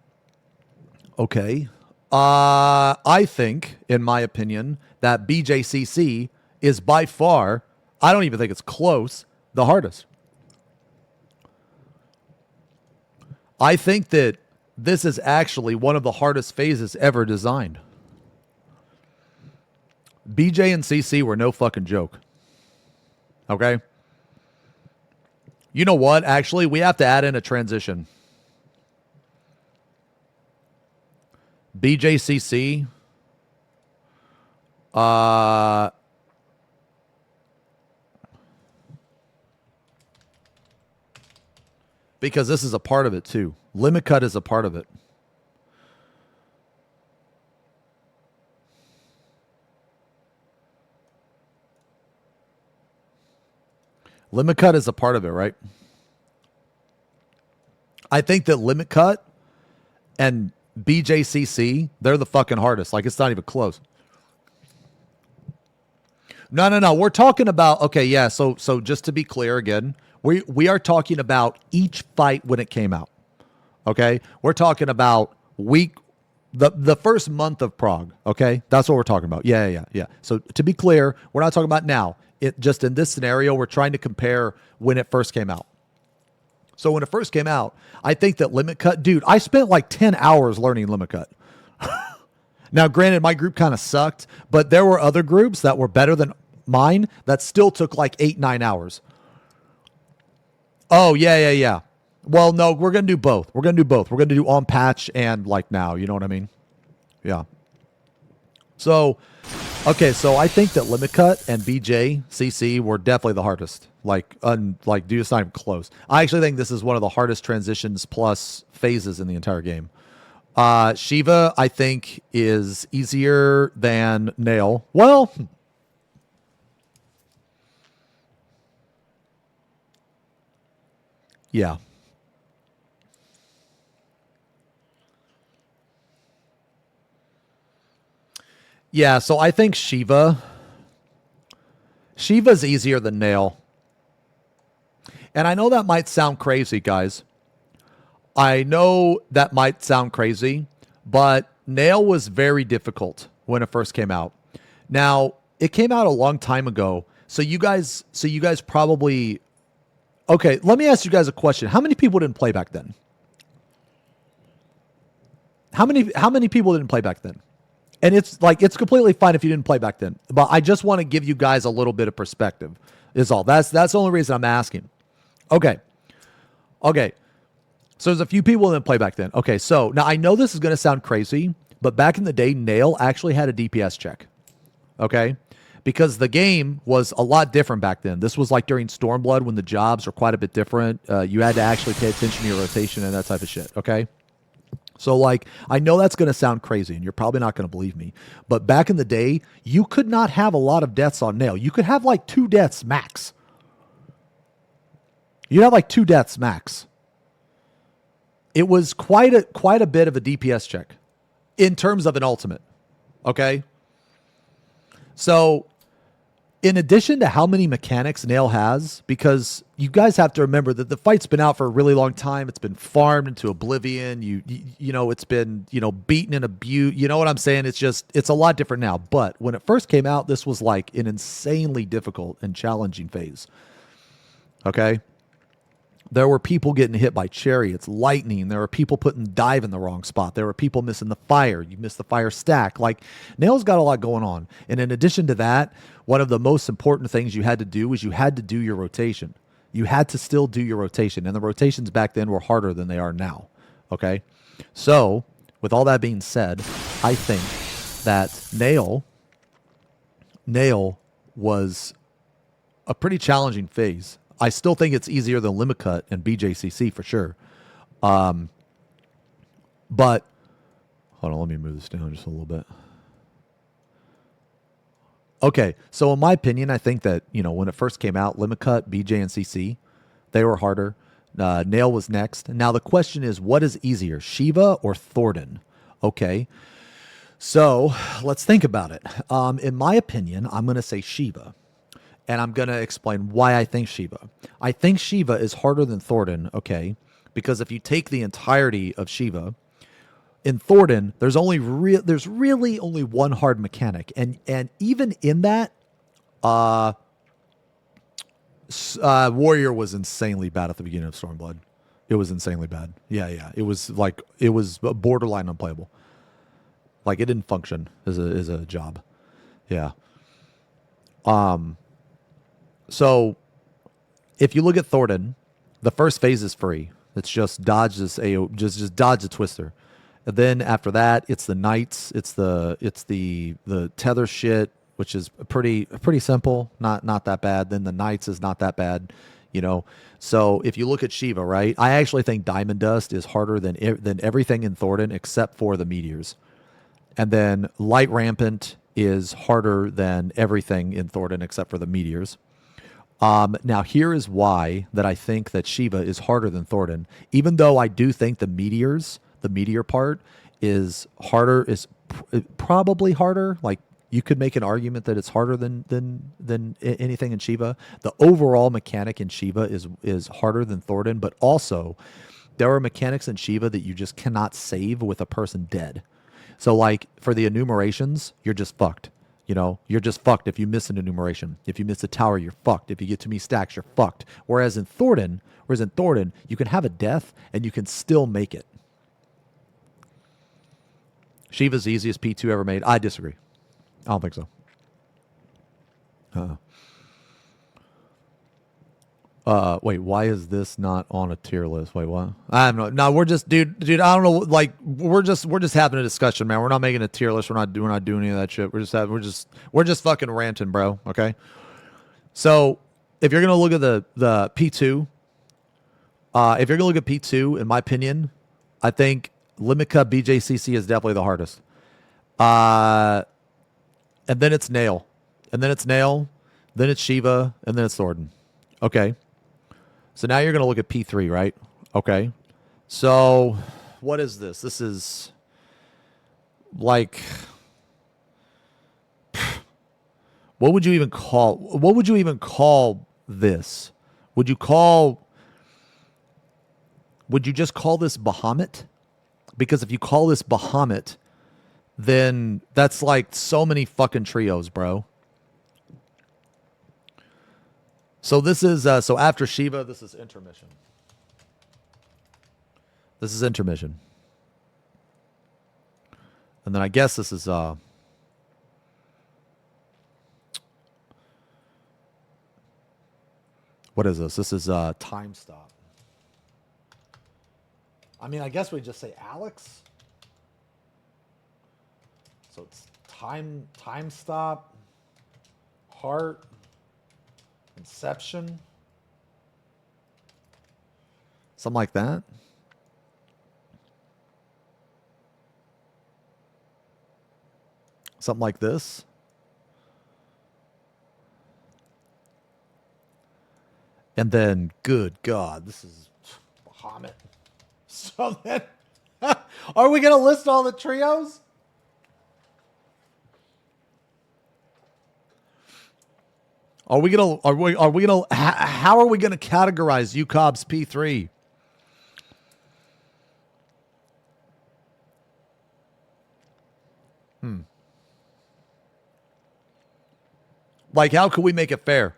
Okay, I think, in my opinion, that BJCC is by far, I don't even think it's close, the hardest. I think that this is actually one of the hardest phases ever designed. BJ and CC were no fucking joke. Okay? You know what? Actually, we have to add in a transition. BJCC. Because this is a part of it too. Limit cut is a part of it. Limit cut is a part of it, right? I think that limit cut and BJCC, they're the fucking hardest. Like, it's not even close. No. We're talking about, okay, yeah, so just to be clear again, we are talking about each fight when it came out. Okay? We're talking about the first month of Prague, okay? That's what we're talking about. Yeah. So to be clear, we're not talking about now. It just in this scenario, we're trying to compare when it first came out. So when it first came out, I think that limit cut, dude, I spent like 10 hours learning limit cut. Now, granted, my group kind of sucked, but there were other groups that were better than mine that still took like 8-9 hours. Oh, yeah. Well, no, we're going to do both. We're going to do on patch and like now, you know what I mean? Yeah. So, okay, so I think that limit cut and BJCC were definitely the hardest. Dude, it's not even close. I actually think this is one of the hardest transitions plus phases in the entire game. Shiva, I think, is easier than Nail. Well, yeah. Yeah, so I think Shiva's easier than Nail. And I know that might sound crazy, guys. I know that might sound crazy, but Nail was very difficult when it first came out. Now, it came out a long time ago, so you guys probably... Okay, let me ask you guys a question. How many people didn't play back then? How many people didn't play back then? And it's completely fine if you didn't play back then. But I just want to give you guys a little bit of perspective is all. That's the only reason I'm asking. Okay. So there's a few people that didn't play back then. Okay, so now I know this is going to sound crazy, but back in the day, Nail actually had a DPS check. Okay? Because the game was a lot different back then. This was like during Stormblood when the jobs were quite a bit different. You had to actually pay attention to your rotation and that type of shit. Okay? So, I know that's going to sound crazy, and you're probably not going to believe me. But back in the day, you could not have a lot of deaths on Nail. You could have, 2 deaths max. You'd have, 2 deaths max. It was quite a bit of a DPS check in terms of an ultimate. Okay? So, in addition to how many mechanics Nail has, because you guys have to remember that the fight's been out for a really long time. It's been farmed into oblivion. You know, it's been, beaten and abused. You know what I'm saying? It's a lot different now. But when it first came out, this was like an insanely difficult and challenging phase. Okay? There were people getting hit by chariots, lightning. There were people putting dive in the wrong spot. There were people missing the fire. You missed the fire stack. Nail's got a lot going on. And in addition to that, one of the most important things you had to do was you had to do your rotation. You had to still do your rotation. And the rotations back then were harder than they are now. Okay? So, with all that being said, I think that Nail was a pretty challenging phase. I still think it's easier than Limit Cut and BJCC for sure. But hold on, let me move this down just a little bit. Okay, so in my opinion, I think that, when it first came out, Limit Cut, BJ, and CC, they were harder. Nail was next. Now the question is, what is easier, Shiva or Thornton? Okay, so let's think about it. In my opinion, I'm going to say Shiva. And I'm going to explain why I think Shiva. I think Shiva is harder than Thornton, okay? Because if you take the entirety of Shiva, in Thornton, there's really only one hard mechanic, and even in that, Warrior was insanely bad at the beginning of Stormblood. It was insanely bad. Yeah. It was borderline unplayable. Like, it didn't function as a job. Yeah. So if you look at Thornton, the first phase is free. It's just dodge this just dodge the twister. And then after that, it's the knights. It's the tether shit, which is pretty simple, not that bad. Then the knights is not that bad, you know. So if you look at Shiva, right, I actually think Diamond Dust is harder than everything in Thornton except for the meteors. And then Light Rampant is harder than everything in Thornton except for the meteors. Now here is why that I think that Shiva is harder than Thornton, even though I do think the meteor part is harder, is probably harder. Like, you could make an argument that it's harder than anything in Shiva. The overall mechanic in Shiva is harder than Thornton, but also there are mechanics in Shiva that you just cannot save with a person dead. So, like, for the enumerations, you're just fucked. You know, you're just fucked if you miss an enumeration. If you miss a tower, you're fucked. If you get too many stacks, you're fucked. Whereas in Thornton, you can have a death and you can still make it. Shiva's the easiest P2 ever made. I disagree. I don't think so. Wait, why is this not on a tier list? Wait, what? I don't know. No, we're just, dude, I don't know. Like, we're just having a discussion, man. We're not making a tier list. We're not doing any of that shit. We're just fucking ranting, bro. Okay. So if you're gonna look at the P2, in my opinion, I think Limit Cut BJCC is definitely the hardest. And then it's Nail, then it's Shiva, and then it's Thornton. Okay. So now you're going to look at P3, right? Okay. So what is this? This is like, what would you even call this? Would you just call this Bahamut? Because if you call this Bahamut, then that's like so many fucking trios, bro. So this is, so after Shiva, this is intermission. And then I guess this is, what is this? This is, Time Stop. I mean, I guess we just say Alex. So it's Time Stop, Heart, Inception, something like that. Something like this. And then, good God, this is Bahamut. So then, are we going to list all the trios? How are we gonna categorize UCOB's P3? Like, how could we make it fair?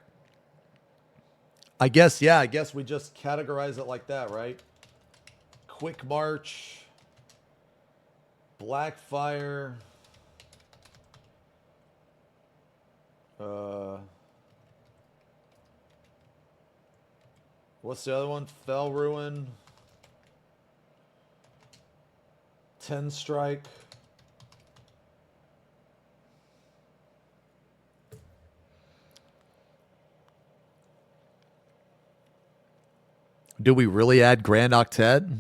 I guess we just categorize it like that, right? Quick March, Blackfire, what's the other one? Fell Ruin. 10 Strike. Do we really add Grand Octet?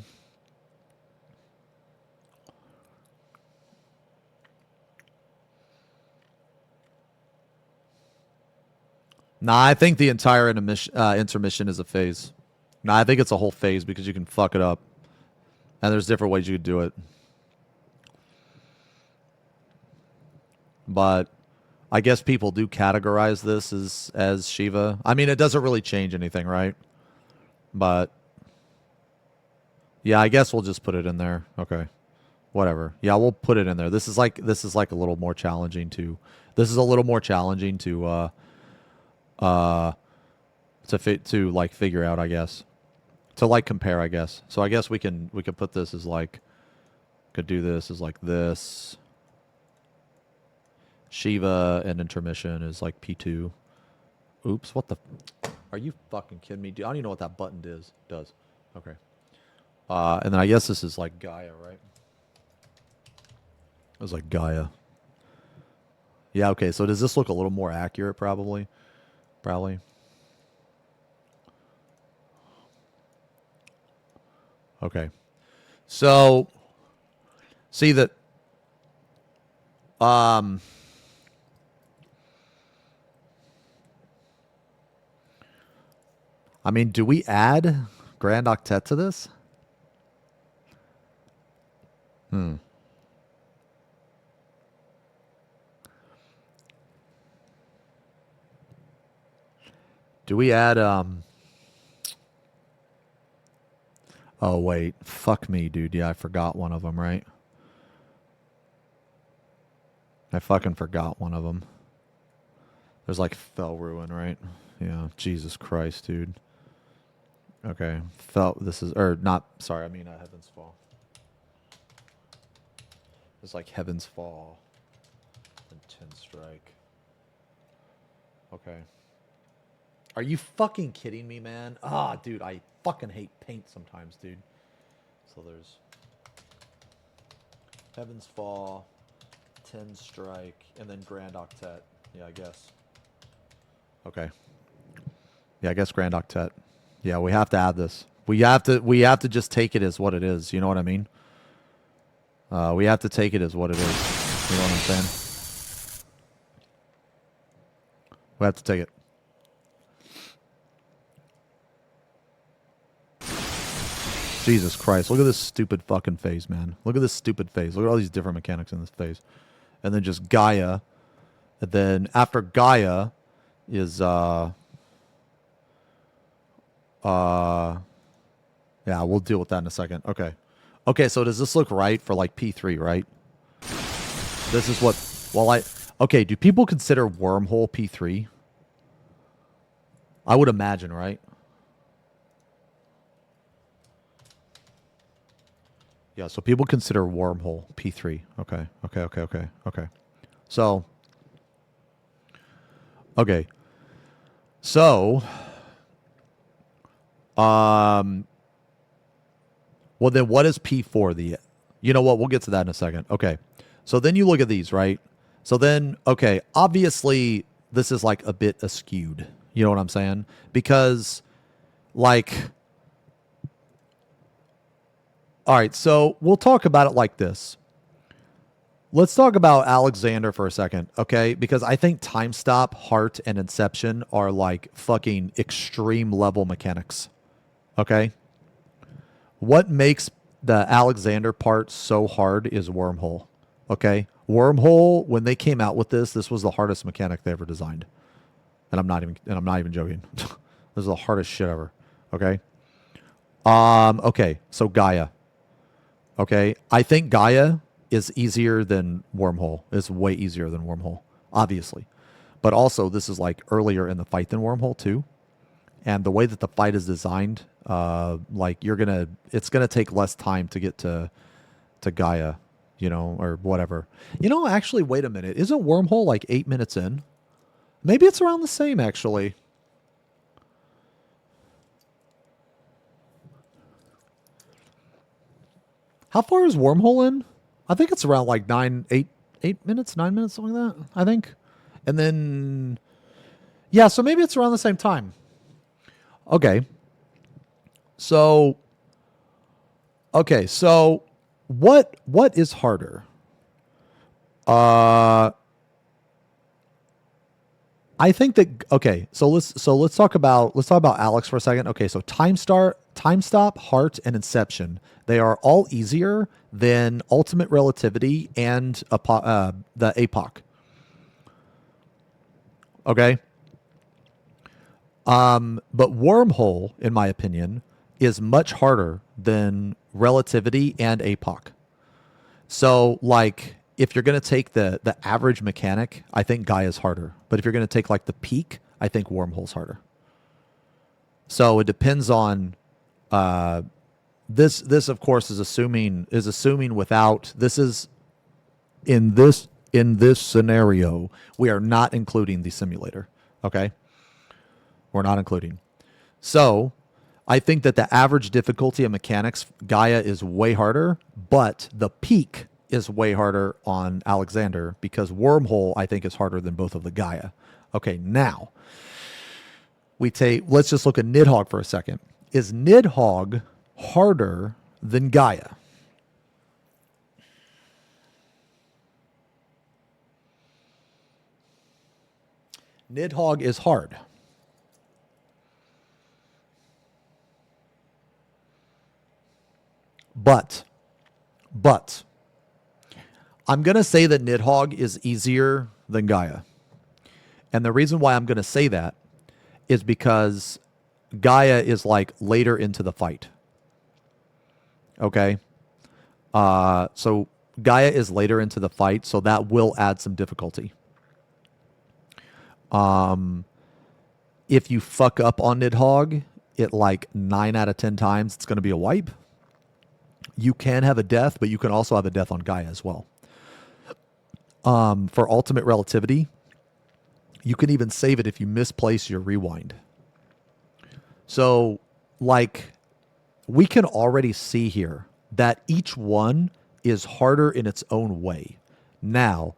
Nah, I think the entire intermission is a phase. Nah, I think it's a whole phase because you can fuck it up. And there's different ways you could do it. But I guess people do categorize this as Shiva. I mean, it doesn't really change anything, right? But yeah, I guess we'll just put it in there. Okay. Whatever. Yeah, we'll put it in there. This is like a little more challenging to. This is a little more challenging to to like figure out, I guess. To like compare, I guess. So I guess we can put this as like, could do this as like this. Shiva and intermission is like P2. Oops, what the? Are you fucking kidding me, dude? I don't even know what that button does. Okay. And then I guess this is like Gaia, right? It was like Gaia. Yeah, okay, so does this look a little more accurate, probably? Probably. Okay. So, see that, I mean, do we add Grand Octet to this? Do we add, oh, wait. Fuck me, dude. Yeah, I forgot one of them, right? I fucking forgot one of them. There's like FRU, right? Yeah, Jesus Christ, dude. Okay. This is, or not, sorry, I mean Heaven's Fall. It's like Heaven's Fall and 10 Strike. Okay. Are you fucking kidding me, man? Ah, dude, I fucking hate paint sometimes, dude. So there's Heaven's Fall, 10 Strike, and then Grand Octet. Yeah, I guess. Okay. Yeah, I guess Grand Octet. Yeah, we have to add this. We have to just take it as what it is. You know what I mean? We have to take it as what it is. You know what I'm saying? We have to take it. Jesus Christ. Look at this stupid fucking phase, man. Look at this stupid phase. Look at all these different mechanics in this phase. And then just Gaia. And then after Gaia is yeah, we'll deal with that in a second. Okay. Okay, so does this look right for like P3, right? This is what, well, okay, do people consider Wormhole P3? I would imagine, right? Yeah, so people consider Wormhole P3. Okay, okay. So, okay. So, well, then what is P4? You know what? We'll get to that in a second. Okay. So then you look at these, right? So then, okay, obviously this is like a bit askewed. You know what I'm saying? Because, like, all right, so we'll talk about it like this. Let's talk about Alexander for a second, okay? Because I think Time Stop, Heart, and Inception are like fucking extreme level mechanics, okay? What makes the Alexander part so hard is Wormhole, okay? Wormhole, when they came out with this was the hardest mechanic they ever designed, and I'm not even joking. This is the hardest shit ever, okay? Okay, so Gaia, okay? I think Gaia is easier than Wormhole. It's way easier than Wormhole, obviously, but also this is like earlier in the fight than Wormhole too, and the way that the fight is designed. Like it's gonna take less time to get to Gaia, you know, or whatever. You know, actually, wait a minute. Isn't Wormhole like 8 minutes in? Maybe it's around the same, actually. How far is Wormhole in? I think it's around like 9 minutes, something like that, I think. And then, yeah, so maybe it's around the same time. Okay. So, okay, so what is harder? I think that, okay, so let's talk about Alex for a second. Okay, so Time Stop, Heart, and Inception, they are all easier than Ultimate Relativity and the APOC. Okay? But Wormhole, in my opinion, is much harder than Relativity and APOC. So, like, if you're going to take the average mechanic, I think Gaia's harder. But if you're going to take, like, the peak, I think Wormhole's harder. So it depends on this. This, of course, is assuming without. This is in this scenario, we are not including the simulator. Okay, we're not including. So I think that the average difficulty of mechanics, Gaia is way harder, but the peak is way harder on Alexander because Wormhole, I think, is harder than both of the Gaia. Okay, now let's just look at Nidhogg for a second. Is Nidhogg harder than Gaia? Nidhogg is hard. But I'm going to say that Nidhogg is easier than Gaia. And the reason why I'm going to say that is because Gaia is like later into the fight. Okay? So Gaia is later into the fight, so that will add some difficulty. If you fuck up on Nidhogg, it like 9 out of 10 times, it's going to be a wipe. You can have a death, but you can also have a death on Gaia as well. For ultimate relativity, you can even save it if you misplace your rewind. So, like, we can already see here that each one is harder in its own way. Now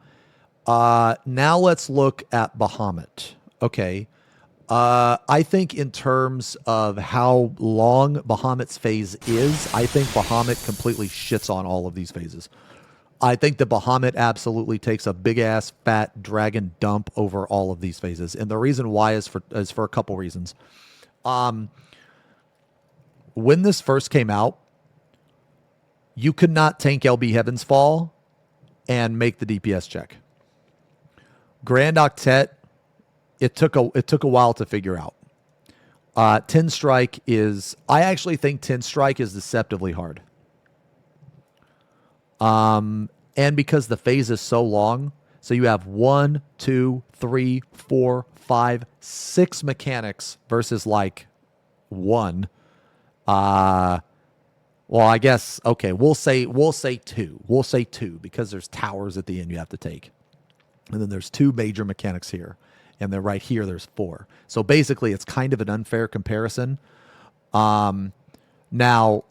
let's look at Bahamut. Okay. I think in terms of how long Bahamut's phase is, I think Bahamut completely shits on all of these phases. I think that Bahamut absolutely takes a big ass fat dragon dump over all of these phases. And the reason why is for a couple reasons. When this first came out, you could not tank LB Heaven's Fall and make the DPS check. Grand Octet, it took a while to figure out. 10 Strike is, I actually think 10 Strike is deceptively hard. And because the phase is so long, so you have 1, 2, 3, 4, 5, 6 mechanics versus like 1. Well, I guess, okay, we'll say 2. We'll say 2 because there's towers at the end you have to take. And then there's 2 major mechanics here. And then right here, there's 4. So basically, it's kind of an unfair comparison. Now,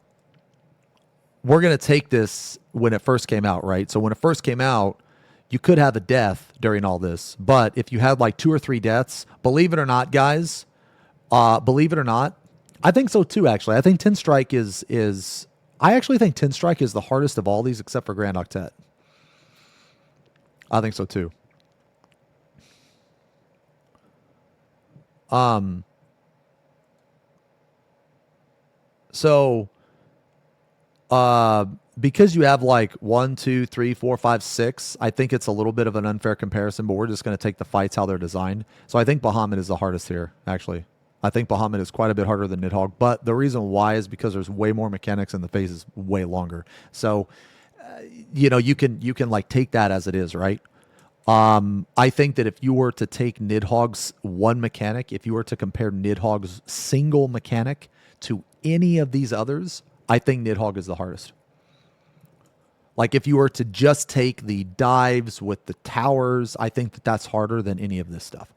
we're going to take this when it first came out, right? So when it first came out, you could have a death during all this. But if you had like 2 or 3 deaths, believe it or not, guys, believe it or not, I think so too, actually. I think 10 Strike I actually think 10 Strike is the hardest of all these except for Grand Octet. I think so too. Because you have like 1, 2, 3, 4, 5, 6, I think it's a little bit of an unfair comparison, but we're just going to take the fights how they're designed. So I think Bahamut is the hardest here, actually. I think Bahamut is quite a bit harder than Nidhogg, but the reason why is because there's way more mechanics and the phase is way longer. So, you can like take that as it is, right? I think that if you were to take Nidhogg's one mechanic, if you were to compare Nidhogg's single mechanic to any of these others, I think Nidhogg is the hardest. Like if you were to just take the dives with the towers, I think that that's harder than any of this stuff.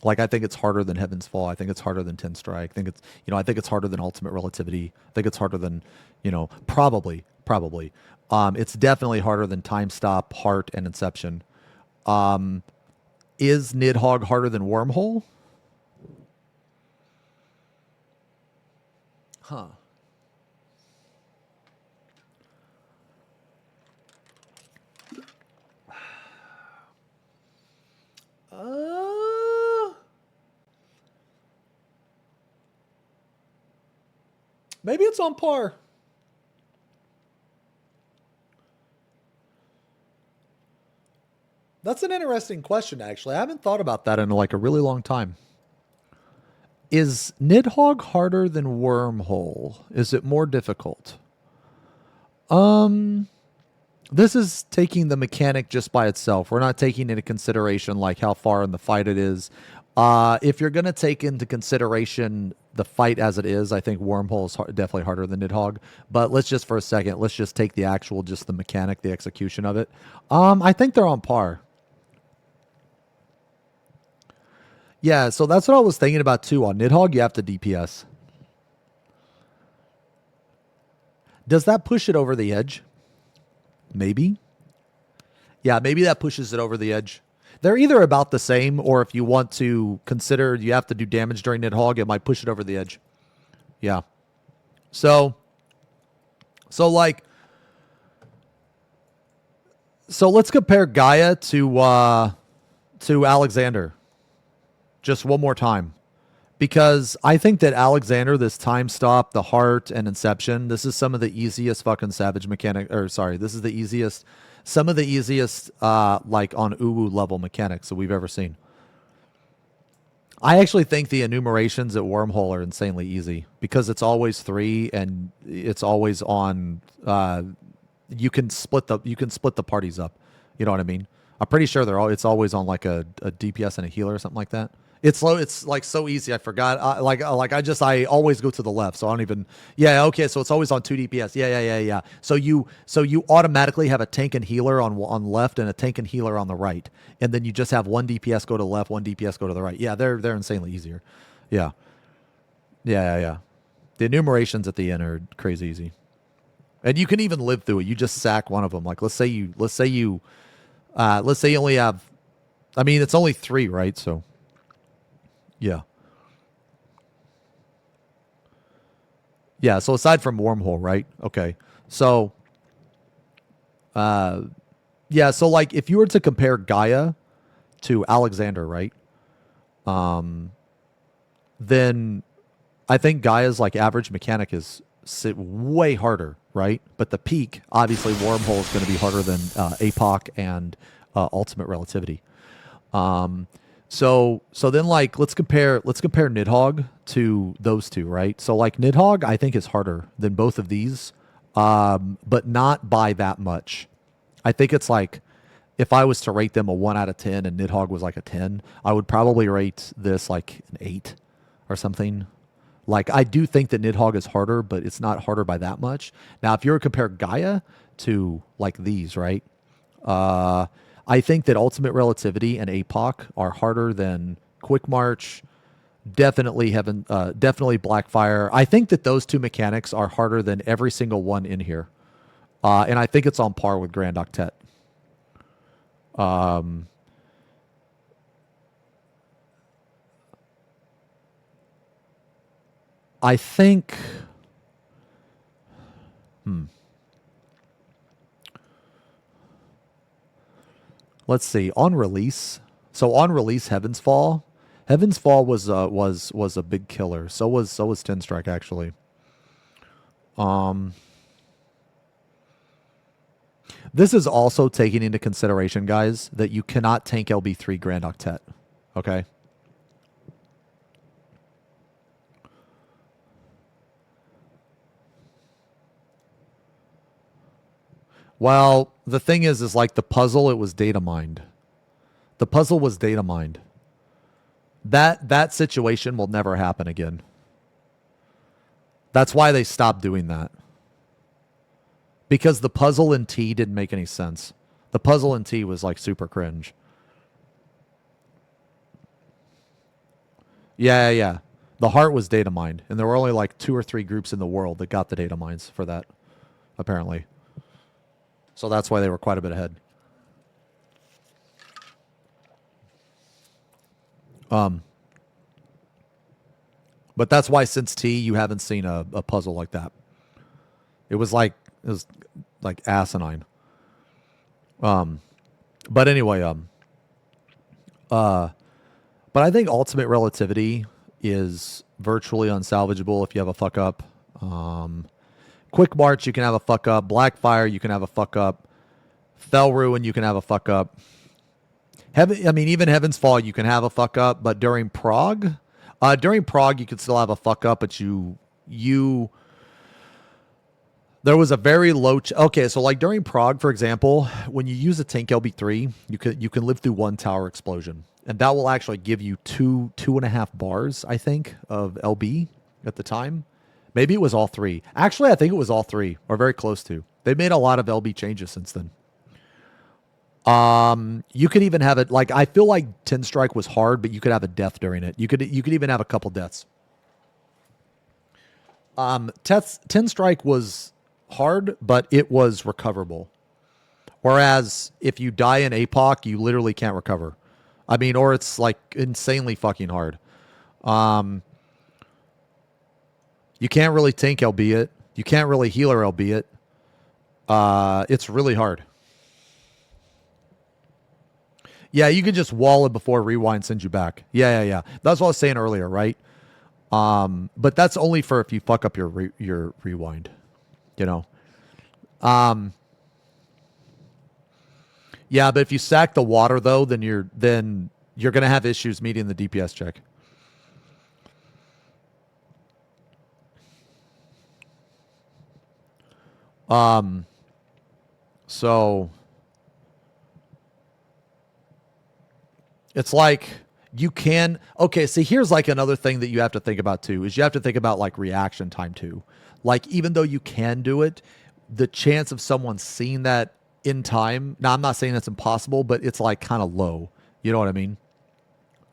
Like I think it's harder than Heaven's Fall. I think it's harder than 10 Strike. I think it's harder than Ultimate Relativity. I think it's harder than, probably. It's definitely harder than Time Stop, Heart, and Inception. Is Nidhogg harder than Wormhole? Huh. Maybe it's on par. That's an interesting question, actually. I haven't thought about that in like a really long time. Is Nidhogg harder than Wormhole? Is it more difficult? This is taking the mechanic just by itself. We're not taking into consideration like how far in the fight it is. If you're going to take into consideration the fight as it is, I think Wormhole is definitely harder than Nidhogg. But let's just for a second, let's just take the actual, just the mechanic, the execution of it. I think they're on par. Yeah, so that's what I was thinking about too. On Nidhogg, you have to DPS. Does that push it over the edge? Maybe. Yeah, maybe that pushes it over the edge. They're either about the same, or if you want to consider you have to do damage during Nidhogg, it might push it over the edge. Yeah. So like, so let's compare Gaia to Alexander. Just one more time. Because I think that Alexander, this time stop, the heart, and Inception, this is some of the easiest fucking Savage mechanic, or sorry, this is the easiest, some of the easiest, like on Uwu level mechanics that we've ever seen. I actually think the enumerations at Wormhole are insanely easy because it's always 3 and it's always on, you can split the parties up. You know what I mean? I'm pretty sure it's always on like a DPS and a healer or something like that. It's low. It's like so easy. I forgot. I always go to the left. So I don't even. Yeah. Okay. So it's always on 2 DPS. Yeah. So you automatically have a tank and healer on left and a tank and healer on the right, and then you just have 1 DPS go to the left, 1 DPS go to the right. Yeah. They're insanely easier. Yeah. The enumerations at the end are crazy easy, and you can even live through it. You just sack one of them. Like let's say you only have. I mean, it's only 3, right? So. Yeah, so aside from Wormhole, right? Okay. So, yeah, so like if you were to compare Gaia to Alexander, right? Then I think Gaia's like average mechanic is way harder, right? But the peak, obviously Wormhole is going to be harder than APOC and Ultimate Relativity. So then like let's compare Nidhogg to those two, right? So like Nidhogg I think is harder than both of these, but not by that much. I think it's like if I was to rate them a 1 out of 10 and Nidhogg was like a 10, I would probably rate this like an 8 or something. Like I do think that Nidhogg is harder, but it's not harder by that much. Now if you were to compare Gaia to like these, right? I think that Ultimate Relativity and APOC are harder than Quick March, definitely Blackfire. I think that those 2 mechanics are harder than every single one in here. And I think it's on par with Grand Octet. I think... Let's see. On release, Heaven's Fall. Heaven's Fall was a big killer. So was Ten Strike actually. This is also taking into consideration, guys, that you cannot tank LB3 Grand Octet. Okay. Well, the thing is like the puzzle, it was data mined. The puzzle was data mined. That situation will never happen again. That's why they stopped doing that. Because the puzzle in T didn't make any sense. The puzzle in T was like super cringe. Yeah. The heart was data mined. And there were only like 2 or 3 groups in the world that got the data mines for that, apparently. So that's why they were quite a bit ahead. But that's why since T, you haven't seen a puzzle like that. It was like asinine. But anyway, but I think Ultimate Relativity is virtually unsalvageable if you have a fuck up. Quick March, you can have a fuck up. Blackfire, you can have a fuck up. Fell Ruin, you can have a fuck up. Even Heaven's Fall, you can have a fuck up. But during Prague, During Prague, you could still have a fuck up, but there was a very low. Okay, so like during Prague, for example, when you use a tank LB3, you can live through one tower explosion, and that will actually give you 2.5 bars, I think, of LB at the time. Maybe it was all 3. Actually, I think it was all 3, or very close to. They made a lot of LB changes since then. You could even have it like I feel like 10 strike was hard, but you could have a death during it. You could even have a couple deaths. 10 strike was hard, but it was recoverable. Whereas if you die in APOC, you literally can't recover. I mean, or it's like insanely fucking hard. You can't really tank LB it. You can't really healer LB it. It's really hard. Yeah, you can just wall it before rewind sends you back. Yeah. That's what I was saying earlier, right? But that's only for if you fuck up your rewind, you know. Yeah, but if you sack the water though, then you're gonna have issues meeting the DPS check. So it's like you can, okay, see here's like another thing that you have to think about too, is you have to think about like reaction time too. Like even though you can do it, the chance of someone seeing that in time, now I'm not saying that's impossible, but it's like kind of low. You know what I mean?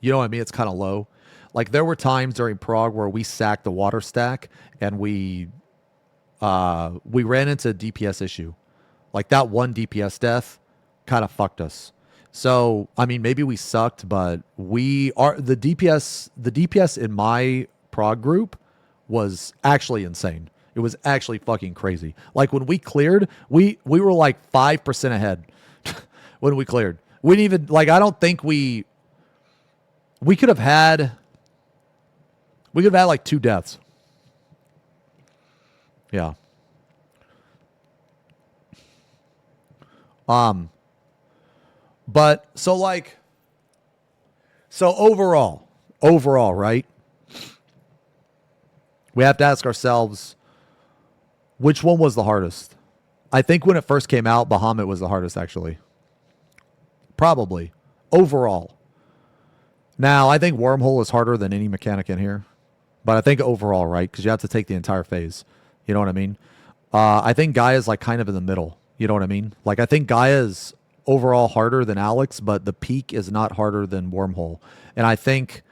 It's kind of low. Like there were times during Prague where we sacked the water stack and we ran into a DPS issue. Like that one DPS death kind of fucked us. So, I mean, maybe we sucked, but the DPS in my Prague group was actually insane. It was actually fucking crazy. Like when we cleared, we were like 5% ahead when we cleared. We didn't even, like, I don't think we could have had like 2 deaths. Yeah. But so overall, right? We have to ask ourselves, which one was the hardest? I think when it first came out, Bahamut was the hardest, actually. Probably. Overall. Now, I think Wormhole is harder than any mechanic in here. But I think overall, right? Because you have to take the entire phase. You know what I mean? I think Gaia is like kind of in the middle. You know what I mean? Like I think Gaia is overall harder than Alex, but the peak is not harder than Wormhole. And I think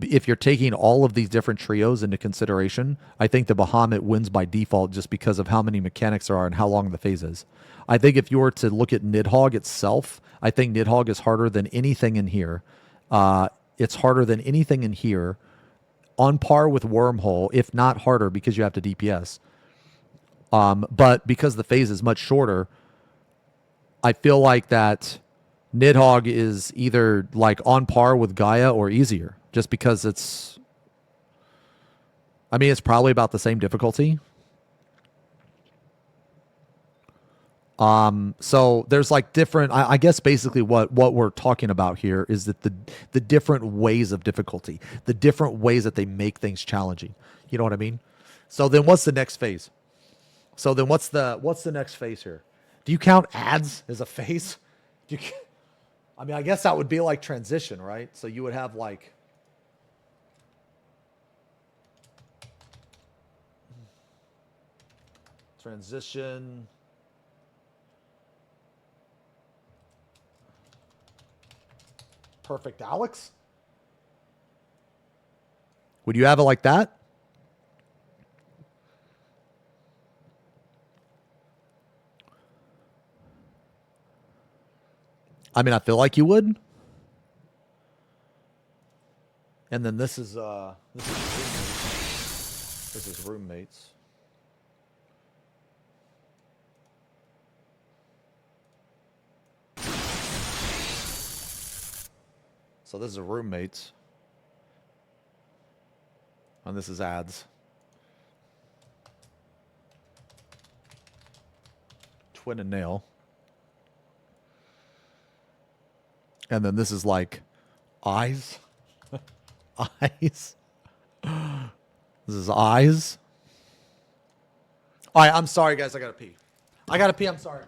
if you're taking all of these different trios into consideration, I think the Bahamut wins by default just because of how many mechanics there are and how long the phase is. I think if you were to look at Nidhogg itself, I think Nidhogg is harder than anything in here. It's harder than anything in here, on par with Wormhole, if not harder, because you have to DPS. But because the phase is much shorter, I feel like that Nidhogg is either like on par with Gaia or easier, just because it's probably about the same difficulty. So there's like different, I guess basically what we're talking about here is that the different ways of difficulty, the different ways that they make things challenging. You know what I mean? So then what's the next phase? What's the next phase here? Do you count ads as a phase? I guess that would be like transition, right? So you would have like transition. Perfect Alex? Would you have it like that? I feel like you would. And then this is roommates. So this is roommates. And this is ads. Twin and nail. And then this is like eyes. Eyes. This is eyes. All right, I'm sorry, guys. I gotta pee. I'm sorry.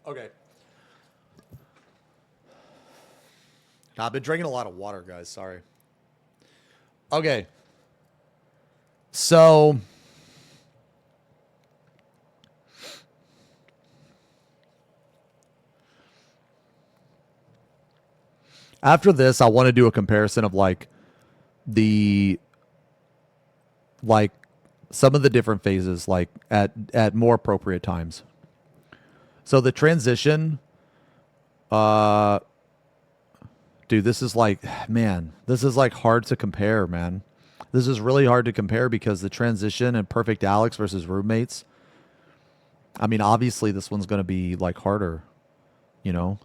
Okay. I've been drinking a lot of water, guys. Sorry. Okay. So after this, I want to do a comparison of like some of the different phases like at more appropriate times. So the transition, dude, this is like, man, this is like hard to compare, man. This is really hard to compare because the transition and Perfect Alex versus Roommates. I mean, obviously this one's going to be like harder, you know?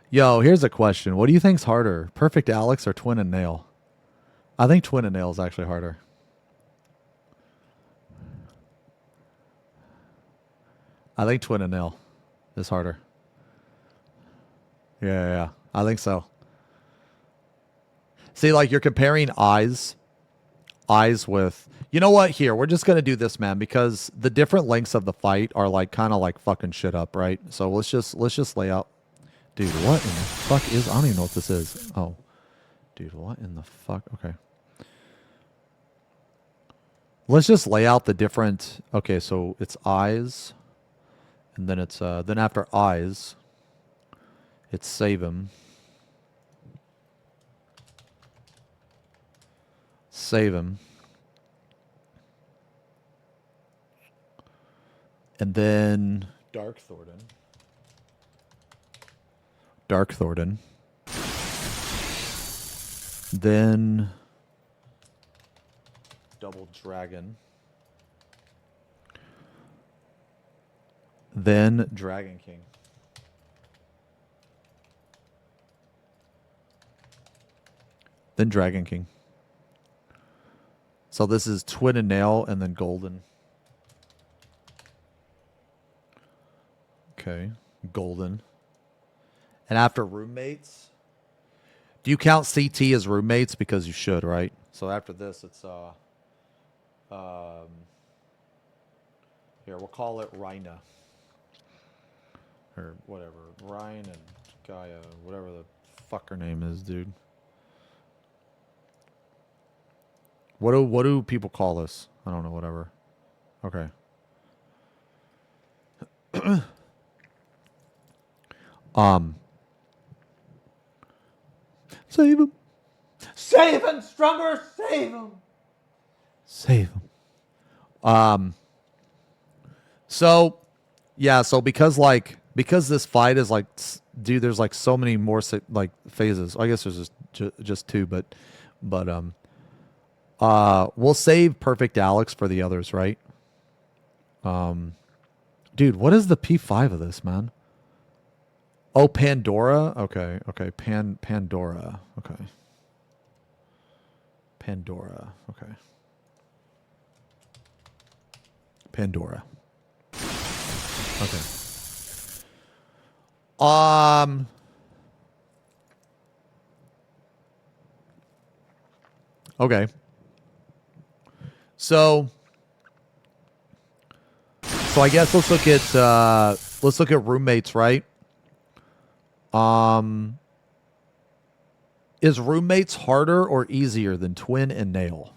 Yo, here's a question. What do you think's harder, Perfect Alex or Twin and Nail? I think Twin and Nail is actually harder. I think Twin and Nail is harder. Yeah. I think so. See, like you're comparing eyes with, you know what? Here, we're just going to do this, man, because the different lengths of the fight are like kind of like fucking shit up, right? So let's just lay out. Dude, what in the fuck is, I don't even know what this is. Oh. Dude, what in the fuck? Okay. Let's just lay out the different, okay, so it's eyes. And then it's, then after eyes, it's save him. Save him. And then Dark Thornton. Dark Thornton. Then Double Dragon. Then Dragon King. Then Dragon King. So this is Twin and Nail and then Golden. Okay. Golden. And after Roommates, do you count CT as Roommates? Because you should, right? So after this, it's here, we'll call it Rhina. Or whatever. Ryan and Gaia, whatever the fuck her name is, dude. What do people call this? I don't know, whatever. Okay. Save him. Save him, Strummer, save him. Save him. So yeah, so because this fight is like, dude, there's like so many more like phases. I guess there's just two, but we'll save Perfect Alex for the others, right? Dude, what is the P5 of this, man? Oh, Pandora? Okay. Pandora. Okay. Pandora. Okay. Pandora. Okay. Okay. So I guess let's look at Roommates, right? Is Roommates harder or easier than Twin and Nail?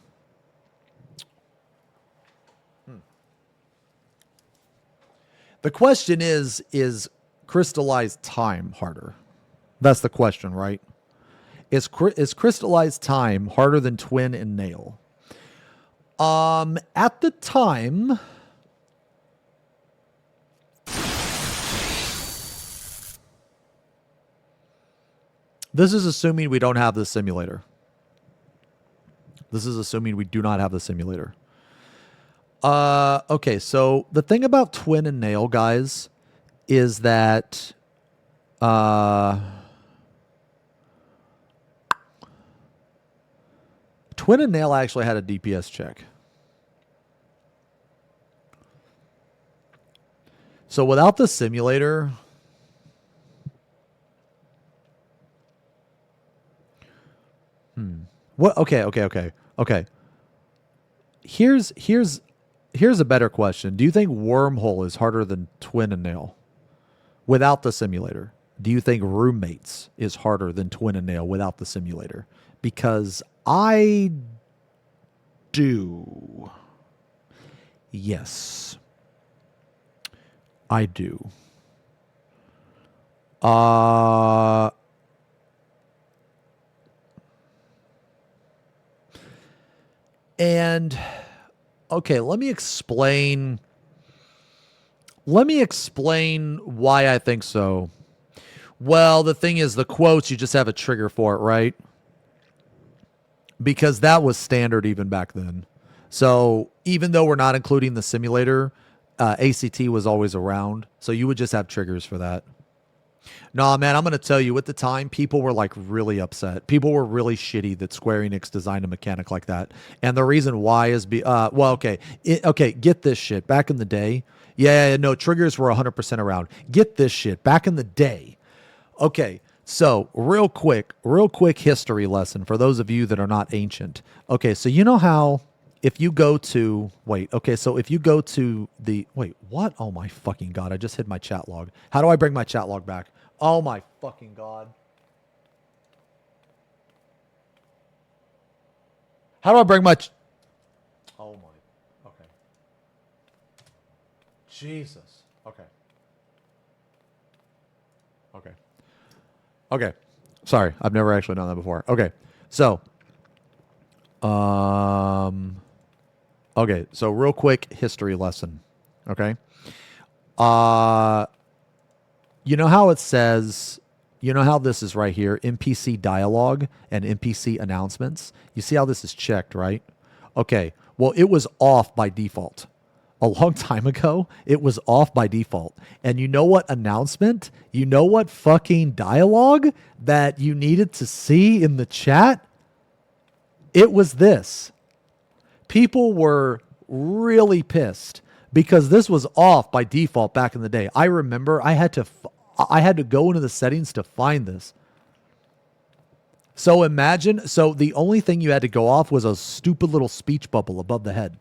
The question is crystallized time harder? That's the question, right? Is crystallized time harder than twin and nail? At the time, this is assuming we don't have the simulator. This is assuming we do not have the simulator. Okay, so the thing about twin and nail, guys, is that twin and nail actually had a DPS check. So without the simulator, what? Okay. Here's a better question. Do you think wormhole is harder than twin and nail without the simulator? Do you think roommates is harder than twin and nail without the simulator? Because I do. Yes. I do. And okay, let me explain why I think so. Well, the thing is, the quotes, you just have a trigger for it, right? Because that was standard even back then. So even though we're not including the simulator, ACT was always around. So you would just have triggers for that. Nah, man, I'm going to tell you, at the time, people were like really upset. People were really shitty that Square Enix designed a mechanic like that. And the reason why is, get this shit. Back in the day, no, triggers were 100% around. Get this shit. Back in the day. Okay, so real quick history lesson for those of you that are not ancient. Okay, so you know how if you go to, what? Oh my fucking God, I just hit my chat log. How do I bring my chat log back? Oh my fucking God. How do I bring my, oh my, okay. Jesus, okay. Okay. Sorry, I've never actually done that before. Okay, so, so real quick history lesson. Okay. You know how it says, you know how this is right here, NPC dialogue and NPC announcements? You see how this is checked, right? Okay. Well, it was off by default. A long time ago, it was off by default. And you know what announcement? You know what fucking dialogue that you needed to see in the chat? It was this. People were really pissed because this was off by default back in the day. I remember I had to go into the settings to find this. So imagine, the only thing you had to go off was a stupid little speech bubble above the head.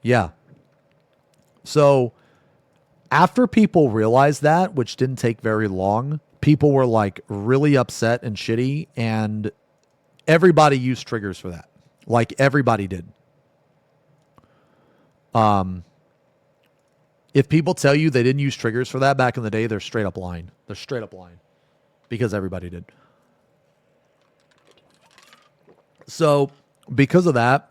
Yeah. So after people realized that, which didn't take very long, people were like really upset and shitty, and everybody used triggers for that. Like everybody did. If people tell you they didn't use triggers for that back in the day, they're straight up lying. They're straight up lying. Because everybody did. So because of that,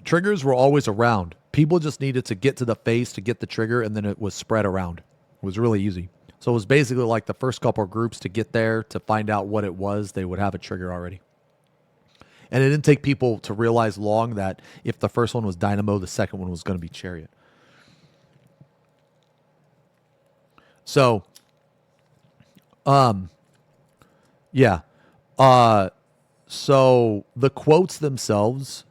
triggers were always around. People just needed to get to the face to get the trigger, and then it was spread around. It was really easy. So it was basically like the first couple of groups to get there to find out what it was, they would have a trigger already. And it didn't take people to realize long that if the first one was Dynamo, the second one was going to be Chariot. So, yeah. So the quotes themselves,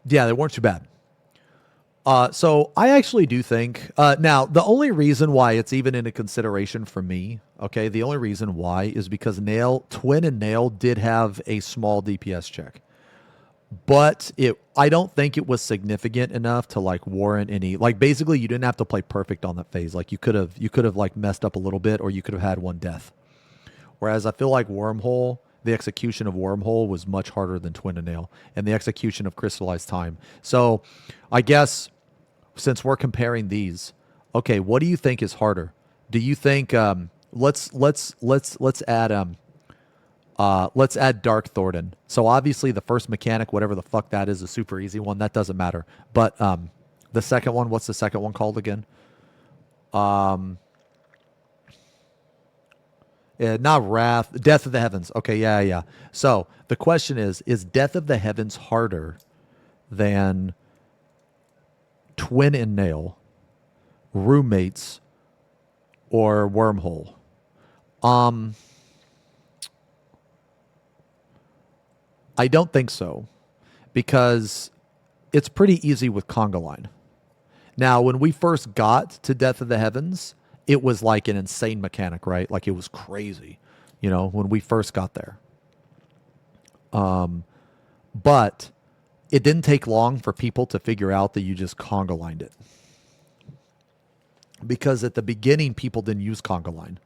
yeah, they weren't too bad. So I actually do think, now the only reason why it's even in a consideration for me, okay, the only reason why is because Twin and Nail did have a small DPS check, but I don't think it was significant enough to like warrant any, like basically you didn't have to play perfect on that phase. Like you could have like messed up a little bit, or you could have had one death. Whereas I feel like Wormhole, the execution of Wormhole was much harder than Twin and Nail, and the execution of Crystallized Time. So, I guess since we're comparing these, okay, what do you think is harder? Do you think let's add Dark Thornton. So obviously the first mechanic, whatever the fuck that is, a super easy one. That doesn't matter. But the second one, what's the second one called again? Yeah, not Wrath, Death of the Heavens. Okay, yeah. So the question is Death of the Heavens harder than Twin and Nail, Roommates, or Wormhole? I don't think so, because it's pretty easy with Conga Line. Now, when we first got to Death of the Heavens, it was like an insane mechanic, right? Like it was crazy, you know, when we first got there. But it didn't take long for people to figure out that you just Conga lined it. Because at the beginning, people didn't use Conga Line.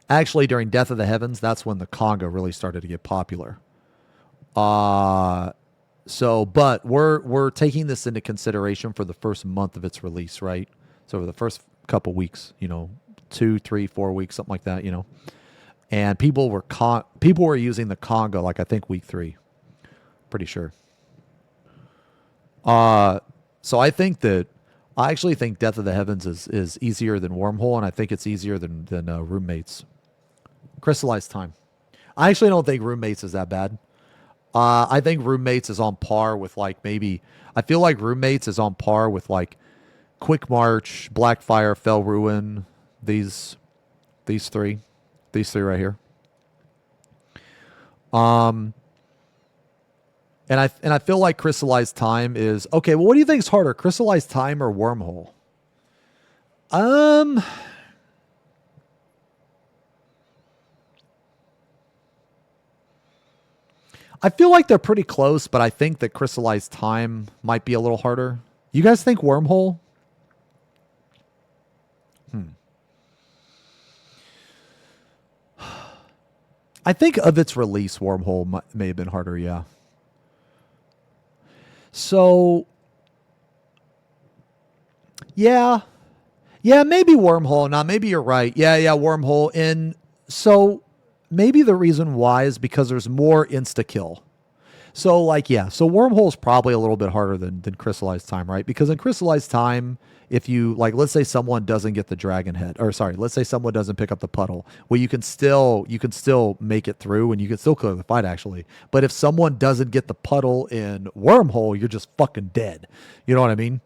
Actually, during Death of the Heavens, that's when the Conga really started to get popular. But we're taking this into consideration for the first month of its release, right? So for the first couple weeks, 2, 3, 4 weeks, something like that, and people were using the Conga, like I think week 3, pretty sure. So I actually think Death of the Heavens is easier than Wormhole, and I think it's easier than Roommates. Crystallized Time. I actually don't think Roommates is that bad. I think Roommates is on par with I feel like Roommates is on par with Quick March, Blackfire, Fell Ruin, these three right here. And I feel like Crystallized Time is okay. Well, what do you think is harder, Crystallized Time or Wormhole? I feel like they're pretty close, but I think that Crystallized Time might be a little harder. You guys think Wormhole? I think of its release, Wormhole may have been harder, yeah. So, yeah, maybe Wormhole. Now, maybe you're right. Yeah, Wormhole. And so maybe the reason why is because there's more insta-kill. So, so Wormhole's probably a little bit harder than Crystallized Time, right? Because in Crystallized Time, if you, let's say someone doesn't get the dragon head, or sorry, let's say someone doesn't pick up the puddle, well, you can still make it through, and you can still clear the fight, actually. But if someone doesn't get the puddle in Wormhole, you're just fucking dead. You know what I mean?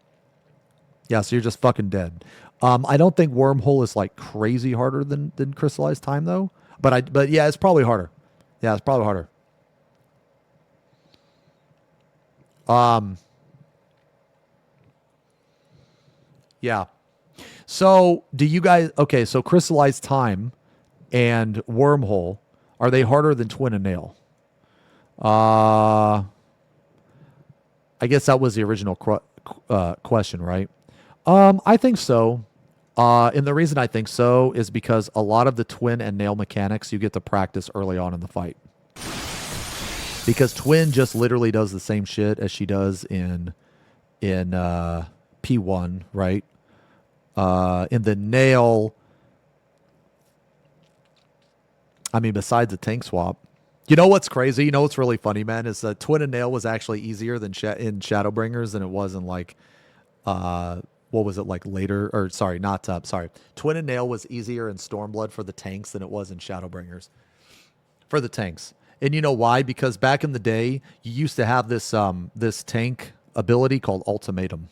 Yeah, so you're just fucking dead. I don't think Wormhole is, crazy harder than Crystallized Time, though. But yeah, it's probably harder. Yeah, it's probably harder. Yeah. So do you guys, okay, so Crystallized Time and Wormhole, are they harder than Twin and Nail? I guess that was the original question, right? I think so. And the reason I think so is because a lot of the Twin and Nail mechanics you get to practice early on in the fight. Because Twin just literally does the same shit as she does in P1, right? In the Nail, I mean, besides the tank swap, you know what's crazy? You know what's really funny, man, is that Twin and Nail was actually easier than in Shadowbringers than it was in what was it later? Or sorry, Twin and Nail was easier in Stormblood for the tanks than it was in Shadowbringers for the tanks. And you know why? Because back in the day, you used to have this tank ability called Ultimatum.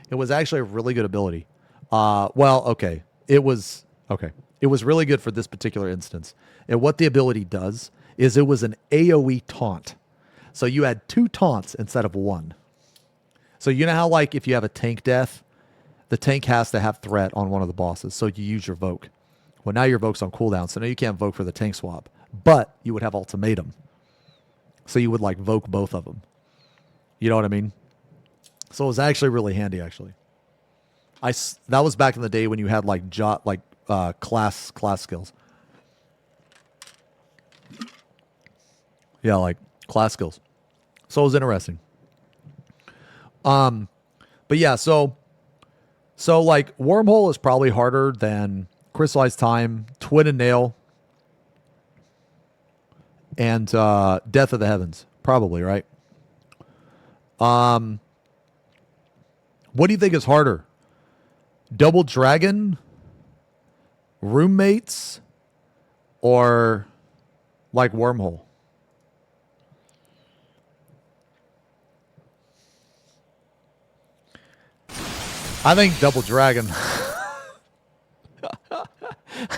It was actually a really good ability. It was really good for this particular instance. And what the ability does is it was an AoE taunt. So you had 2 taunts instead of 1. So you know how if you have a tank death, the tank has to have threat on one of the bosses. So you use your Voke. Well, now your Voke's on cooldown, so now you can't Voke for the tank swap. But you would have Ultimatum. So you would Voke both of them. You know what I mean? So it was actually really handy, actually. That was back in the day when you had class skills. Yeah, like class skills. So it was interesting. But yeah, so like Wormhole is probably harder than Crystallized Time, Twin and Nail, and Death of the Heavens. Probably, right? What do you think is harder? Double Dragon, Roommates, or like Wormhole? I think Double Dragon.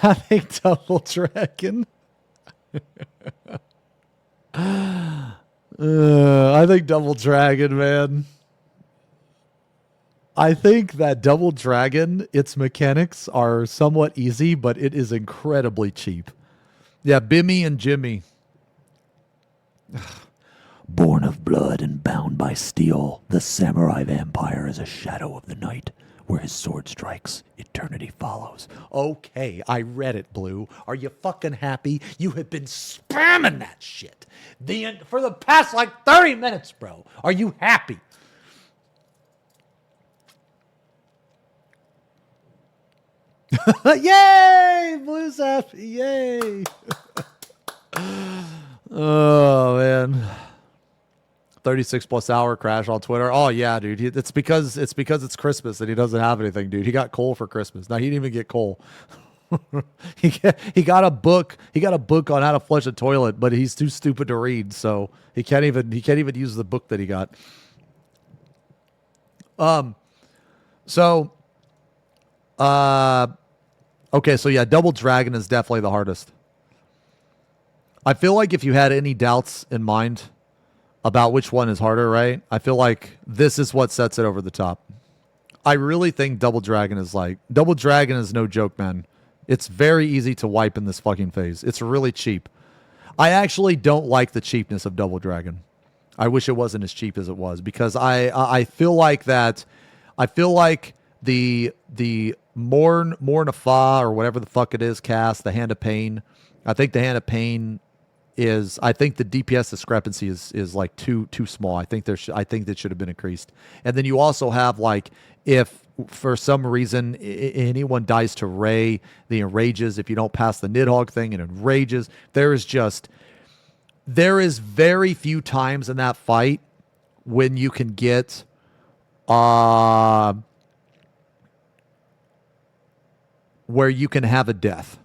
I think Double Dragon. I think Double Dragon, man. I think that Double Dragon, its mechanics are somewhat easy, but it is incredibly cheap. Yeah, Bimmy and Jimmy. Born of blood and bound by steel, the samurai vampire is a shadow of the night. Where his sword strikes, eternity follows. Okay, I read it, Blue. Are you fucking happy? You have been spamming that shit for the past like 30 minutes, bro. Are you happy? Yay! Blue's happy. Yay! Oh, man. 36 plus hour crash on Twitter. Oh yeah, dude. It's because it's Christmas and he doesn't have anything, dude. He got coal for Christmas. No, he didn't even get coal. he got a book. He got a book on how to flush a toilet, but he's too stupid to read, so he can't even use the book that he got. Okay, so yeah, Double Dragon is definitely the hardest. I feel like if you had any doubts in mind about which one is harder, right? I feel like this is what sets it over the top. I really think Double Dragon is no joke, man. It's very easy to wipe in this fucking phase. It's really cheap. I actually don't like the cheapness of Double Dragon. I wish it wasn't as cheap as it was because I feel like that. I feel like the Morn Afa or whatever the fuck it is cast, the Hand of Pain. I think the Hand of Pain I think the DPS discrepancy is like too small. I think that should have been increased. And then you also have like if for some reason anyone dies to Ray, the enrages. If you don't pass the Nidhogg thing, it enrages. There is very few times in that fight when you can get where you can have a death.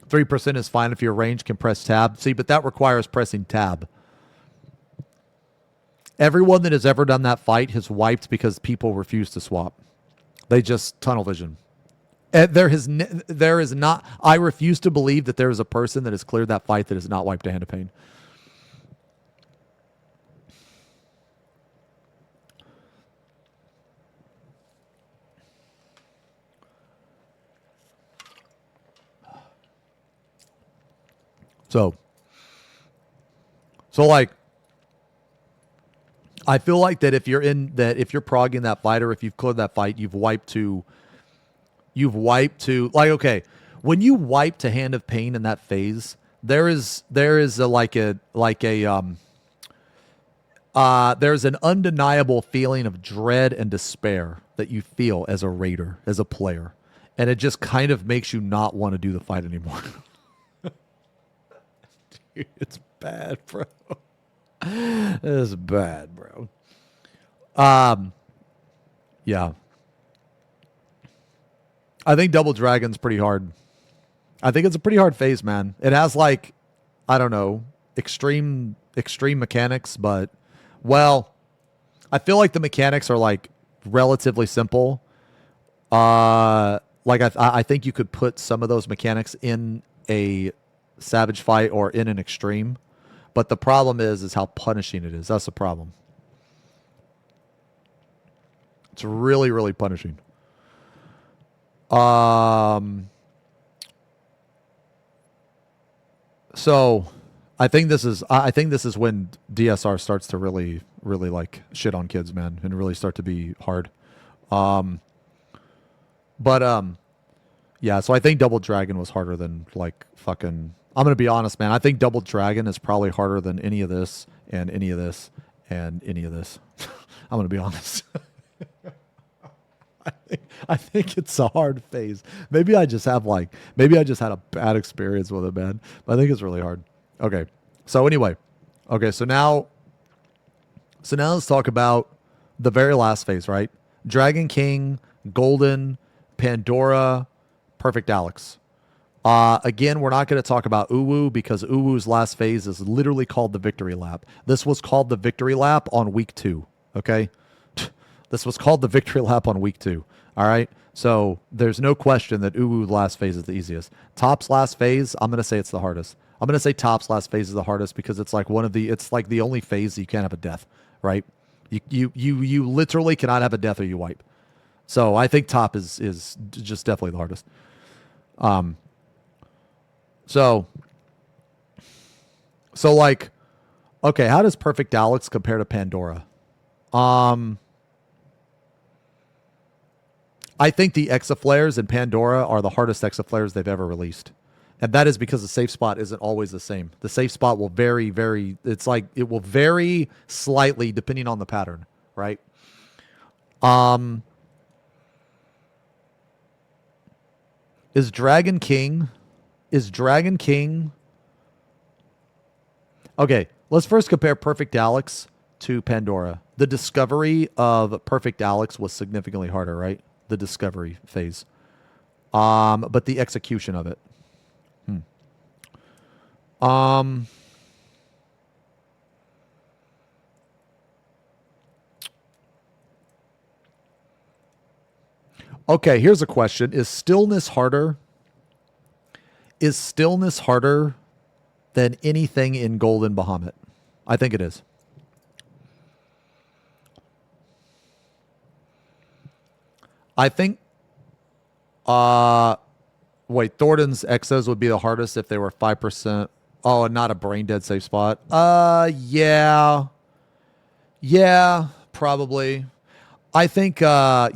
3% is fine if your range can press tab. See, but that requires pressing tab. Everyone that has ever done that fight has wiped because people refuse to swap. They just tunnel vision. And there is not. I refuse to believe that there is a person that has cleared that fight that has not wiped a Hand of Pain. So like, I feel like that if you're progging that fight or if you've cleared that fight, you've wiped to like, okay, when you wipe to Hand of Pain in that phase, there's an undeniable feeling of dread and despair that you feel as a raider, as a player, and it just kind of makes you not want to do the fight anymore. Dude, it's bad, bro. It's bad, bro. Yeah. I think Double Dragon's pretty hard. I think it's a pretty hard phase, man. It has like, I don't know, extreme mechanics, but well, I feel like the mechanics are like relatively simple. Like I think you could put some of those mechanics in a Savage fight or in an extreme, but the problem is how punishing it is. That's the problem. It's really, really punishing. So I think this is when DSR starts to really, really like shit on kids, man, and really start to be hard. But Yeah, so I think Double Dragon was harder than like fucking. I'm gonna be honest, man. I think Double Dragon is probably harder than any of this and any of this and any of this. I'm gonna be honest. I think it's a hard phase. Maybe I just had a bad experience with it, man. But I think it's really hard. Okay. So anyway, so now let's talk about the very last phase, right? Dragon King, Golden, Pandora, Perfect Alex. Again, we're not going to talk about Uwu because Uwu's last phase is literally called the Victory Lap. This was called the Victory Lap on week 2. Okay. This was called the Victory Lap on week 2. All right. So there's no question that Uwu's last phase is the easiest. Top's last phase, I'm going to say it's the hardest. I'm going to say Top's last phase is the hardest because it's like it's like the only phase you can't have a death, right? You literally cannot have a death or you wipe. So I think Top is just definitely the hardest. So like, okay, how does Perfect Alex compare to Pandora? I think the Exaflares in Pandora are the hardest Exaflares they've ever released. And that is because the safe spot isn't always the same. The safe spot will vary, it will vary slightly depending on the pattern, right? Is Dragon King... Okay, let's first compare Perfect Alex to Pandora. The discovery of Perfect Alex was significantly harder, right? The discovery phase. But the execution of it. Okay, here's a question. Is Stillness harder? Is Stillness harder than anything in Golden Bahamut? I think it is. I think wait, Thornton's Exos would be the hardest if they were 5%. Oh, and not a brain dead safe spot. Yeah. Yeah, probably. I think so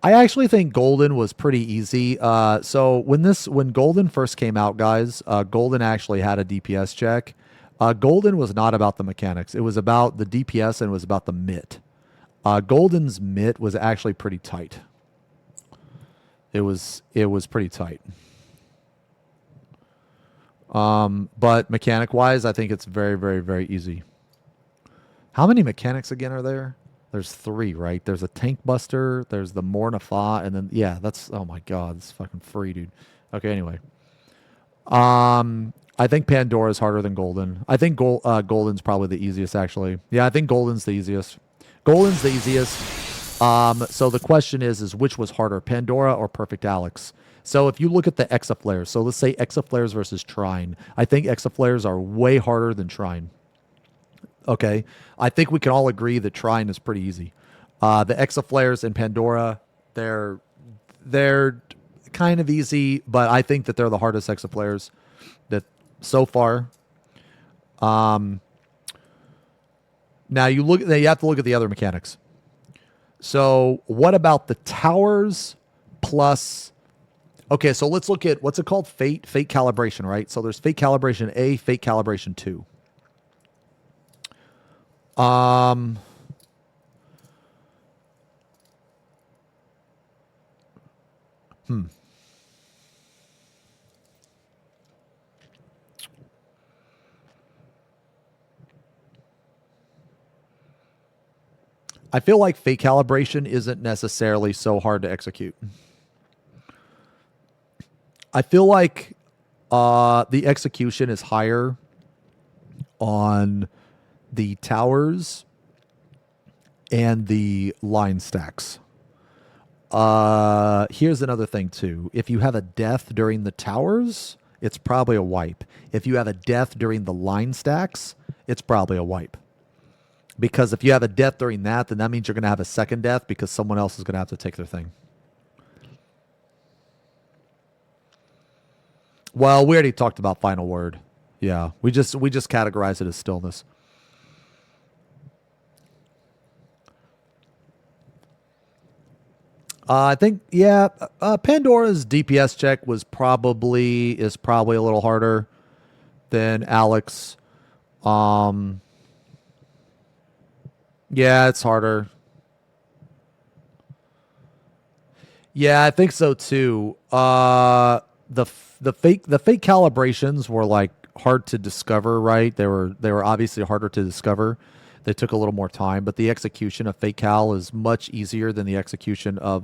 I actually think Golden was pretty easy. So when Golden first came out, guys, Golden actually had a DPS check. Golden was not about the mechanics. It was about the DPS and it was about the MIT. Golden's MIT was actually pretty tight. It was pretty tight. But mechanic wise, I think it's very, very, very easy. How many mechanics again are there? There's 3, right? There's a Tank Buster, there's the Mornifa, and then that's, oh my god, it's fucking free, dude. Okay, anyway. I think Pandora is harder than Golden. I think Golden's probably the easiest, actually. Yeah, I think Golden's the easiest. Golden's the easiest. So the question is which was harder, Pandora or Perfect Alex? So if you look at the Exaflares, so let's say Exaflares versus Trine, I think Exaflares are way harder than Trine. Okay, I think we can all agree that Trine is pretty easy. The Exaflares in Pandora, they're kind of easy, but I think that they're the hardest Exaflares that so far. Now you have to look at the other mechanics. So what about the towers plus? Okay, so let's look at what's it called? Fate calibration, right? So there's Fate calibration A, Fate calibration 2. I feel like Fate calibration isn't necessarily so hard to execute. I feel like the execution is higher on the towers and the line stacks. Here's another thing too. If you have a death during the towers, it's probably a wipe. If you have a death during the line stacks, it's probably a wipe. Because if you have a death during that, then that means you're going to have a second death because someone else is going to have to take their thing. Well, we already talked about final word. Yeah, we just categorize it as stillness. I think Pandora's DPS check is probably a little harder than Alex. Yeah, it's harder. Yeah, I think so too. The fake calibrations were like hard to discover, right? They were obviously harder to discover. They took a little more time, but the execution of fake cal is much easier than the execution of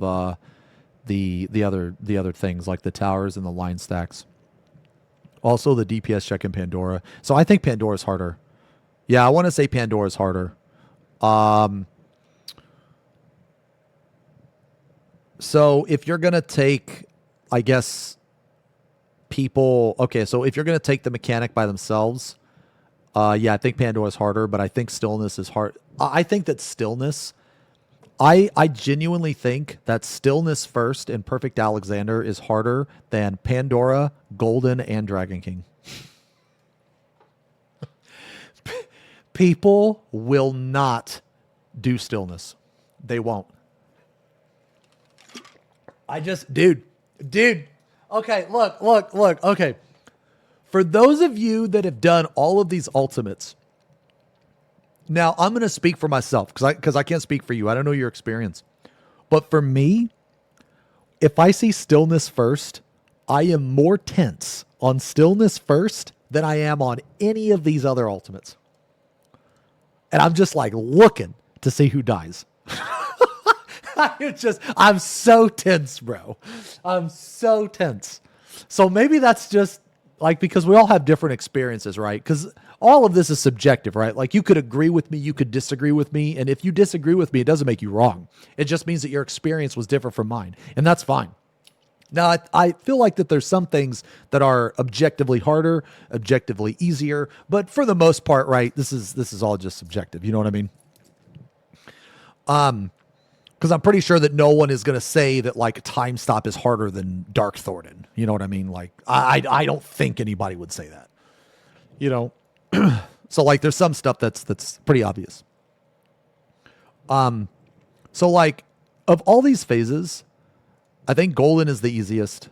the other things like the towers and the line stacks. Also, the DPS check in Pandora. So I think Pandora's harder. Yeah, I want to say Pandora's harder. So if you're gonna take, I guess, people. Okay, so if you're gonna take the mechanic by themselves, yeah, I think Pandora's harder, but I think stillness is hard. I think that stillness. I genuinely think that stillness first in Perfect Alexander is harder than Pandora, Golden, and Dragon King. People will not do stillness. They won't. Dude. Okay, look. Okay. For those of you that have done all of these ultimates, now I'm going to speak for myself because I can't speak for you. I don't know your experience. But for me, if I see stillness first, I am more tense on stillness first than I am on any of these other ultimates. And I'm just like looking to see who dies. I'm so tense, bro. I'm so tense. So maybe that's just like because we all have different experiences, right? Because all of this is subjective, right? Like you could agree with me, you could disagree with me. And if you disagree with me, it doesn't make you wrong. It just means that your experience was different from mine. And that's fine. Now, I feel like that there's some things that are objectively harder, objectively easier. But for the most part, right, this is all just subjective. You know what I mean? Because I'm pretty sure that no one is going to say that like Time Stop is harder than Dark Thornton. You know what I mean? Like I don't think anybody would say that. You know, so like there's some stuff that's pretty obvious. So like of all these phases, I think Golden is the easiest.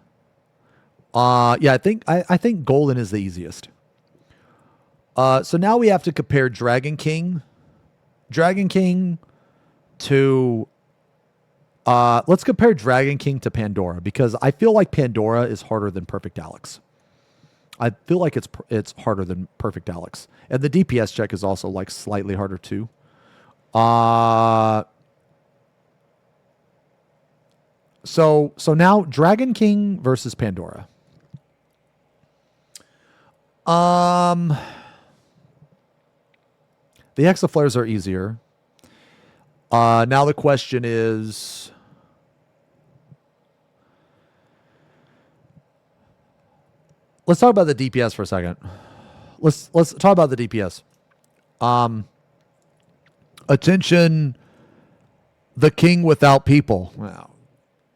Yeah, I think Golden is the easiest. So now we have to compare Dragon King to let's compare Dragon King to Pandora because I feel like Pandora is harder than Perfect Alex. I feel like it's harder than Perfect Alex. And the DPS check is also like slightly harder too. So now Dragon King versus Pandora. The Exaflares are easier. Now the question is, let's talk about the DPS for a second. Let's talk about the DPS. Attention, the king without people. Wow,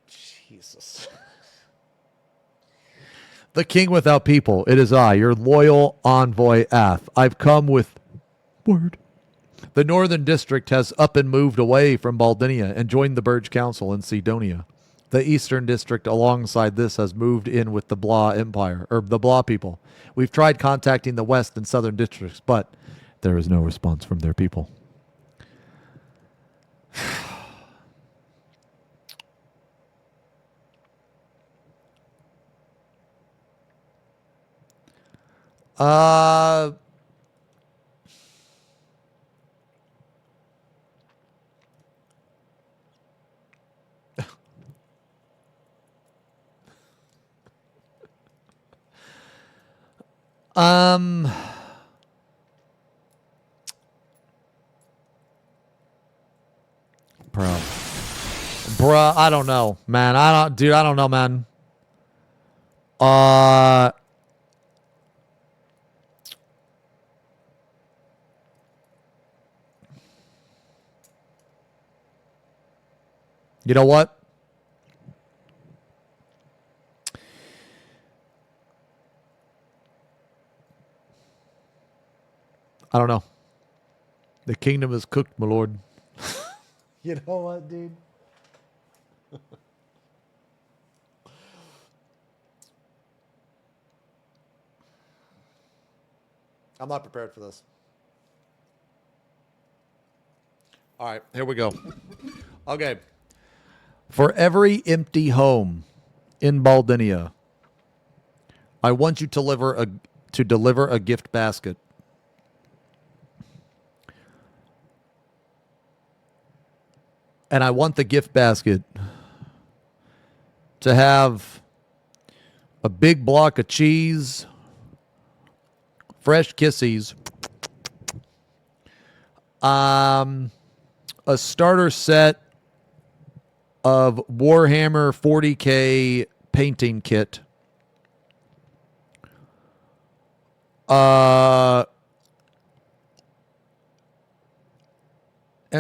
Jesus. The king without people. It is I, your loyal envoy Ath. I've come with word. The Northern District has up and moved away from Baldinia and joined the Burge Council in Sidonia. The Eastern District alongside this has moved in with the Blah Empire, or the Blah people. We've tried contacting the West and Southern Districts, but there is no response from their people. Bruh, I don't know, man. I don't know, man. You know what? I don't know. The kingdom is cooked, my lord. You know what, dude? I'm not prepared for this. All right, here we go. Okay. For every empty home in Baldinia, I want you to deliver a gift basket. And I want the gift basket to have a big block of cheese, fresh kissies, a starter set of Warhammer 40K painting kit, and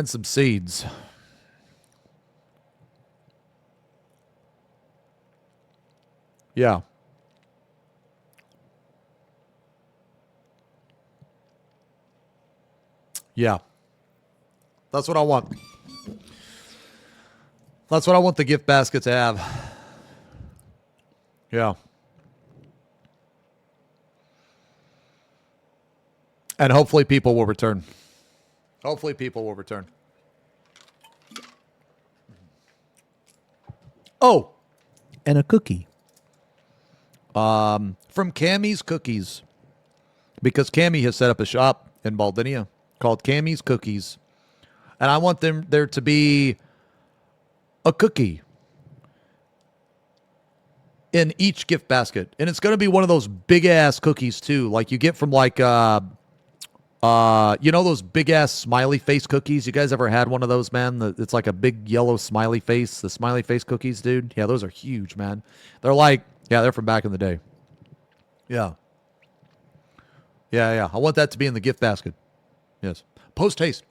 some seeds. Yeah. Yeah. That's what I want. That's what I want the gift basket to have. Yeah. And hopefully people will return. Hopefully people will return. Oh, and a cookie. From Cammy's Cookies. Because Cammy has set up a shop in Baldinia called Cammy's Cookies. And I want there to be a cookie in each gift basket. And it's going to be one of those big ass cookies too. Like you get from like, you know, those big ass smiley face cookies. You guys ever had one of those, man? It's like a big yellow smiley face. The smiley face cookies, dude. Yeah, those are huge, man. They're like, yeah, they're from back in the day. Yeah. Yeah. I want that to be in the gift basket. Yes. Post haste.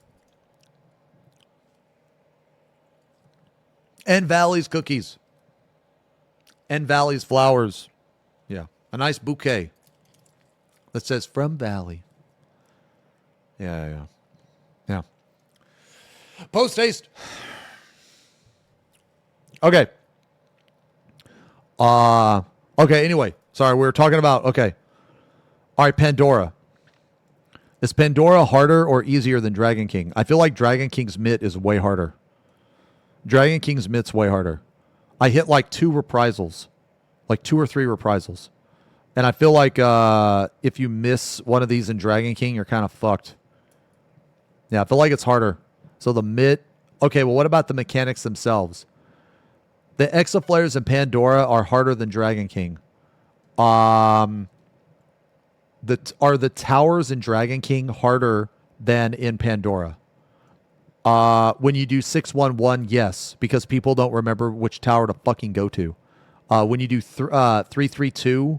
And Valley's cookies. And Valley's flowers. Yeah. A nice bouquet that says from Valley. Yeah. Post haste. Okay. Okay, anyway. Sorry, we were talking about, okay. All right, Pandora. Is Pandora harder or easier than Dragon King? I feel like Dragon King's mitt is way harder. Dragon King's mitt's way harder. I hit like 2 reprisals. Like 2 or 3 reprisals. And I feel like if you miss one of these in Dragon King, you're kind of fucked. Yeah, I feel like it's harder. So the mitt... Okay, well, what about the mechanics themselves? The Exaflares in Pandora are harder than Dragon King. Are the towers in Dragon King harder than in Pandora? When you do 611, yes, because people don't remember which tower to fucking go to. When you do 332,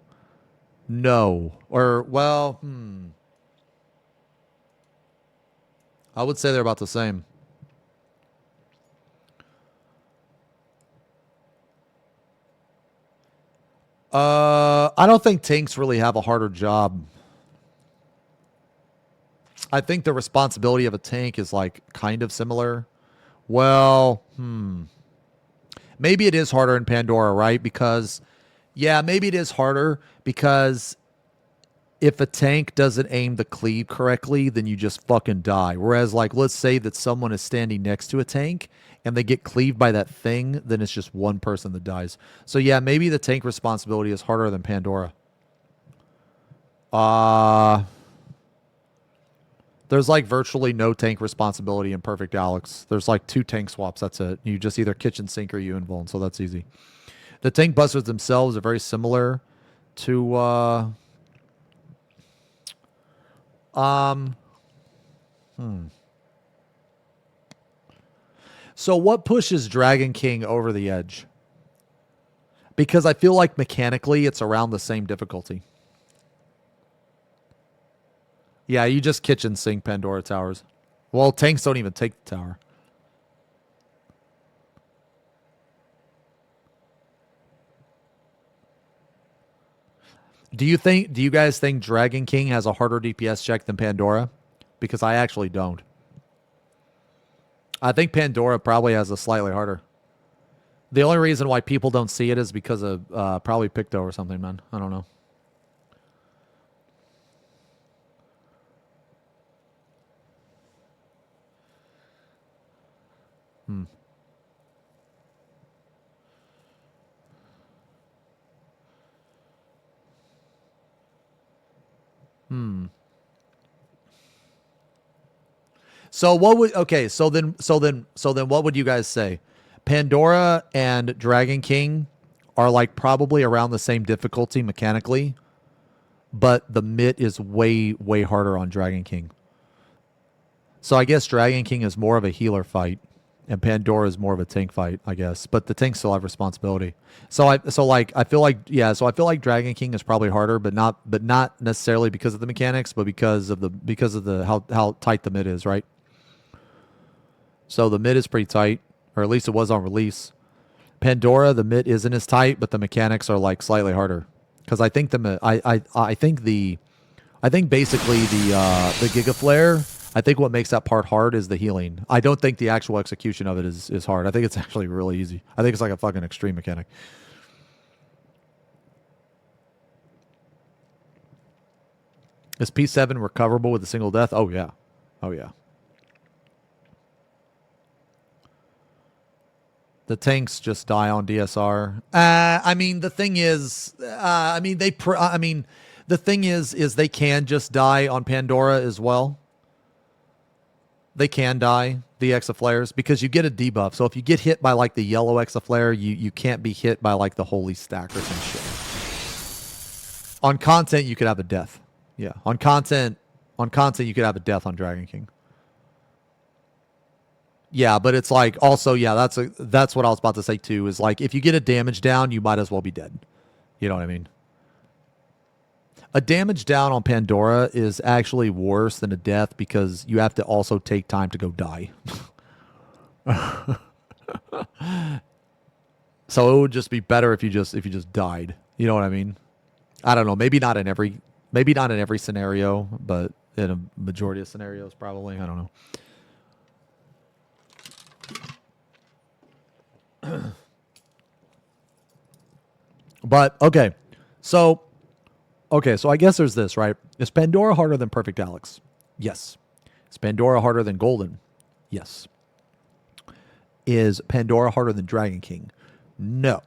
no. Or, well, I would say they're about the same. I don't think tanks really have a harder job. I think the responsibility of a tank is like kind of similar. Well, maybe it is harder in Pandora, right? Because, yeah, maybe it is harder because if a tank doesn't aim the cleave correctly, then you just fucking die. Whereas, like, let's say that someone is standing next to a tank and they get cleaved by that thing, then it's just one person that dies. So, yeah, maybe the tank responsibility is harder than Pandora. There's like virtually no tank responsibility in Perfect Alex. There's like 2 tank swaps. That's it. You just either kitchen sink or you invuln, so that's easy. The tank busters themselves are very similar to So what pushes Dragon King over the edge? Because I feel like mechanically it's around the same difficulty. Yeah, you just kitchen sink Pandora towers. Well, tanks don't even take the tower. Do you guys think Dragon King has a harder DPS check than Pandora? Because I actually don't. I think Pandora probably has a slightly harder. The only reason why people don't see it is because of probably Picto or something, man. I don't know. So what would so then what would you guys say? Pandora and Dragon King are like probably around the same difficulty mechanically, but the mitt is way harder on Dragon King. So I guess Dragon King is more of a healer fight and Pandora is more of a tank fight, I guess. But the tanks still have responsibility. So I feel like Dragon King is probably harder, but not necessarily because of the mechanics, but because of the how tight the mid is, right? So the mid is pretty tight, or at least it was on release. Pandora, the mid isn't as tight, but the mechanics are like slightly harder. Because I think I think basically the Giga Flare, I think what makes that part hard is the healing. I don't think the actual execution of it is hard. I think it's actually really easy. I think it's like a fucking extreme mechanic. Is P7 recoverable with a single death? Oh yeah. Oh yeah. The tanks just die on DSR. I mean, the thing is, the thing is they can just die on Pandora as well. They can die, the Exaflares, because you get a debuff. So if you get hit by like the yellow Exaflare, you can't be hit by like the holy stack or some shit. On content, you could have a death. Yeah, on content, you could have a death on Dragon King. Yeah, but it's like also, yeah, that's what I was about to say too, is like if you get a damage down, you might as well be dead. You know what I mean? A damage down on Pandora is actually worse than a death because you have to also take time to go die. So it would just be better if you just died. You know what I mean? I don't know, maybe not in every scenario, but in a majority of scenarios probably. I don't know. But okay, so I guess there's this, right? Is Pandora harder than Perfect Alex? Yes. Is Pandora harder than Golden? Yes. Is Pandora harder than Dragon King? No.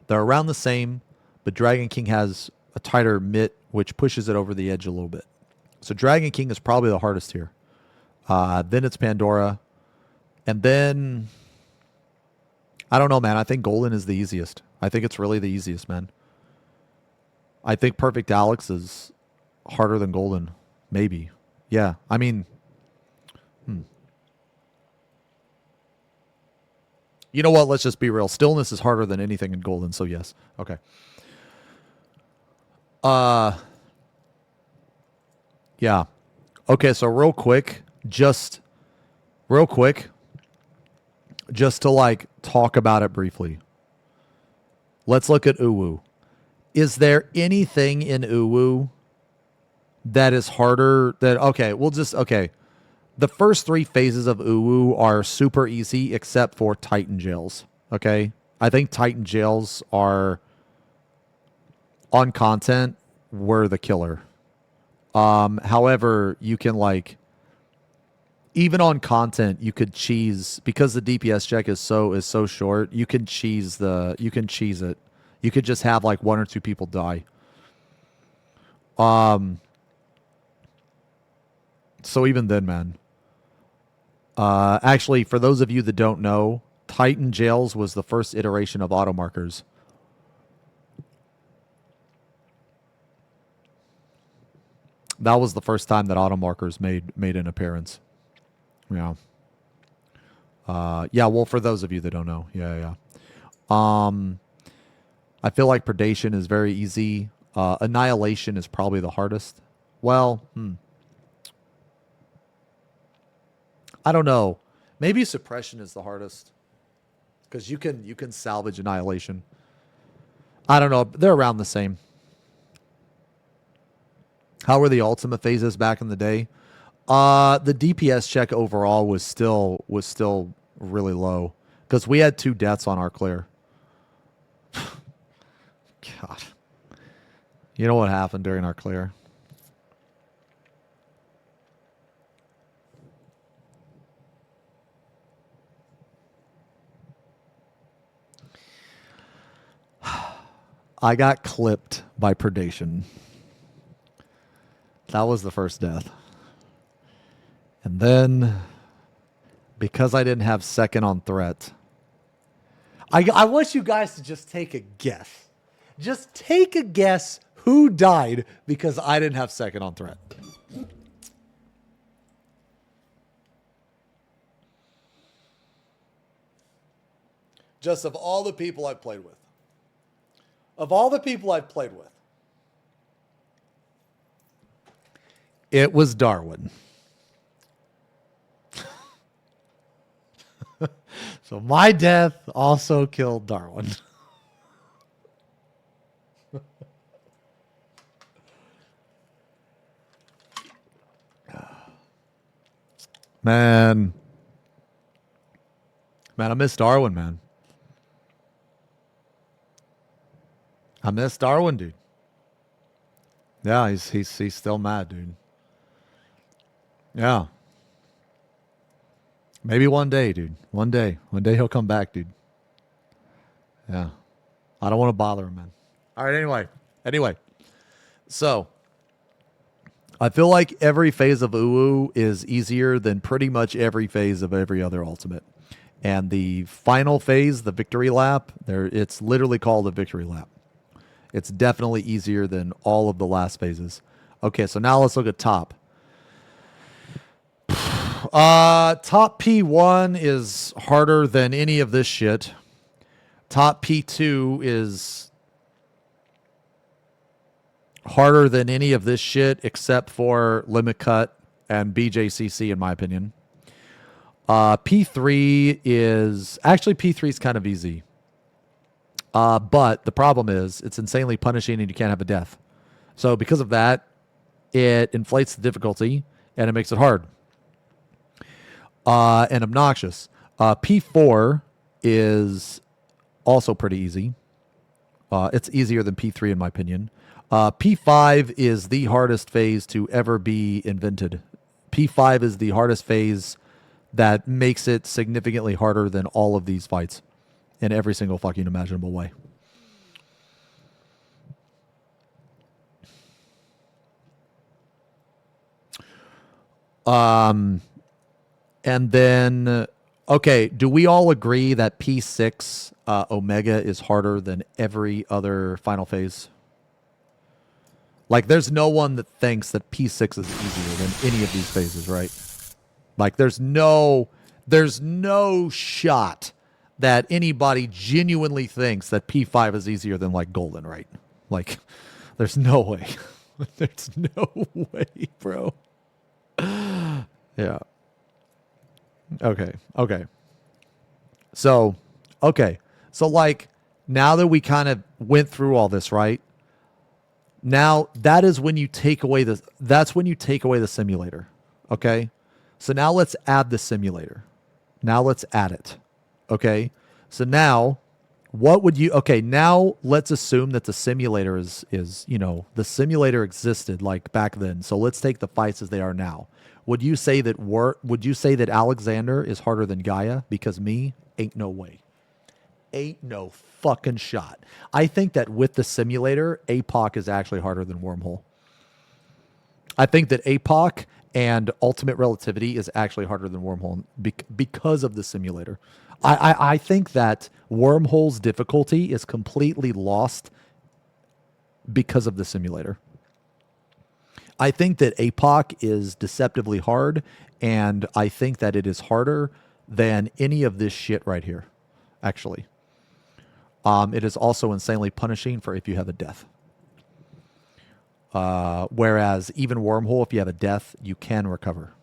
They're around the same, but Dragon King has a tighter mitt, which pushes it over the edge a little bit. So Dragon King is probably the hardest here. Then it's Pandora, and then I don't know, man. I think Golden is the easiest. I think it's really the easiest, man. I think Perfect Alex is harder than Golden. Maybe. Yeah. I mean, you know what? Let's just be real. Stillness is harder than anything in Golden, so yes. Okay. Yeah. Okay, so real quick, just to like talk about it briefly. Let's look at Uwu. Is there anything in Uwu that is harder than the first three phases of Uwu are super easy except for Titan Jails. Okay? I think Titan Jails are on content were the killer. However, you can like even on content, you could cheese because the DPS check is so short. You can cheese it. You could just have like one or two people die. So even then, man. Actually, for those of you that don't know, Titan Jails was the first iteration of auto markers. That was the first time that auto markers made an appearance. Yeah. Yeah, well, for those of you that don't know. Yeah. I feel like Predation is very easy. Annihilation is probably the hardest. Well, I don't know. Maybe Suppression is the hardest. Because you can salvage Annihilation. I don't know. They're around the same. How were the ultimate phases back in the day? The DPS check overall was still really low because we had 2 deaths on our clear. God, you know what happened during our clear? I got clipped by predation. That was the first death. And then, because I didn't have second on threat, I want you guys to just take a guess. Just take a guess who died because I didn't have second on threat. Just of all the people I've played with. Of all the people I've played with. It was Darwin. So my death also killed Darwin. Man, I miss Darwin, man. I miss Darwin, dude. Yeah, he's still mad, dude. Yeah. Maybe one day, dude. One day he'll come back, dude. Yeah. I don't want to bother him, man. All right, anyway. So, I feel like every phase of Uwu is easier than pretty much every phase of every other ultimate. And the final phase, the victory lap, it's literally called a victory lap. It's definitely easier than all of the last phases. Okay, so now let's look at top. Top P1 is harder than any of this shit. Top P2 is harder than any of this shit except for Limit Cut and BJCC, in my opinion. P3 is kind of easy. But the problem is it's insanely punishing and you can't have a death. So because of that, it inflates the difficulty and it makes it hard. And obnoxious. P4 is also pretty easy. It's easier than P3 in my opinion. P5 is the hardest phase to ever be invented. P5 is the hardest phase that makes it significantly harder than all of these fights in every single fucking imaginable way. And then, okay, do we all agree that P6 Omega is harder than every other final phase? Like, there's no one that thinks that P6 is easier than any of these phases, right? Like, there's no shot that anybody genuinely thinks that P5 is easier than, like, Golden, right? Like, there's no way. There's no way, bro. Yeah. Okay. So, like, now that we kind of went through all this, right? Now, that's when you take away the simulator, okay? So now let's add the simulator. Now let's add it, okay? So now, now let's assume that the simulator is the simulator existed, like, back then. So let's take the fights as they are now. Would you say that Alexander is harder than Gaia? Because me, ain't no way. Ain't no fucking shot. I think that with the simulator, APOC is actually harder than Wormhole. I think that APOC and Ultimate Relativity is actually harder than Wormhole because of the simulator. I think that Wormhole's difficulty is completely lost because of the simulator. I think that APOC is deceptively hard, and I think that it is harder than any of this shit right here, actually. It is also insanely punishing for if you have a death. Whereas even Wormhole, if you have a death, you can recover.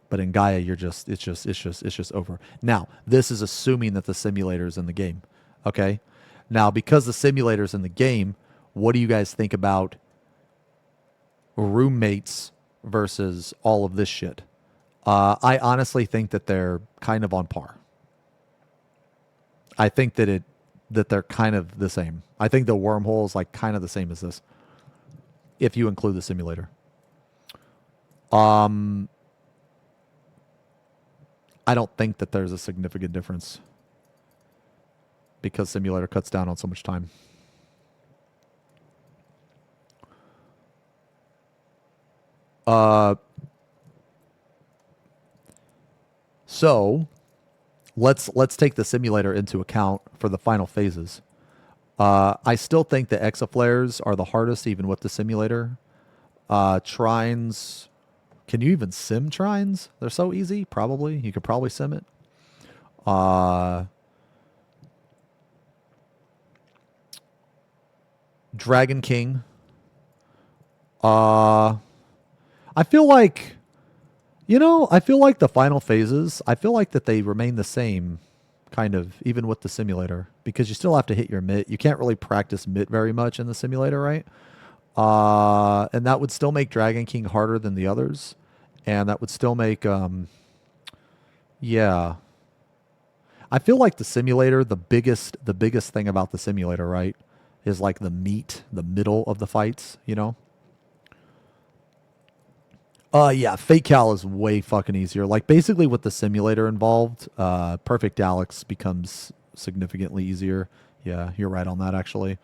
But in Gaia, it's just over. Now, this is assuming that the simulator is in the game. Okay? Now, because the simulator is in the game, what do you guys think about roommates versus all of this shit? I honestly think that they're kind of on par. I think that they're kind of the same. I think the Wormhole is like kind of the same as this, if you include the simulator. I don't think that there's a significant difference because simulator cuts down on so much time. So let's take the simulator into account for the final phases. I still think the exaflares are the hardest, even with the simulator. Trines, can you even sim trines? They're so easy. Probably you could probably sim it. Dragon King. I feel like, I feel like the final phases, I feel like that they remain the same, kind of, even with the simulator, because you still have to hit your mitt. You can't really practice mitt very much in the simulator, right? And that would still make Dragon King harder than the others, and that would still make, yeah. I feel like the simulator, the biggest thing about the simulator, right, is like the meat, the middle of the fights, Yeah, Fake Cal is way fucking easier. Like, basically with the simulator involved, Perfect Alex becomes significantly easier. Yeah, you're right on that, actually.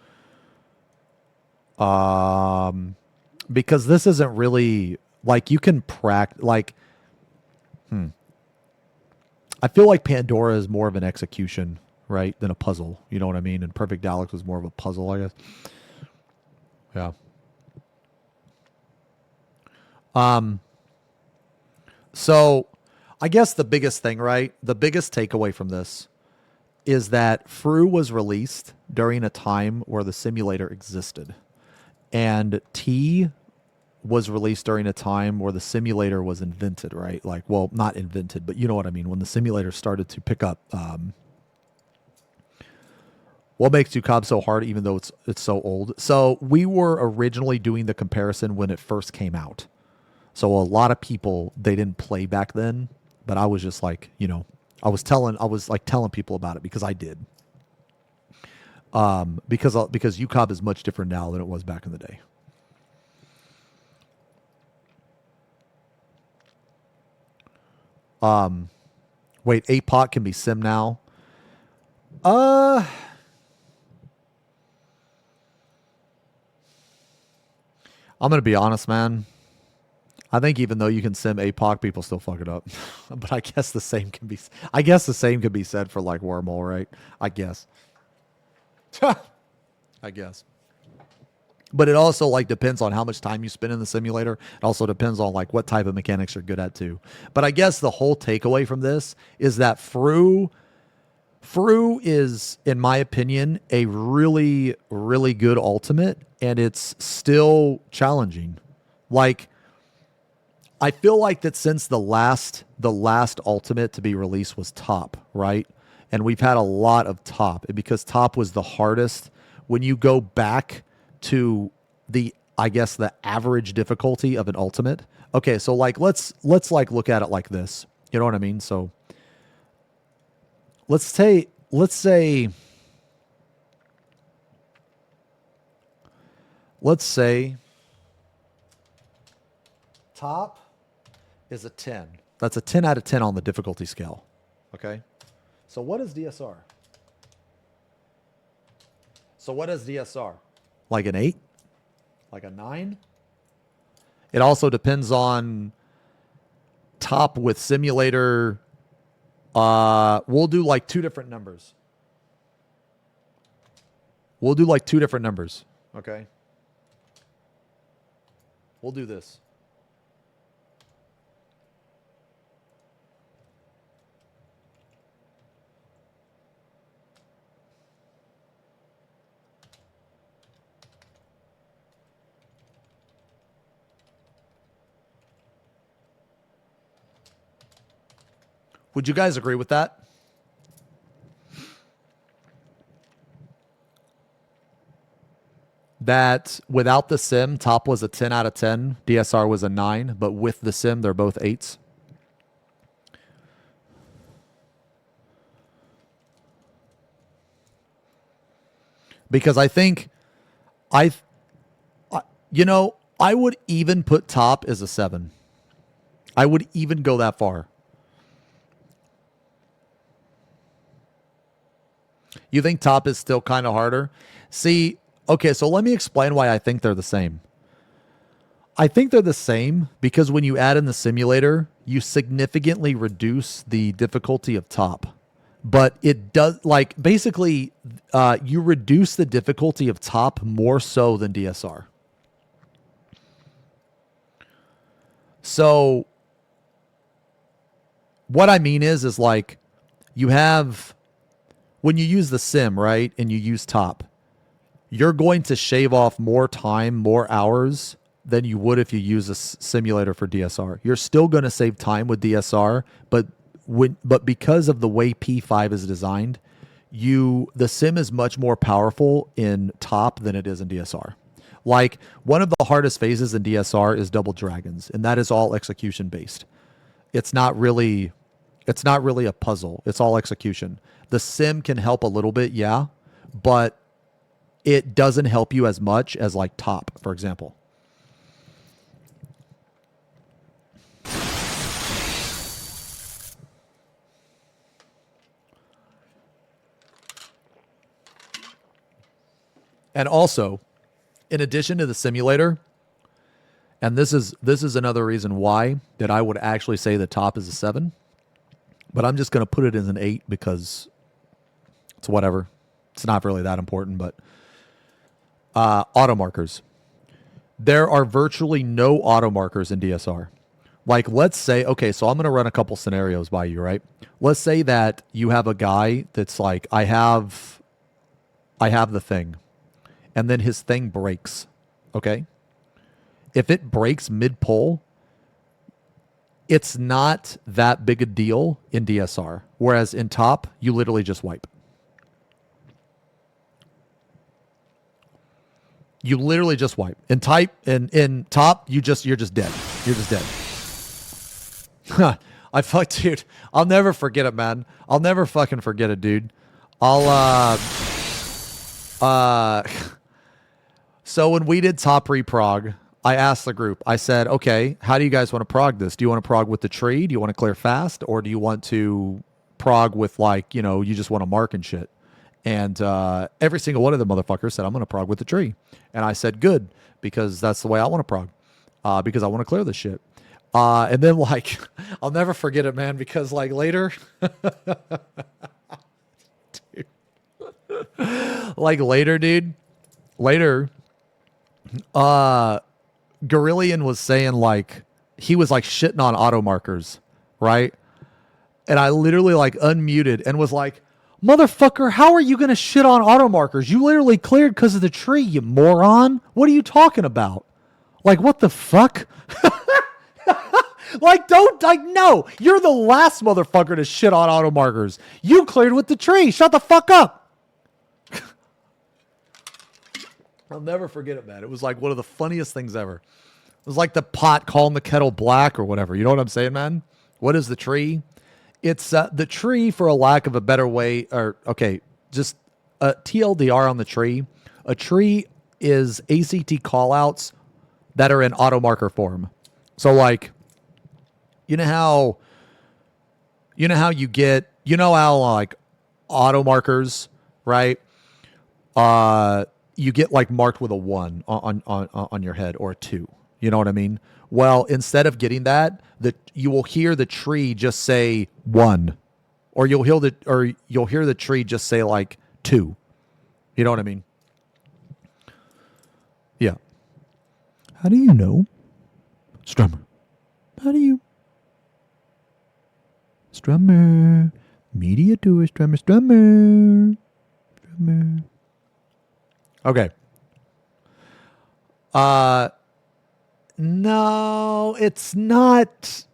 Because this isn't really, like, you can practice, like, I feel like Pandora is more of an execution, right, than a puzzle. You know what I mean? And Perfect Alex was more of a puzzle, I guess. Yeah. So I guess the biggest thing, right? The biggest takeaway from this is that FRU was released during a time where the simulator existed. And T was released during a time where the simulator was invented, right? Like, well, not invented, but you know what I mean. When the simulator started to pick up, what makes UCOB so hard, even though it's so old. So we were originally doing the comparison when it first came out. So a lot of people, they didn't play back then, but I was just like, I was telling people about it because I did. Because UCOB is much different now than it was back in the day. Wait, APOC can be sim now. I'm gonna be honest, man. I think even though you can sim APOC, people still fuck it up. But I guess the same can be said for like Wormhole, right? I guess. I guess. But it also like depends on how much time you spend in the simulator. It also depends on like what type of mechanics you're good at too. But I guess the whole takeaway from this is that FRU is, in my opinion, a really, really good ultimate, and it's still challenging. Like, I feel like that since the last ultimate to be released was Top, right? And we've had a lot of Top, and because Top was the hardest, when you go back to the average difficulty of an ultimate. Okay, so like let's like look at it like this. You know what I mean? So let's say Top is a 10. That's a 10 out of 10 on the difficulty scale. Okay? So what is DSR? Like an 8? Like a 9? It also depends on Top with simulator. We'll do like two different numbers. Okay? We'll do this. Would you guys agree with that? That without the sim, Top was a 10 out of 10, DSR was a 9, but with the sim, they're both 8s. Because I think I would even put Top as a 7. I would even go that far. You think Top is still kind of harder? See, okay, so let me explain why I think they're the same. I think they're the same because when you add in the simulator, you significantly reduce the difficulty of top. But it does, like, basically, you reduce the difficulty of top more so than DSR. So what I mean is like, you have, when you use the sim, right, and you use top, you're going to shave off more time, more hours than you would if you use a simulator for DSR. You're still going to save time with DSR, but because of the way P5 is designed, the sim is much more powerful in top than it is in DSR. Like, one of the hardest phases in DSR is double dragons, and that is all execution based. It's not really a puzzle. It's all execution. The sim can help a little bit, yeah, but it doesn't help you as much as like top, for example. And also, in addition to the simulator, and this is another reason why that I would actually say the top is a 7, but I'm just going to put it as an 8 because it's whatever. It's not really that important, but auto markers. There are virtually no auto markers in DSR. Like, let's say, okay, so I'm going to run a couple scenarios by you, right? Let's say that you have a guy that's like, I have the thing, and then his thing breaks, okay? If it breaks mid-pull, it's not that big a deal in DSR. Whereas in top, you literally just wipe. You literally just wipe. In top, you're just dead. You're just dead. Dude, I'll never forget it, man. I'll never fucking forget it, dude. So when we did top reprog, I asked the group, I said, okay, how do you guys want to prog this? Do you want to prog with the tree? Do you want to clear fast? Or do you want to prog with, like, you know, you just want to mark and shit? And every single one of the motherfuckers said, I'm going to prog with the tree. And I said, good, because that's the way I want to prog, because I want to clear this shit. And then, like, I'll never forget it, man, because, like, later, dude, Gorillion was saying, like, he was like shitting on auto markers, right? And I literally like unmuted and was like, motherfucker, how are you going to shit on auto markers? You literally cleared because of the tree, you moron. What are you talking about? Like, what the fuck? Like, no, you're the last motherfucker to shit on auto markers. You cleared with the tree. Shut the fuck up. I'll never forget it, man. It was like one of the funniest things ever. It was like the pot calling the kettle black or whatever. You know what I'm saying, man? What is the tree? It's the tree, for a lack of a better way, or okay, just TLDR on the tree. A tree is ACT callouts that are in auto marker form. So, like, you know how you get, you know how, like, auto markers, right? You get, like, marked with a 1 on your head, or a 2. You know what I mean? Well, instead of getting that, you will hear the tree just say 1, or you'll hear the tree just say, like, 2. You know what I mean? Yeah. How do you know? Strummer. How do you? Strummer. Media doer, Strummer. Okay. No, it's not.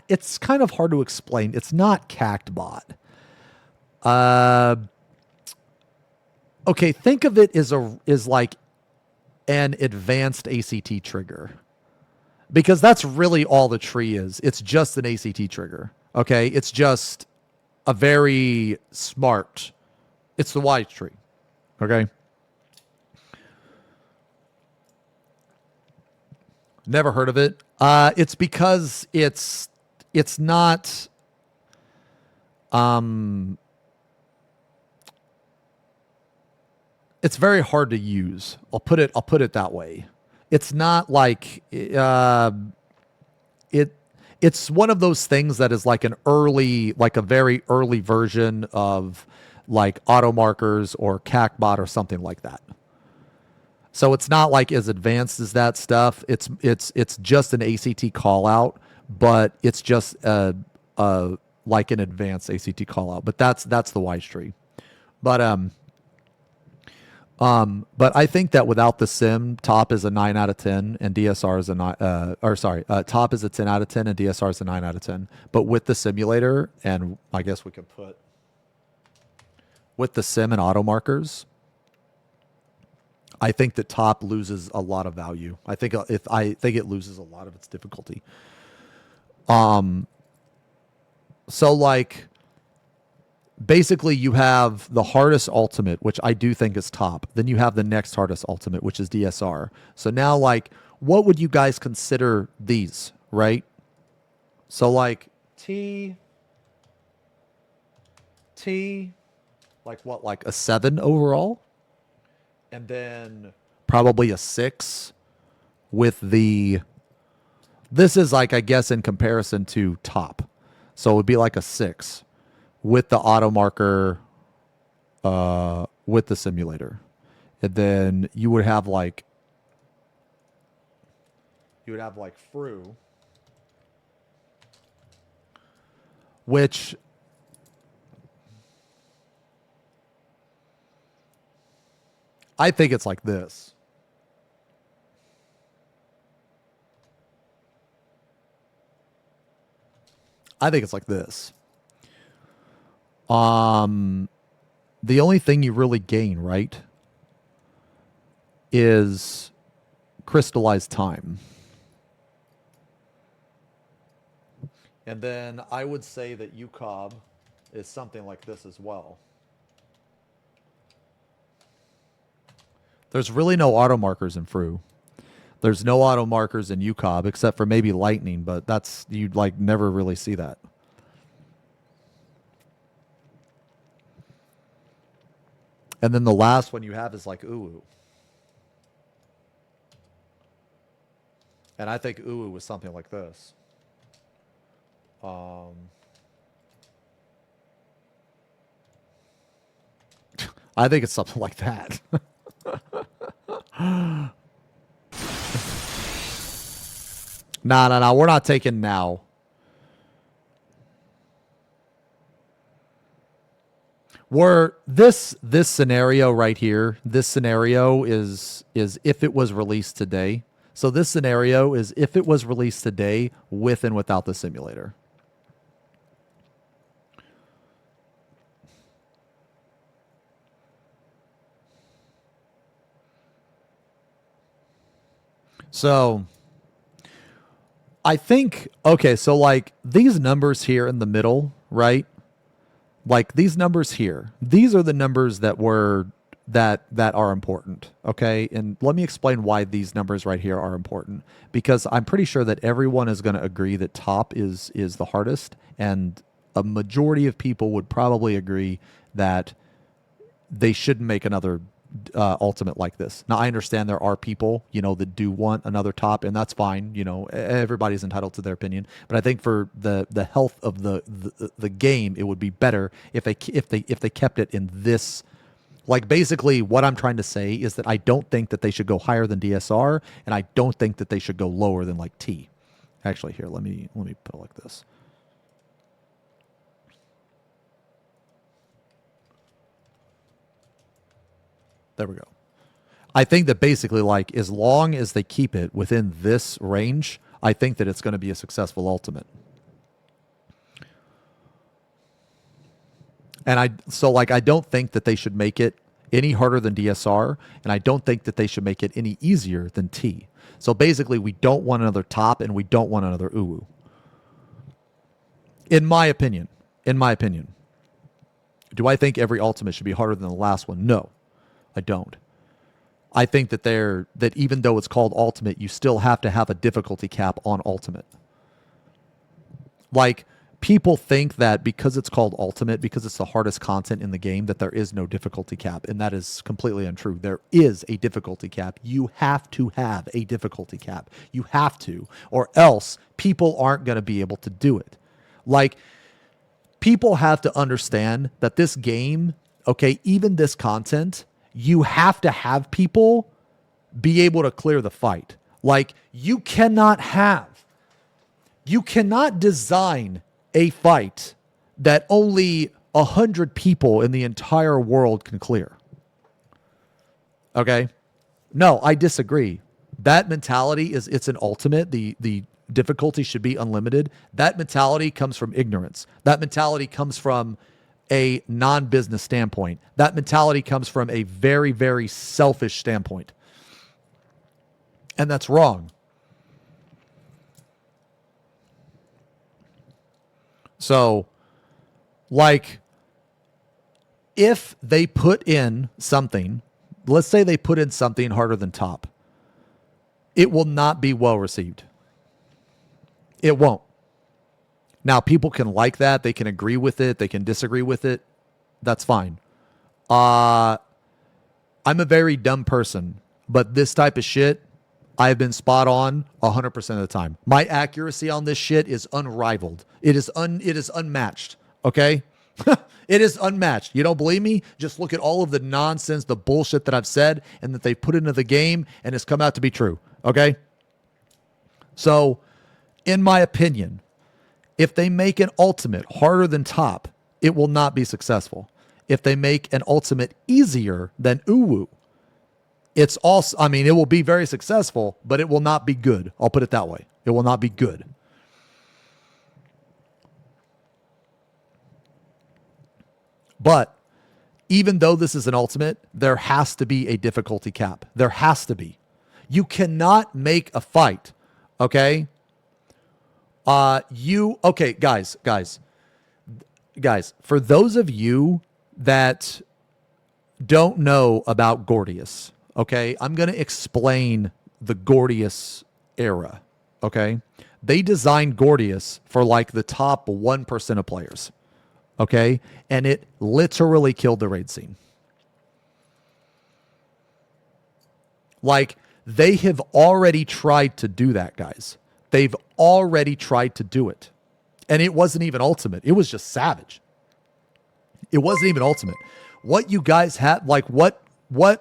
It's kind of hard to explain. It's not CactBot. Okay, think of it as like an advanced ACT trigger, because that's really all the tree is. It's just an ACT trigger. Okay, it's just a very smart. It's the Y tree. Okay. Never heard of it. It's because it's not. It's very hard to use. I'll put it that way. it's not like it's one of those things that is like a very early version of like auto markers or CACbot or something like that. So it's not like as advanced as that stuff. It's just an ACT call out, but it's just like an advanced ACT call out. But that's the wise tree. But I think that without the sim, top is a 9 out of 10 and DSR is a 9 top is a 10 out of 10 and DSR is a 9 out of 10. But with the simulator, and I guess we could put with the sim and auto markers, I think that top loses a lot of value. I think it loses a lot of its difficulty. So like basically you have the hardest ultimate, which I do think is top. Then you have the next hardest ultimate, which is DSR. So now like what would you guys consider these, right? So like T like what, like a 7 overall? And then probably a 6 with the, this is like, I guess, in comparison to top. So it would be like a 6 with the auto marker, with the simulator. And then you would have like FRU, which I think it's like this. I think it's like this. The only thing you really gain, right, is crystallized time. And then I would say that UCOB is something like this as well. There's really no auto markers in FRU. There's no auto markers in UCOB except for maybe lightning, but that's, you'd like never really see that. And then the last one you have is like UU. And I think UU was something like this. I think it's something like that. No, we're not taking now. We're this scenario right here. This scenario is if it was released today. So this scenario is if it was released today with and without the simulator. So I think, okay, so like these numbers here in the middle, right? Like these numbers here, these are the numbers that are important, okay? And let me explain why these numbers right here are important. Because I'm pretty sure that everyone is going to agree that top is the hardest, and a majority of people would probably agree that they shouldn't make another ultimate like this. Now, I understand there are people, that do want another top, and that's fine. Everybody's entitled to their opinion. But I think for the health of the game, it would be better if they kept it in this. Like basically, what I'm trying to say is that I don't think that they should go higher than DSR, and I don't think that they should go lower than like T. Actually, here, let me put it like this. There we go. I think that basically, like, as long as they keep it within this range, I think that it's going to be a successful ultimate. And I don't think that they should make it any harder than DSR, and I don't think that they should make it any easier than T. So basically, we don't want another top, and we don't want another UU. In my opinion. Do I think every ultimate should be harder than the last one? No. I don't. I think that even though it's called ultimate, you still have to have a difficulty cap on ultimate. Like people think that because it's called Ultimate, because it's the hardest content in the game, that there is no difficulty cap, and that is completely untrue. There is a difficulty cap. You have to have a difficulty cap. You have to, or else people aren't going to be able to do it. Like, people have to understand that this game, okay, even this content, you have to have people be able to clear the fight. Like, you cannot design a fight that only 100 people in the entire world can clear. Okay? No, I disagree. That mentality it's an ultimate. The difficulty should be unlimited. That mentality comes from ignorance. That mentality comes from a non-business standpoint. That mentality comes from a very, very selfish standpoint. And that's wrong. So, like, if they put in something, let's say they put in something harder than top, it will not be well received. It won't. Now, people can like that. They can agree with it. They can disagree with it. That's fine. I'm a very dumb person, but this type of shit, I've been spot on 100% of the time. My accuracy on this shit is unrivaled. It is unmatched. Okay? It is unmatched. You don't believe me? Just look at all of the nonsense, the bullshit that I've said and that they've put into the game, and it's come out to be true. Okay? So, in my opinion, if they make an ultimate harder than top, it will not be successful. If they make an ultimate easier than Uwu, it's also, I mean, it will be very successful, but it will not be good. I'll put it that way. It will not be good. But even though this is an ultimate, there has to be a difficulty cap. There has to be. You cannot make a fight, okay? Okay, guys, for those of you that don't know about Gordius, okay, I'm going to explain the Gordius era, okay? They designed Gordius for like the top 1% of players, okay? And it literally killed the raid scene. Like, they have already tried to do that, guys. They've already tried to do it. And it wasn't even ultimate. It was just savage. It wasn't even ultimate. What you guys had, like,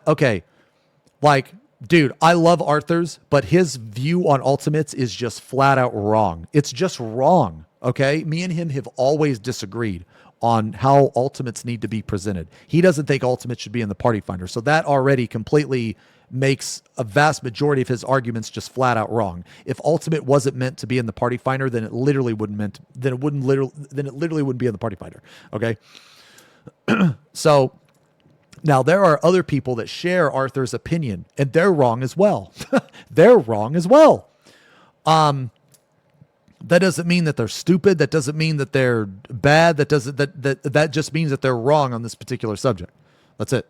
okay. Like, dude, I love Arthur's, but his view on ultimates is just flat out wrong. It's just wrong, okay? Me and him have always disagreed on how ultimates need to be presented. He doesn't think ultimates should be in the party finder. So that already completely makes a vast majority of his arguments just flat out wrong. If ultimate wasn't meant to be in the party finder, then it literally wouldn't be in the party finder. Okay. So now there are other people that share Arthur's opinion, and they're wrong as well. They're wrong as well. That doesn't mean that they're stupid. That doesn't mean that they're bad. That just means that they're wrong on this particular subject. That's it.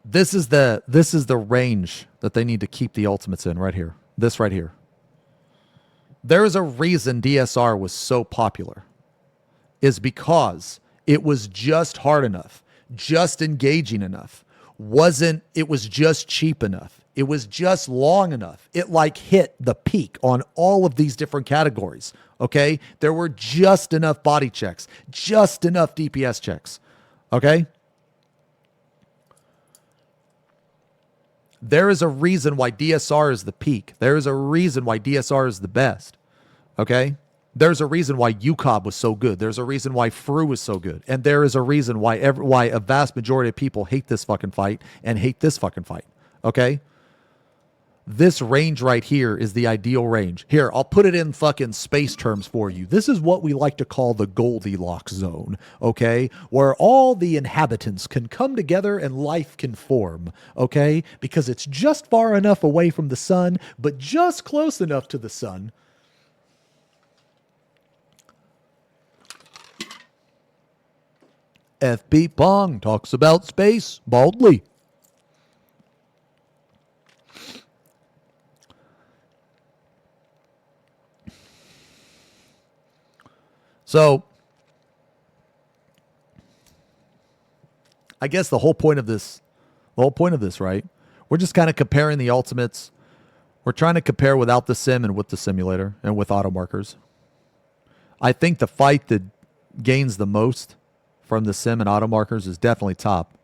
This is the range that they need to keep the ultimates in right here. This right here. There is a reason DSR was so popular. Is because it was just hard enough, just engaging enough. It was just cheap enough. It was just long enough. It like hit the peak on all of these different categories. Okay? There were just enough body checks, just enough DPS checks. Okay? There is a reason why DSR is the peak. There is a reason why DSR is the best. Okay? There's a reason why UCOB was so good. There's a reason why FRU was so good. And there is a reason why a vast majority of people hate this fucking fight and hate this fucking fight. Okay? This range right here is the ideal range. Here, I'll put it in fucking space terms for you. This is what we like to call the Goldilocks zone, okay? Where all the inhabitants can come together and life can form, okay? Because it's just far enough away from the sun, but just close enough to the sun. FB Pong talks about space boldly. So I guess the whole point of this, right? We're just kind of comparing the ultimates. We're trying to compare without the sim and with the simulator and with auto markers. I think the fight that gains the most from the sim and auto markers is definitely top.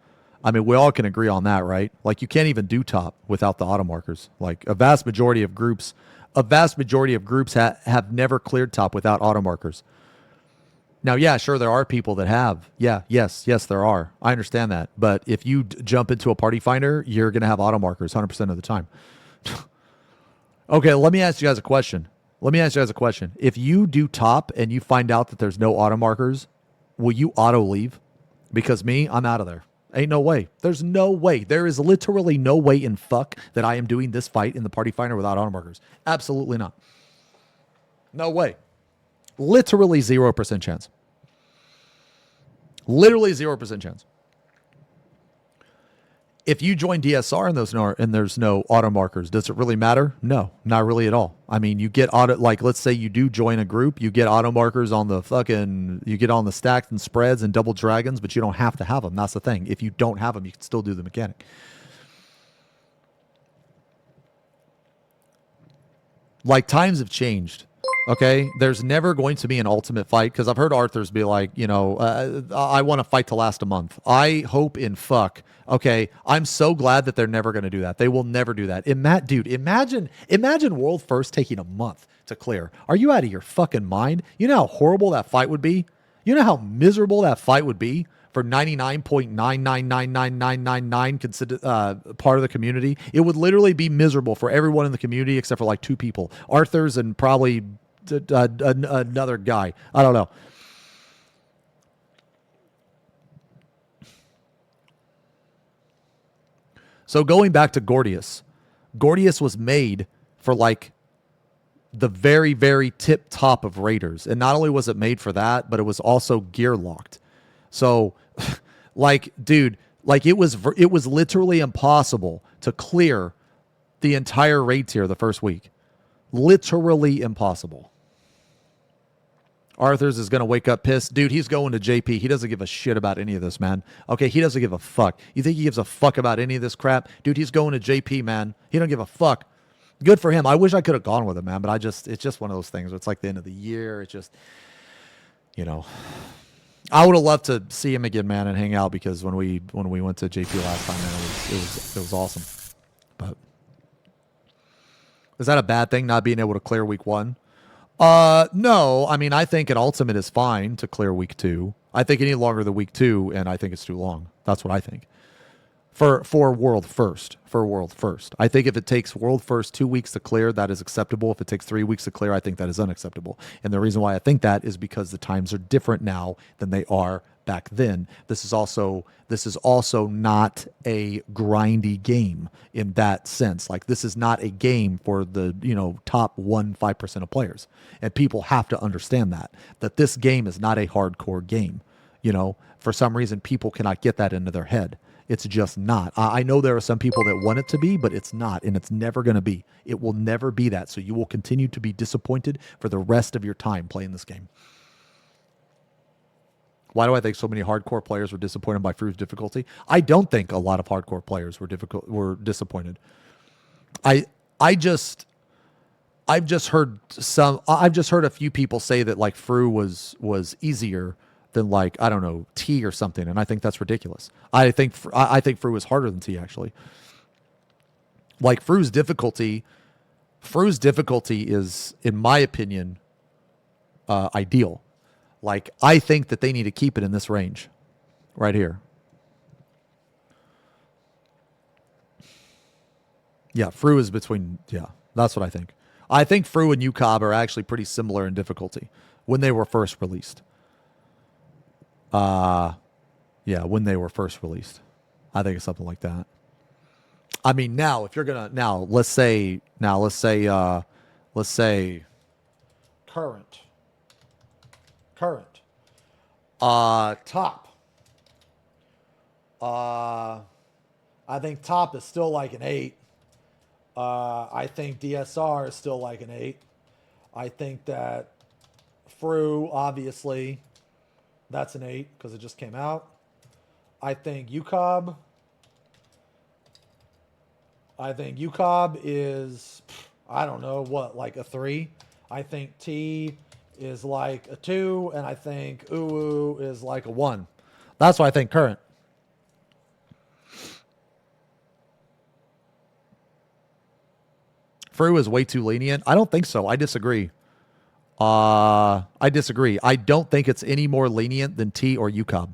I mean, we all can agree on that, right? Like, you can't even do top without the auto markers. Like, a vast majority of groups have never cleared top without auto markers. Now, yeah, sure, there are people that have. Yes, there are. I understand that. But if you jump into a party finder, you're going to have auto markers 100% of the time. Okay, let me ask you guys a question. If you do top and you find out that there's no auto markers, will you auto leave? Because me, I'm out of there. Ain't no way. There's no way. There is literally no way in fuck that I am doing this fight in the party finder without auto markers. Absolutely not. No way. Literally 0% chance. Literally 0% chance. If you join DSR and there's no auto markers, does it really matter? No, not really at all. I mean, you get auto, like, let's say you do join a group, you get auto markers on you get on the stacks and spreads and double dragons, but you don't have to have them. That's the thing. If you don't have them, you can still do the mechanic. Like, times have changed. Okay, there's never going to be an ultimate fight, because I've heard Arthurs be like, I want to fight to last a month. I hope in fuck. Okay, I'm so glad that they're never going to do that. They will never do that. Imagine World First taking a month to clear. Are you out of your fucking mind? You know how horrible that fight would be? You know how miserable that fight would be for 99.999999 consider part of the community? It would literally be miserable for everyone in the community except for like 2 people. Arthurs and probably another guy. I don't know. So going back to Gordius was made for like the very, very tip top of raiders. And not only was it made for that, but it was also gear locked. So like, dude, like it was literally impossible to clear the entire raid tier the first week. Literally impossible. Arthurs is going to wake up pissed. Dude, he's going to JP. He doesn't give a shit about any of this, man. Okay, he doesn't give a fuck. You think he gives a fuck about any of this crap? Dude, he's going to JP, man. He don't give a fuck. Good for him. I wish I could have gone with him, man, but it's just one of those things where it's like the end of the year. It's just, I would have loved to see him again, man, and hang out, because when we went to JP last time, man, it was awesome. But is that a bad thing, not being able to clear week 1? No. I mean, I think an ultimate is fine to clear week 2. I think any longer than week 2, and I think it's too long. That's what I think. For world first. I think if it takes world first 2 weeks to clear, that is acceptable. If it takes 3 weeks to clear, I think that is unacceptable. And the reason why I think that is because the times are different now than they are back then. This is also not a grindy game in that sense. Like, this is not a game for the, top 5% of players. And people have to understand that this game is not a hardcore game. For some reason, people cannot get that into their head. It's just not. I know there are some people that want it to be, but it's not, and it's never going to be. It will never be that. So you will continue to be disappointed for the rest of your time playing this game. Why do I think so many hardcore players were disappointed by FRU's difficulty? I don't think a lot of hardcore players were disappointed. I've just heard a few people say that like FRU was easier than, like, I don't know, T or something, and I think that's ridiculous. I think FRU is harder than T, actually. Like, FRU's difficulty is, in my opinion, ideal. Like, I think that they need to keep it in this range right here. Yeah, FRU is between, that's what I think. I think FRU and UCOB are actually pretty similar in difficulty when they were first released. When they were first released. I think it's something like that. I mean, now, if you're going to, let's say current. Top. I think top is still like an 8. I think DSR is still like an 8. I think that FRU, obviously, that's an 8 because it just came out. I think UCOB. Is, I don't know what, like a 3. I think T is like a 2, and I think UU is like a 1. That's what I think current. FRU is way too lenient. I don't think so. I disagree. I don't think it's any more lenient than T or UCOB.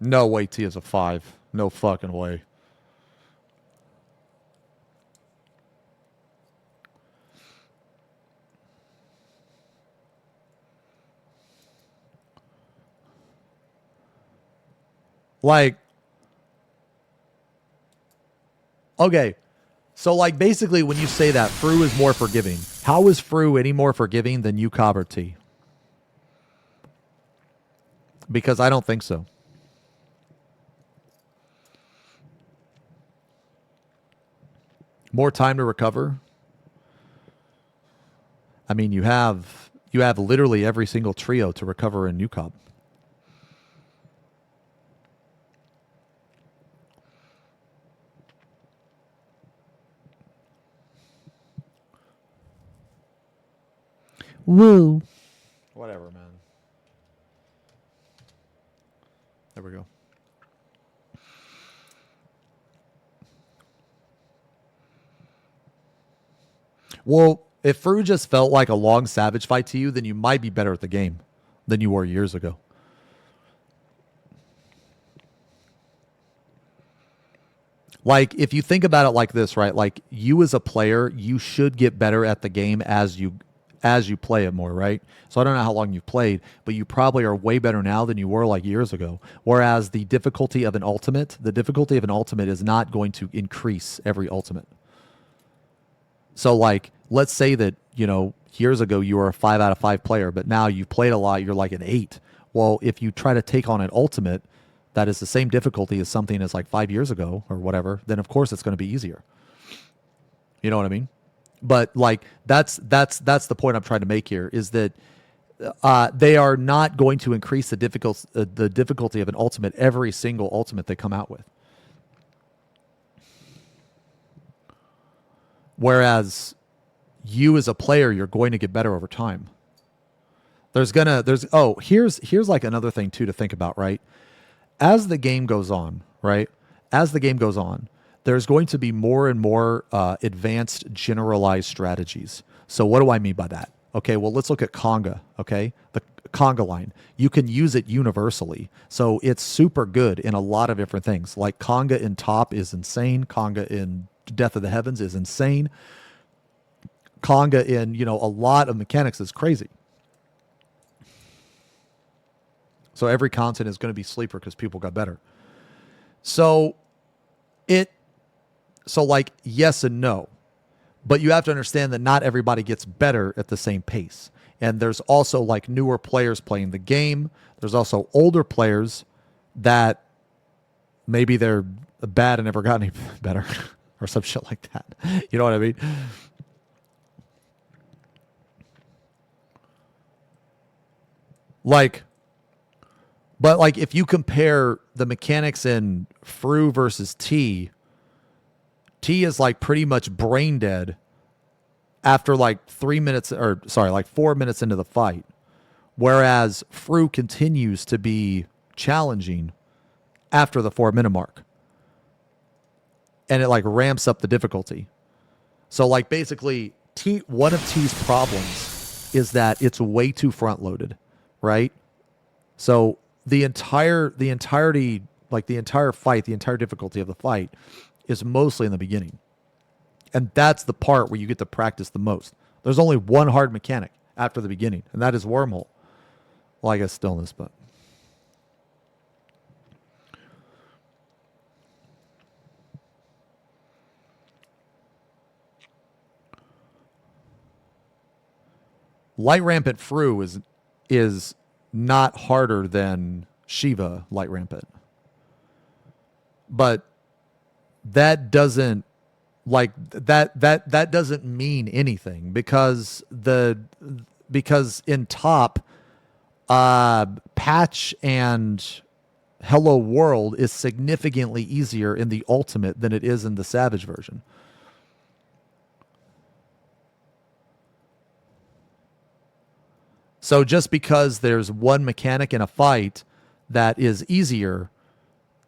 No way T is a 5. No fucking way. Like, okay. So, like, basically, when you say that, FRU is more forgiving. How is FRU any more forgiving than UCOB or T? Because I don't think so. More time to recover. I mean, you have literally every single trio to recover in UCOB. Woo. Whatever, man. There we go. Well, if FRU just felt like a long Savage fight to you, then you might be better at the game than you were years ago. Like, if you think about it like this, right? Like, you as a player, you should get better at the game as you play it more, right? So I don't know how long you've played, but you probably are way better now than you were like years ago. Whereas the difficulty of an ultimate is not going to increase every ultimate. So, like, let's say that, you know, years ago you were a 5 out of 5 player, but now you played a lot, you're like an 8. Well, if you try to take on an ultimate that is the same difficulty as something as like 5 years ago or whatever, then of course it's going to be easier. You know what I mean? But like that's the point I'm trying to make here is that they are not going to increase the difficulty of an ultimate every single ultimate they come out with. Whereas you as a player, you're going to get better over time. Here's like another thing too to think about, right? As the game goes on, right? As the game goes on, there's going to be more and more advanced generalized strategies. So what do I mean by that? Okay, well, let's look at conga, okay? The conga line. You can use it universally. So it's super good in a lot of different things. Like conga in top is insane. Conga in Death of the Heavens is insane. Conga in, you know, a lot of mechanics is crazy. So every content is going to be sleeper because people got better. So like yes and no. But you have to understand that not everybody gets better at the same pace. And there's also like newer players playing the game. There's also older players that maybe they're bad and never got any better or some shit like that. You know what I mean? But if you compare the mechanics in FRU versus T is like pretty much brain dead after like 4 minutes into the fight. Whereas FRU continues to be challenging after the 4-minute mark. And it like ramps up the difficulty. So like basically one of T's problems is that it's way too front loaded, right? So the entire fight, the entire difficulty of the fight is mostly in the beginning. And that's the part where you get to practice the most. There's only one hard mechanic after the beginning, and that is wormhole. Well, I guess stillness, but light rampant FRU is not harder than Shiva light rampant. But that doesn't like that doesn't mean anything because in top, patch and Hello World is significantly easier in the Ultimate than it is in the Savage version. So just because there's one mechanic in a fight that is easier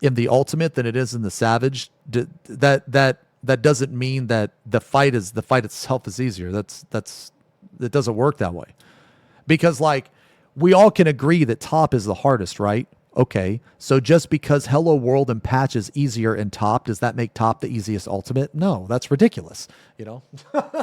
in the Ultimate than it is in the Savage, that doesn't mean that the fight itself is easier. It doesn't work that way. Because like we all can agree that top is the hardest, right? Okay. So just because Hello World and patch is easier in top, does that make top the easiest Ultimate? No, that's ridiculous. You know,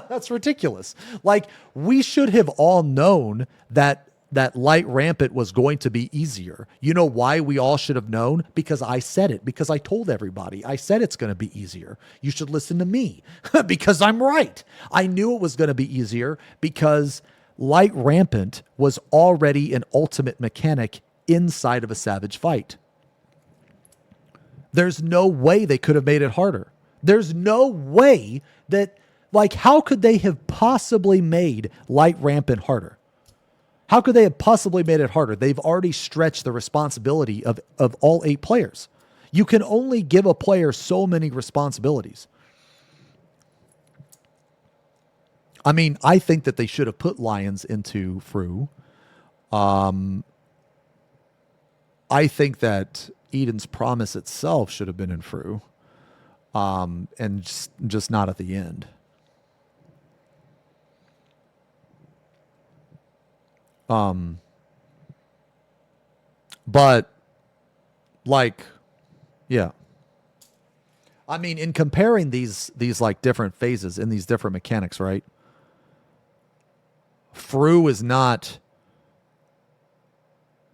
that's ridiculous. Like we should have all known that light rampant was going to be easier. You know why we all should have known? Because I said it, because I told everybody. I said it's going to be easier. You should listen to me because I'm right. I knew it was going to be easier because light rampant was already an ultimate mechanic inside of a savage fight. There's no way they could have made it harder. There's no way that, like, how could they have possibly made light rampant harder? How could they have possibly made it harder? They've already stretched the responsibility of all 8 players. You can only give a player so many responsibilities. I mean, I think that they should have put lions into FRU. I think that Eden's Promise itself should have been in FRU. And just not at the end. But like, yeah. I mean, in comparing these like different phases in these different mechanics, right? FRU is not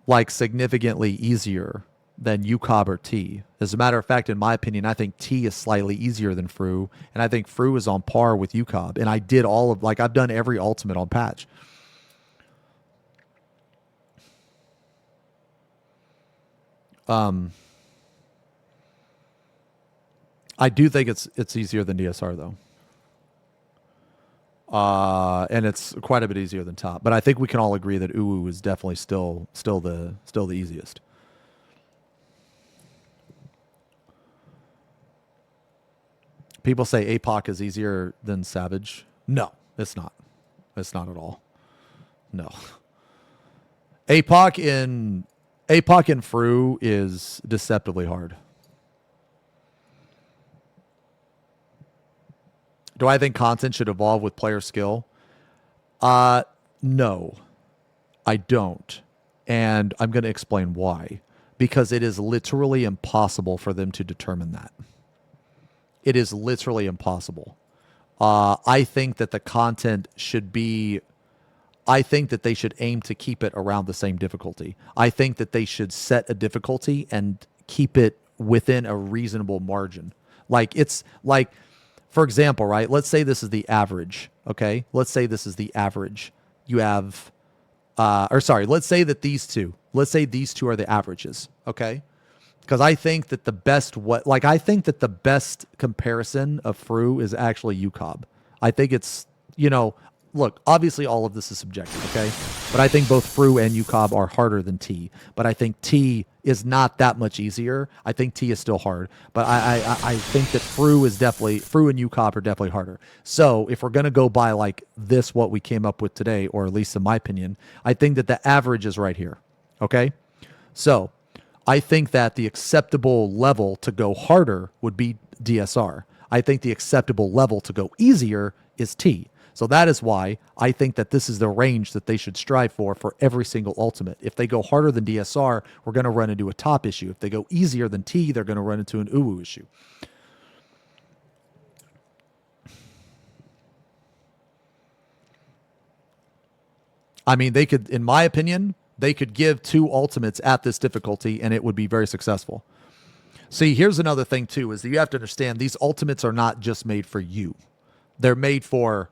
like significantly easier than UCOB or T. As a matter of fact, in my opinion, I think T is slightly easier than FRU, and I think FRU is on par with UCOB. And I did I've done every ultimate on patch. I do think it's easier than DSR though. And it's quite a bit easier than top. But I think we can all agree that UU is definitely still the easiest. People say APOC is easier than Savage. No, it's not. It's not at all. No. APOC in FRU is deceptively hard. Do I think content should evolve with player skill? No, I don't. And I'm going to explain why. Because it is literally impossible for them to determine that. It is literally impossible. I think that the content should be... I think that they should aim to keep it around the same difficulty. I think that they should set a difficulty and keep it within a reasonable margin. Like, it's like... For example, right? Let's say this is the average, okay? Let's say this is the average. You have, let's say that these two are the averages, okay? Because I think that the best comparison of FRU is actually UCOB. I think it's, look, obviously all of this is subjective, okay? But I think both FRU and UCOB are harder than T. But I think T is not that much easier. I think T is still hard. But I think that FRU and UCOB are definitely harder. So if we're going to go by like this, what we came up with today, or at least in my opinion, I think that the average is right here, okay? So I think that the acceptable level to go harder would be DSR. I think the acceptable level to go easier is T. So that is why I think that this is the range that they should strive for every single ultimate. If they go harder than DSR, we're going to run into a top issue. If they go easier than T, they're going to run into an UU issue. I mean, they could, in my opinion, they could give 2 ultimates at this difficulty and it would be very successful. See, here's another thing too, is that you have to understand these ultimates are not just made for you. They're made for,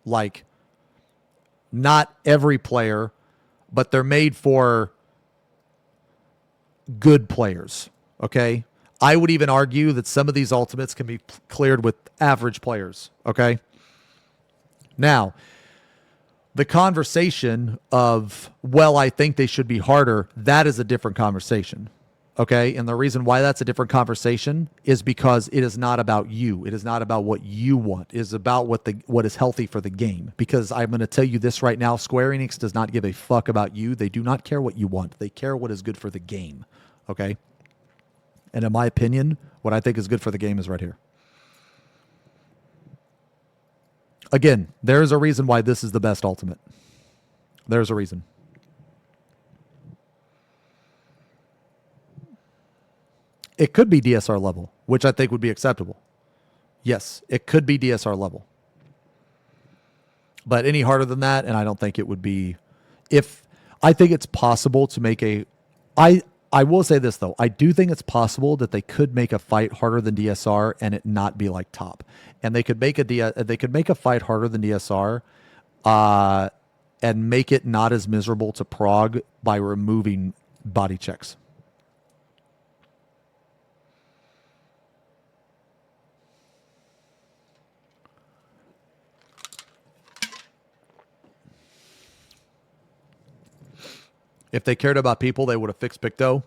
like, not every player, but they're made for good players, okay? I would even argue that some of these ultimates can be cleared with average players. Okay. Now, the conversation of, well, I think they should be harder, that is a different conversation. Okay. And the reason why that's a different conversation is because it is not about you. It is not about what you want. It is about what is healthy for the game. Because I'm going to tell you this right now, Square Enix does not give a fuck about you. They do not care what you want. They care what is good for the game. Okay. And in my opinion, what I think is good for the game is right here. Again, there is a reason why this is the best ultimate. There's a reason. It could be DSR level, which I think would be acceptable. Yes, it could be DSR level. But any harder than that, and I don't think it would be. If I think it's possible to make a, I will say this though, I do think it's possible that they could make a fight harder than DSR and it not be like top, and they could make a fight harder than DSR, and make it not as miserable to prog by removing body checks. If they cared about people, they would have fixed Picto.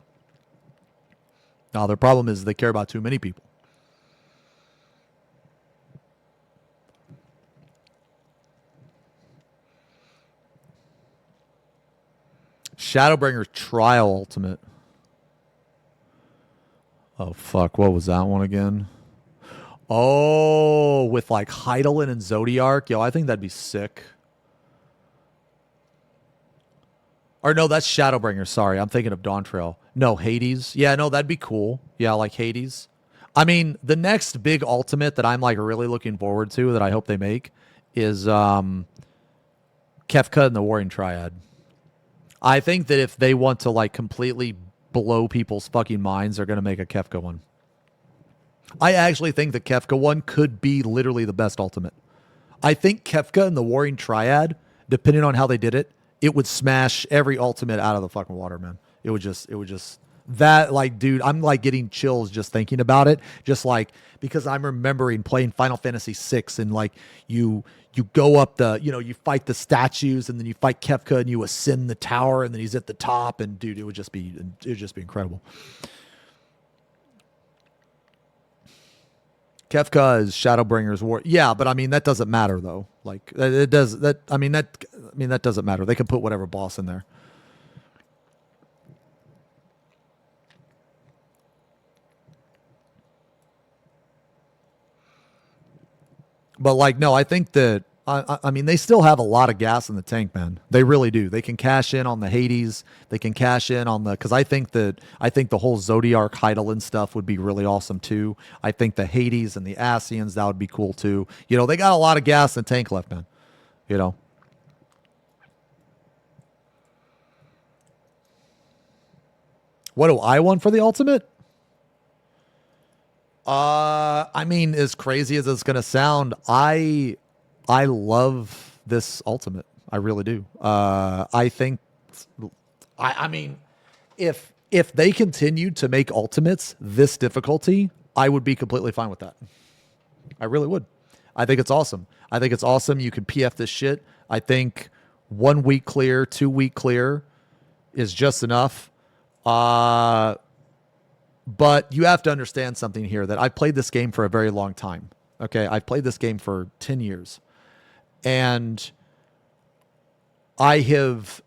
Now, their problem is they care about too many people. Shadowbringer Trial Ultimate. Oh, fuck. What was that one again? Oh, with like Heidelin and Zodiark. Yo, I think that'd be sick. Or no, that's Shadowbringer. Sorry, I'm thinking of Dawn Trail. No, Hades. Yeah, no, that'd be cool. Yeah, like Hades. I mean, the next big ultimate that I'm like really looking forward to that I hope they make is Kefka and the Warring Triad. I think that if they want to like completely blow people's fucking minds, they're going to make a Kefka one. I actually think the Kefka one could be literally the best ultimate. I think Kefka and the Warring Triad, depending on how they did it, it would smash every ultimate out of the fucking water, man. It would just that, like, dude, I'm like getting chills just thinking about it. Just like, because I'm remembering playing Final Fantasy VI and like you go up the, you fight the statues and then you fight Kefka and you ascend the tower and then he's at the top and dude, it would just be incredible. Kefka is Shadowbringer's war. Yeah, but I mean that doesn't matter though. Like it does that. I mean that doesn't matter. They can put whatever boss in there. But like, no, I think that I mean, they still have a lot of gas in the tank, man. They really do. They can cash in on the Hades. They can cash in on the, because I think the whole Zodiark Heidelin stuff would be really awesome too. I think the Hades and the Asians, that would be cool too. They got a lot of gas in the tank left, man. What do I want for the ultimate? I mean, as crazy as it's gonna sound, I love this ultimate. I really do. I think, I mean, if they continued to make ultimates this difficulty, I would be completely fine with that. I really would. I think it's awesome. You can PF this shit. I think 1 week clear, 2 week clear is just enough. But you have to understand something here, that I've played this game for a very long time. Okay. I've played this game for 10 years. And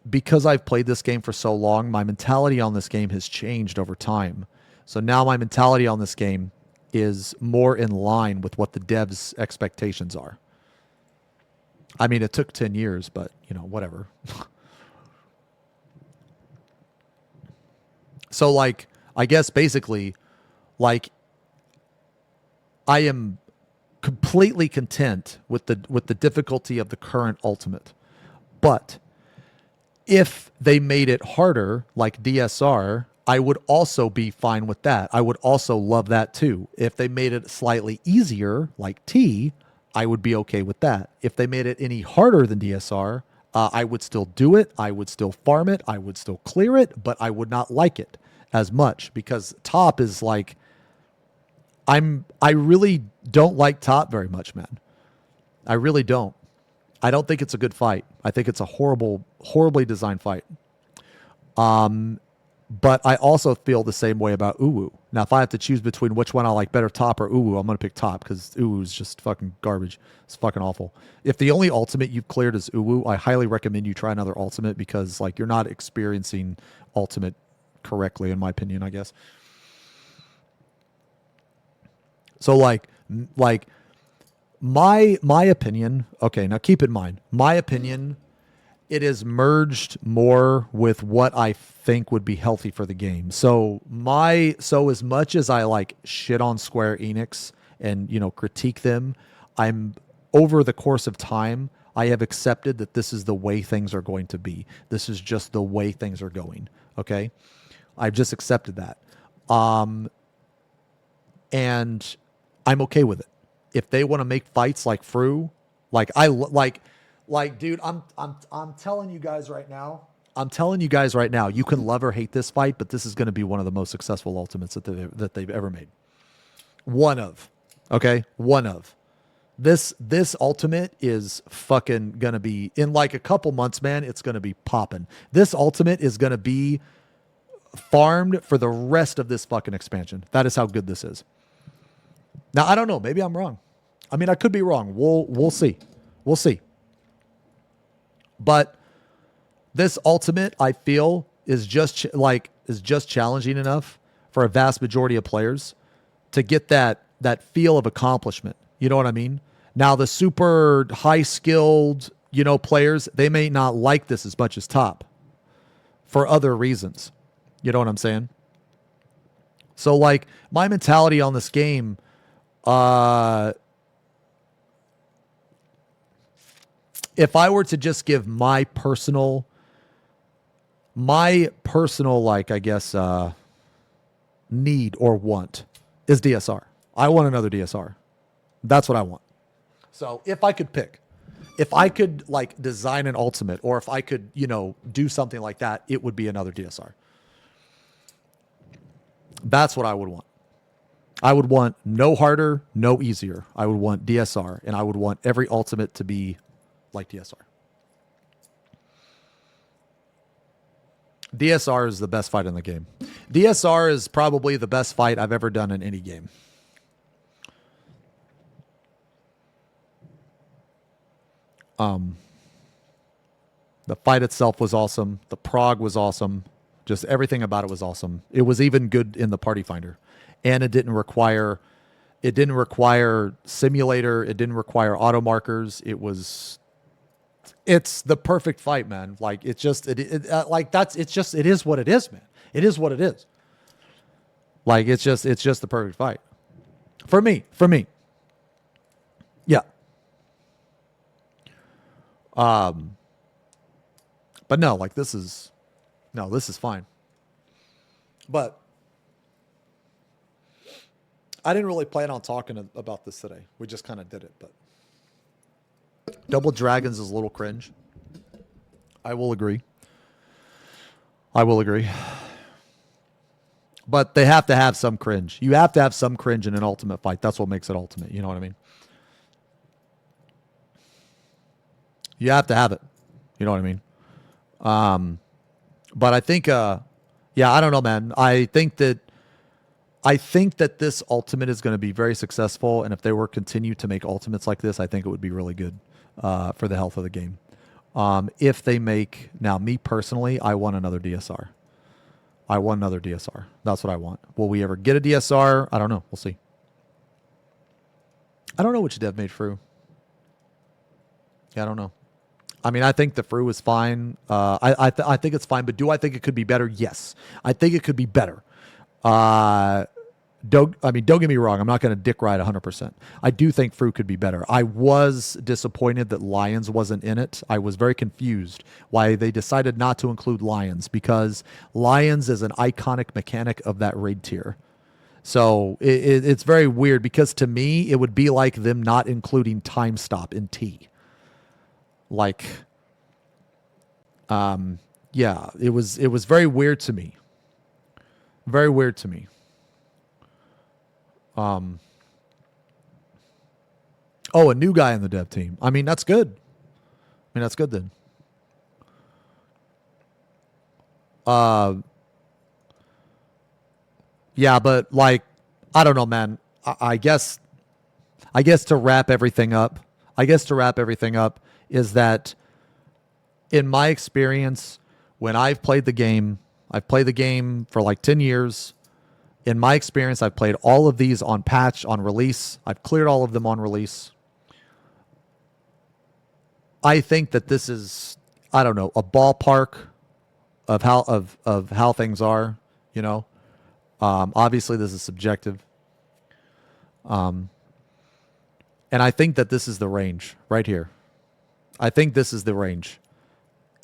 because I've played this game for so long, my mentality on this game has changed over time. So now my mentality on this game is more in line with what the devs' expectations are. I mean, it took 10 years, but, whatever. So, like, I guess basically, like, I am completely content with the difficulty of the current ultimate. But if they made it harder, like DSR, I would also be fine with that. I would also love that too. If they made it slightly easier, like T, I would be okay with that. If they made it any harder than DSR, I would still do it. I would still farm it. I would still clear it, but I would not like it as much, because top is like, I really don't like top very much, man. I really don't. I don't think it's a good fight. I think it's a horribly designed fight. But I also feel the same way about Uwu. Now, if I have to choose between which one I like better, top or Uwu, I'm going to pick top because Uwu is just fucking garbage. It's fucking awful. If the only ultimate you've cleared is Uwu, I highly recommend you try another ultimate because like you're not experiencing ultimate correctly, in my opinion, I guess. So like my opinion, okay, now keep in mind, my opinion, it is merged more with what I think would be healthy for the game. So as much as I like shit on Square Enix and, you know, critique them, I'm over the course of time, I have accepted that this is the way things are going to be. This is just the way things are going. Okay. I've just accepted that. And I'm okay with it. If they want to make fights like FRU, dude, I'm telling you guys right now. You can love or hate this fight, but this is going to be one of the most successful ultimates that they've ever made. One of. This ultimate is fucking going to be in like a couple months, man. It's going to be popping. This ultimate is going to be farmed for the rest of this fucking expansion. That is how good this is. Now, I don't know. Maybe I'm wrong. I mean, I could be wrong. We'll see. We'll see. But this ultimate, I feel, is just challenging enough for a vast majority of players to get that feel of accomplishment. You know what I mean? Now, the super high-skilled, you know, players, they may not like this as much as top for other reasons. You know what I'm saying? So, like, my mentality on this game, if I were to just give my personal, like, I guess, need or want is DSR. I want another DSR. That's what I want. So if I could pick, if I could like design an ultimate, or if I could, you know, do something like that, it would be another DSR. That's what I would want. I would want no harder, no easier. I would want DSR, and I would want every ultimate to be like DSR. DSR is the best fight in the game. DSR is probably the best fight I've ever done in any game. The fight itself was awesome. The prog was awesome. Just everything about it was awesome. It was even good in the Party Finder. And it didn't require simulator. It didn't require auto markers. It's the perfect fight, man. Like it is what it is, man. It is what it is. Like it's just the perfect fight. For me. Yeah. But no, like this is fine. But I didn't really plan on talking about this today. We just kind of did it, but Double Dragons is a little cringe. I will agree. But they have to have some cringe. You have to have some cringe in an ultimate fight. That's what makes it ultimate. You know what I mean? You have to have it. You know what I mean? But I think, I don't know, man. I think that this ultimate is going to be very successful, and if they were continue to make ultimates like this, I think it would be really good for the health of the game. If they make, now me personally, I want another DSR. That's what I want. Will we ever get a DSR? I don't know. We'll see. I don't know which dev made FRU. Yeah, I don't know. I mean, I think the FRU is fine. I think it's fine, but do I think it could be better? Yes. I think it could be better. Don't get me wrong. I'm not going to dick ride 100%. I do think FRU could be better. I was disappointed that Lions wasn't in it. I was very confused why they decided not to include Lions, because Lions is an iconic mechanic of that raid tier. So it's very weird, because to me, it would be like them not including Time Stop in T. Like, it was very weird to me. Very weird to me. Oh, a new guy in the dev team. I mean, that's good. That's good then. Yeah, but like, I don't know, man. I guess to wrap everything up, is that in my experience, when I've played the game for like 10 years. In my experience, I've played all of these on patch, on release. I've cleared all of them on release. I think that this is, I don't know, a ballpark of how things are, you know. Obviously, this is subjective. And I think that this is the range right here. I think this is the range.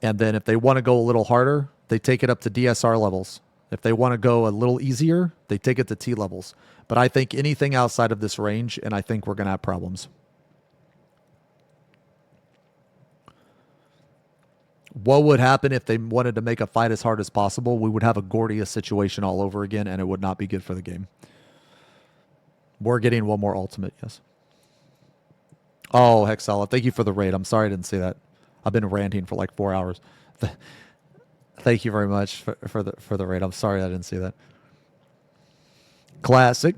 And then if they want to go a little harder, they take it up to DSR levels. If they want to go a little easier, they take it to T levels. But I think anything outside of this range, and I think we're going to have problems. What would happen if they wanted to make a fight as hard as possible? We would have a Gordius situation all over again, and it would not be good for the game. We're getting one more ultimate, yes. Oh, Hexala, thank you for the raid. I'm sorry I didn't see that. I've been ranting for like 4 hours. Thank you very much for the raid. I'm sorry I didn't see that. Classic.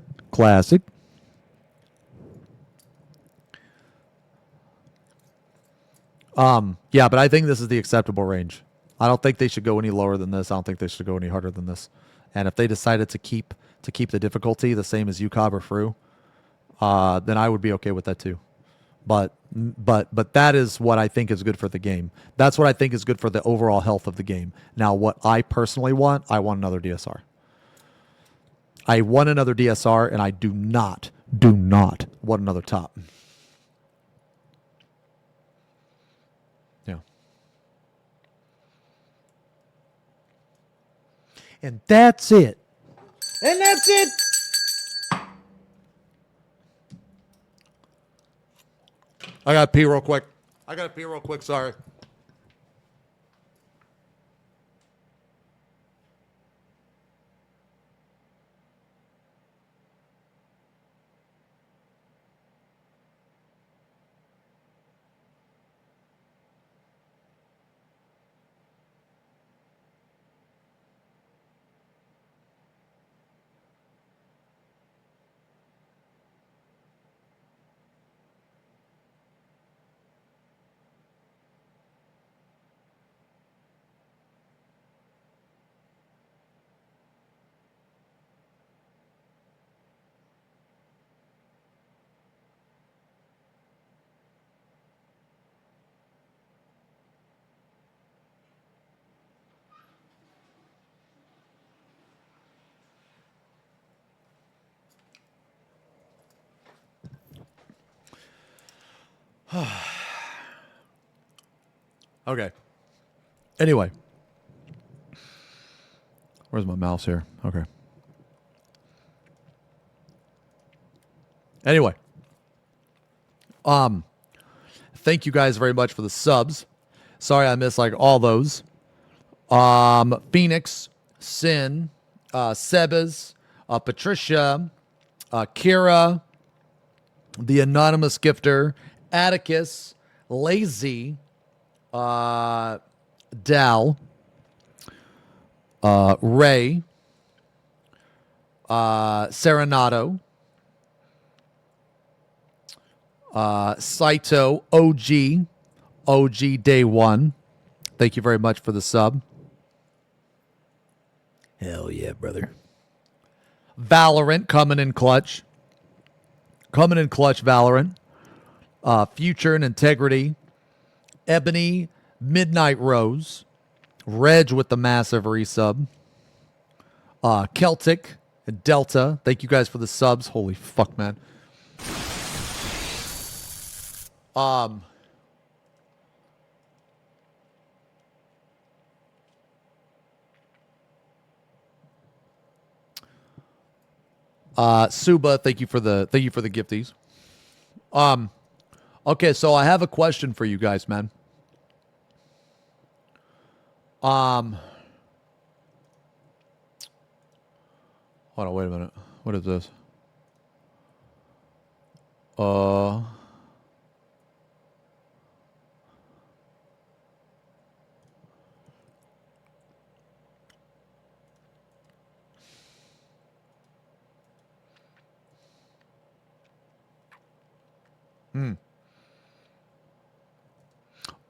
Yeah, but I think this is the acceptable range. I don't think they should go any lower than this. I don't think they should go any harder than this. And if they decided to keep the difficulty the same as UCOB or FRU, then I would be okay with that too. But that is what I think is good for the game. That's what I think is good for the overall health of the game. Now, what I personally want, I want another DSR. I want another DSR, and I do not want another top. Yeah. And that's it. I gotta pee real quick. Sorry. Okay. Anyway. Where's my mouse here? Okay. Anyway. Thank you guys very much for the subs. Sorry I missed like all those. Phoenix, Sin, Sebas, Patricia, Kira, the anonymous gifter, Atticus, Lazy, Dal, Ray, Serenado, Saito, OG Day One. Thank you very much for the sub. Hell yeah, brother. Valorant coming in clutch. Valorant. Future and Integrity. Ebony, Midnight Rose. Reg with the massive resub. Celtic, Delta. Thank you guys for the subs. Holy fuck, man. Suba, thank you for the gifties. Okay, so I have a question for you guys, man. Hold on, wait a minute. What is this? Uh.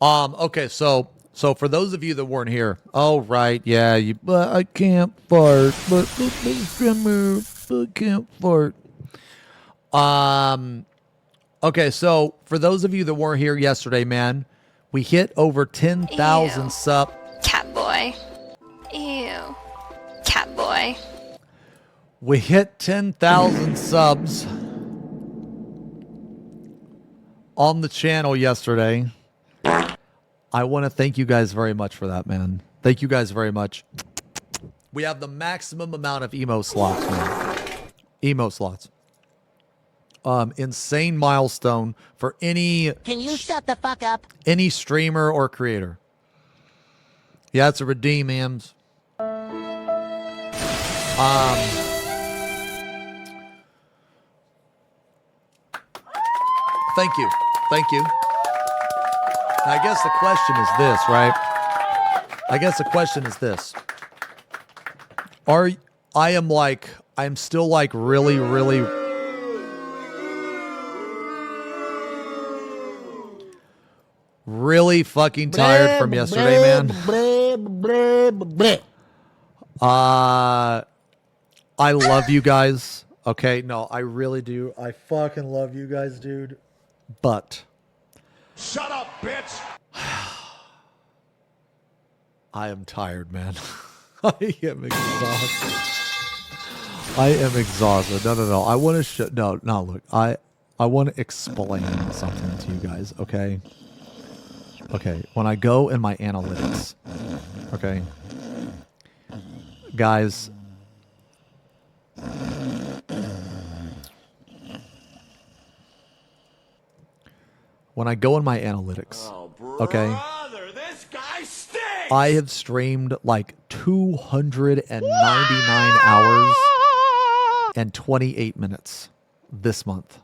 Okay, so for those of you that weren't here, oh right, yeah, but I can't fart, but I can't fart. Okay, so for those of you that weren't here yesterday, man, we hit over 10,000 Ew. sub. Cat boy. Ew. Cat boy. We hit 10,000 subs on the channel yesterday. I want to thank you guys very much for that, man. Thank you guys very much. We have the maximum amount of emo slots, man. Emo slots. Insane milestone for any Can you shut the fuck up? any streamer or creator. Yeah, it's a redeem, Ams. Thank you. Thank you. I guess the question is this, right? I guess the question is this. I'm still like really fucking tired from yesterday, man. I love you guys. Okay, no, I really do. I fucking love you guys, dude. But Shut up, bitch! I am tired, man. I am exhausted. I am exhausted. No. I want to no, look. I want to explain something to you guys, okay? Okay, when I go in my analytics, okay? Guys, when I go in my analytics, okay? Brother, this guy stinks! I have streamed like 299 hours and 28 minutes this month.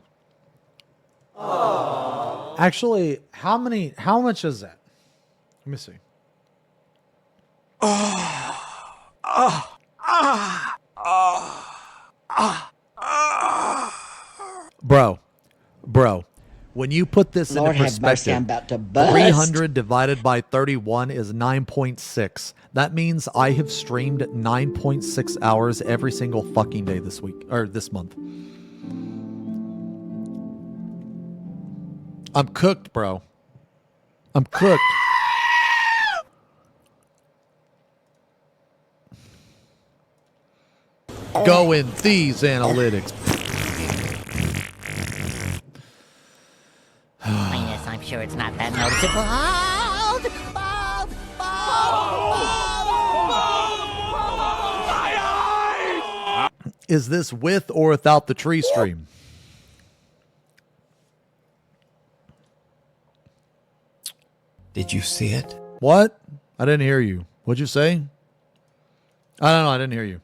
Actually, how much is that? Let me see. Bro, when you put this into perspective, 300 divided by 31 is 9.6. That means I have streamed 9.6 hours every single fucking day this week, or this month. I'm cooked, bro. I'm cooked. Go in these analytics. Minus, I'm sure it's not that noticeable. Is this with or without the tree stream? Did you see it? What? I didn't hear you. What'd you say? I don't know. I didn't hear you.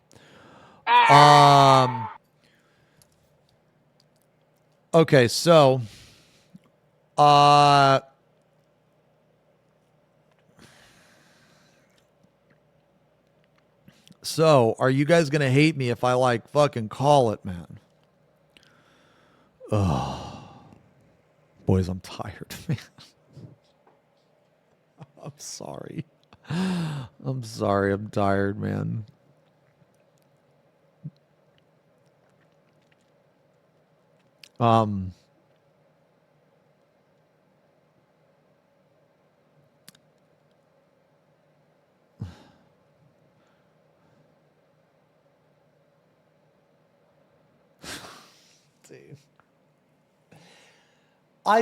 Okay, so are you guys gonna hate me if I like fucking call it, man? Oh, boys, I'm tired, man. I'm sorry. I'm sorry. I'm tired, man. Dude. I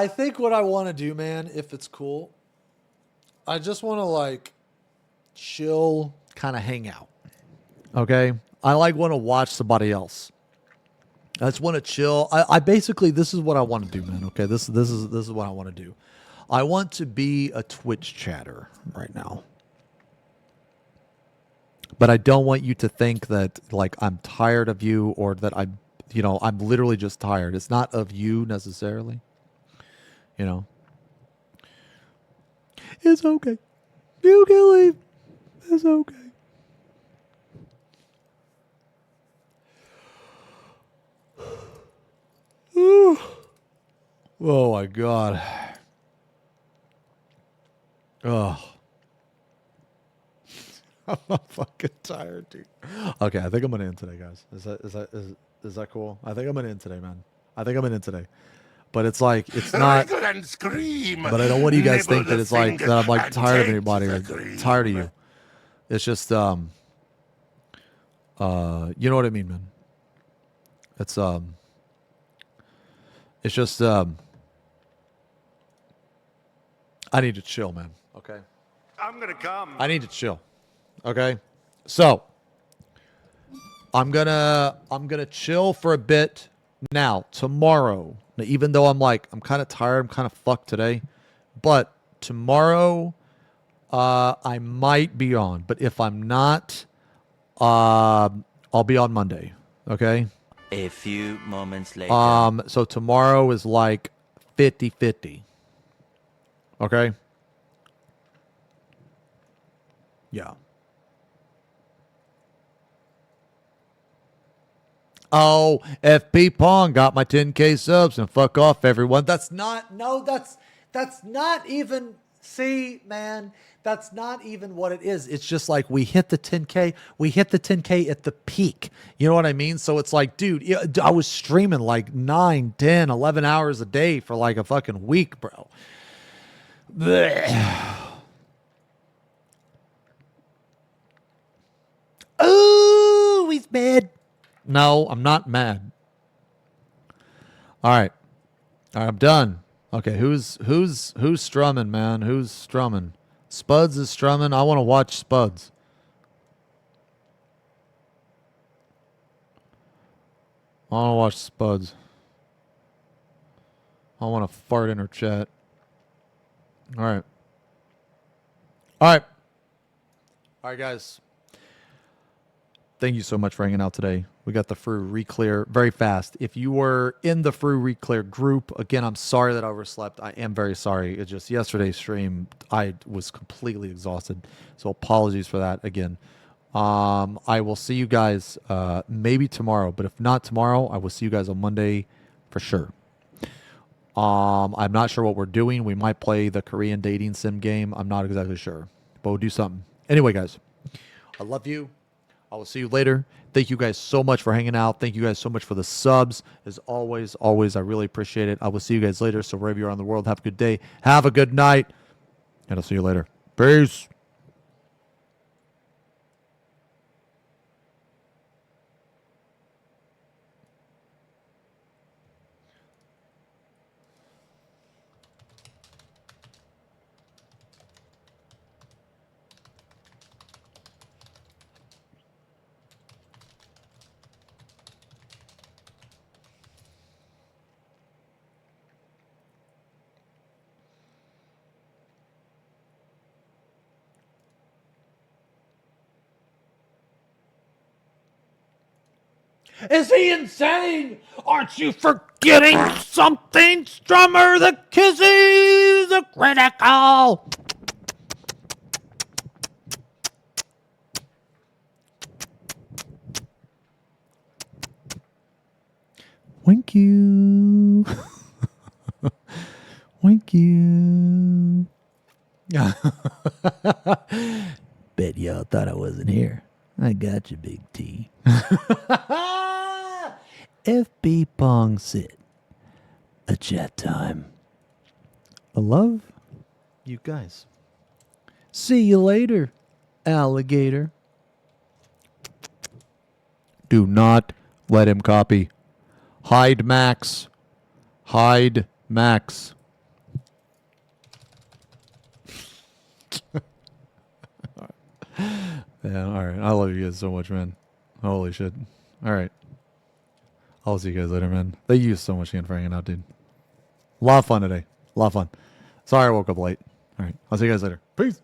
think what I want to do, man, if it's cool, I just want to like chill, kind of hang out. Okay? I like want to watch somebody else. I just want to chill. I basically, this is what I want to do, man. Okay? This is what I want to do. I want to be a Twitch chatter right now. But I don't want you to think that like I'm tired of you or that I'm you know, I'm literally just tired. It's not of you necessarily. You know. It's okay. You can leave. It's okay. Oh my God. Oh. I'm fucking tired, dude. Okay, I think I'm gonna end today, guys. Is that cool? I think I'm gonna end today, man. I think I'm gonna end today. But it's like it's not. And scream. But I don't want you guys Nibble think that the it's like that I'm like and tired of take anybody or the cream. tired of you. It's just you know what I mean, man. It's just I need to chill, man. Okay. I'm gonna come. I need to chill. Okay. So I'm gonna chill for a bit now. Tomorrow, even though I'm kind of tired, I'm kind of fucked today, but tomorrow I might be on. But if I'm not, I'll be on Monday. Okay. A few moments later. So tomorrow is like 50-50. Okay. Yeah. Oh, FP Pong got my 10K subs and fuck off, everyone. That's not even, see, man, that's not even what it is. It's just like we hit the 10K. We hit the 10K at the peak. You know what I mean? So it's like, dude, I was streaming like 9, 10, 11 hours a day for like a fucking week, bro. Blech. Oh, he's mad. No, I'm not mad. All right, I'm done. Okay, who's strumming, man? Who's strumming? Spuds is strumming. I want to watch Spuds. I want to watch Spuds. I want to fart in her chat. All right. All right. All right, guys. Thank you so much for hanging out today. We got the FRU Reclear very fast. If you were in the FRU Reclear group, again, I'm sorry that I overslept. I am very sorry. It's just yesterday's stream, I was completely exhausted. So apologies for that again. I will see you guys maybe tomorrow, but if not tomorrow, I will see you guys on Monday for sure. I'm not sure what we're doing. We might play the Korean dating sim game. I'm not exactly sure, but we'll do something. Anyway, guys, I love you. I will see you later. Thank you guys so much for hanging out. Thank you guys so much for the subs. As always, I really appreciate it. I will see you guys later. So wherever you are in the world, have a good day. Have a good night. And I'll see you later. Peace. Is he insane? Aren't you forgetting something, Strummer? The kisses are critical. Thank you. Thank you. Bet y'all thought I wasn't here. I got you, Big T. FB Pong sit. A chat time. I love you guys. See you later, alligator. Do not let him copy. Hide Max. Hide Max. Yeah, all right. I love you guys so much, man. Holy shit. All right. I'll see you guys later, man. Thank you so much again for hanging out, dude. A lot of fun today. A lot of fun. Sorry I woke up late. All right. I'll see you guys later. Peace.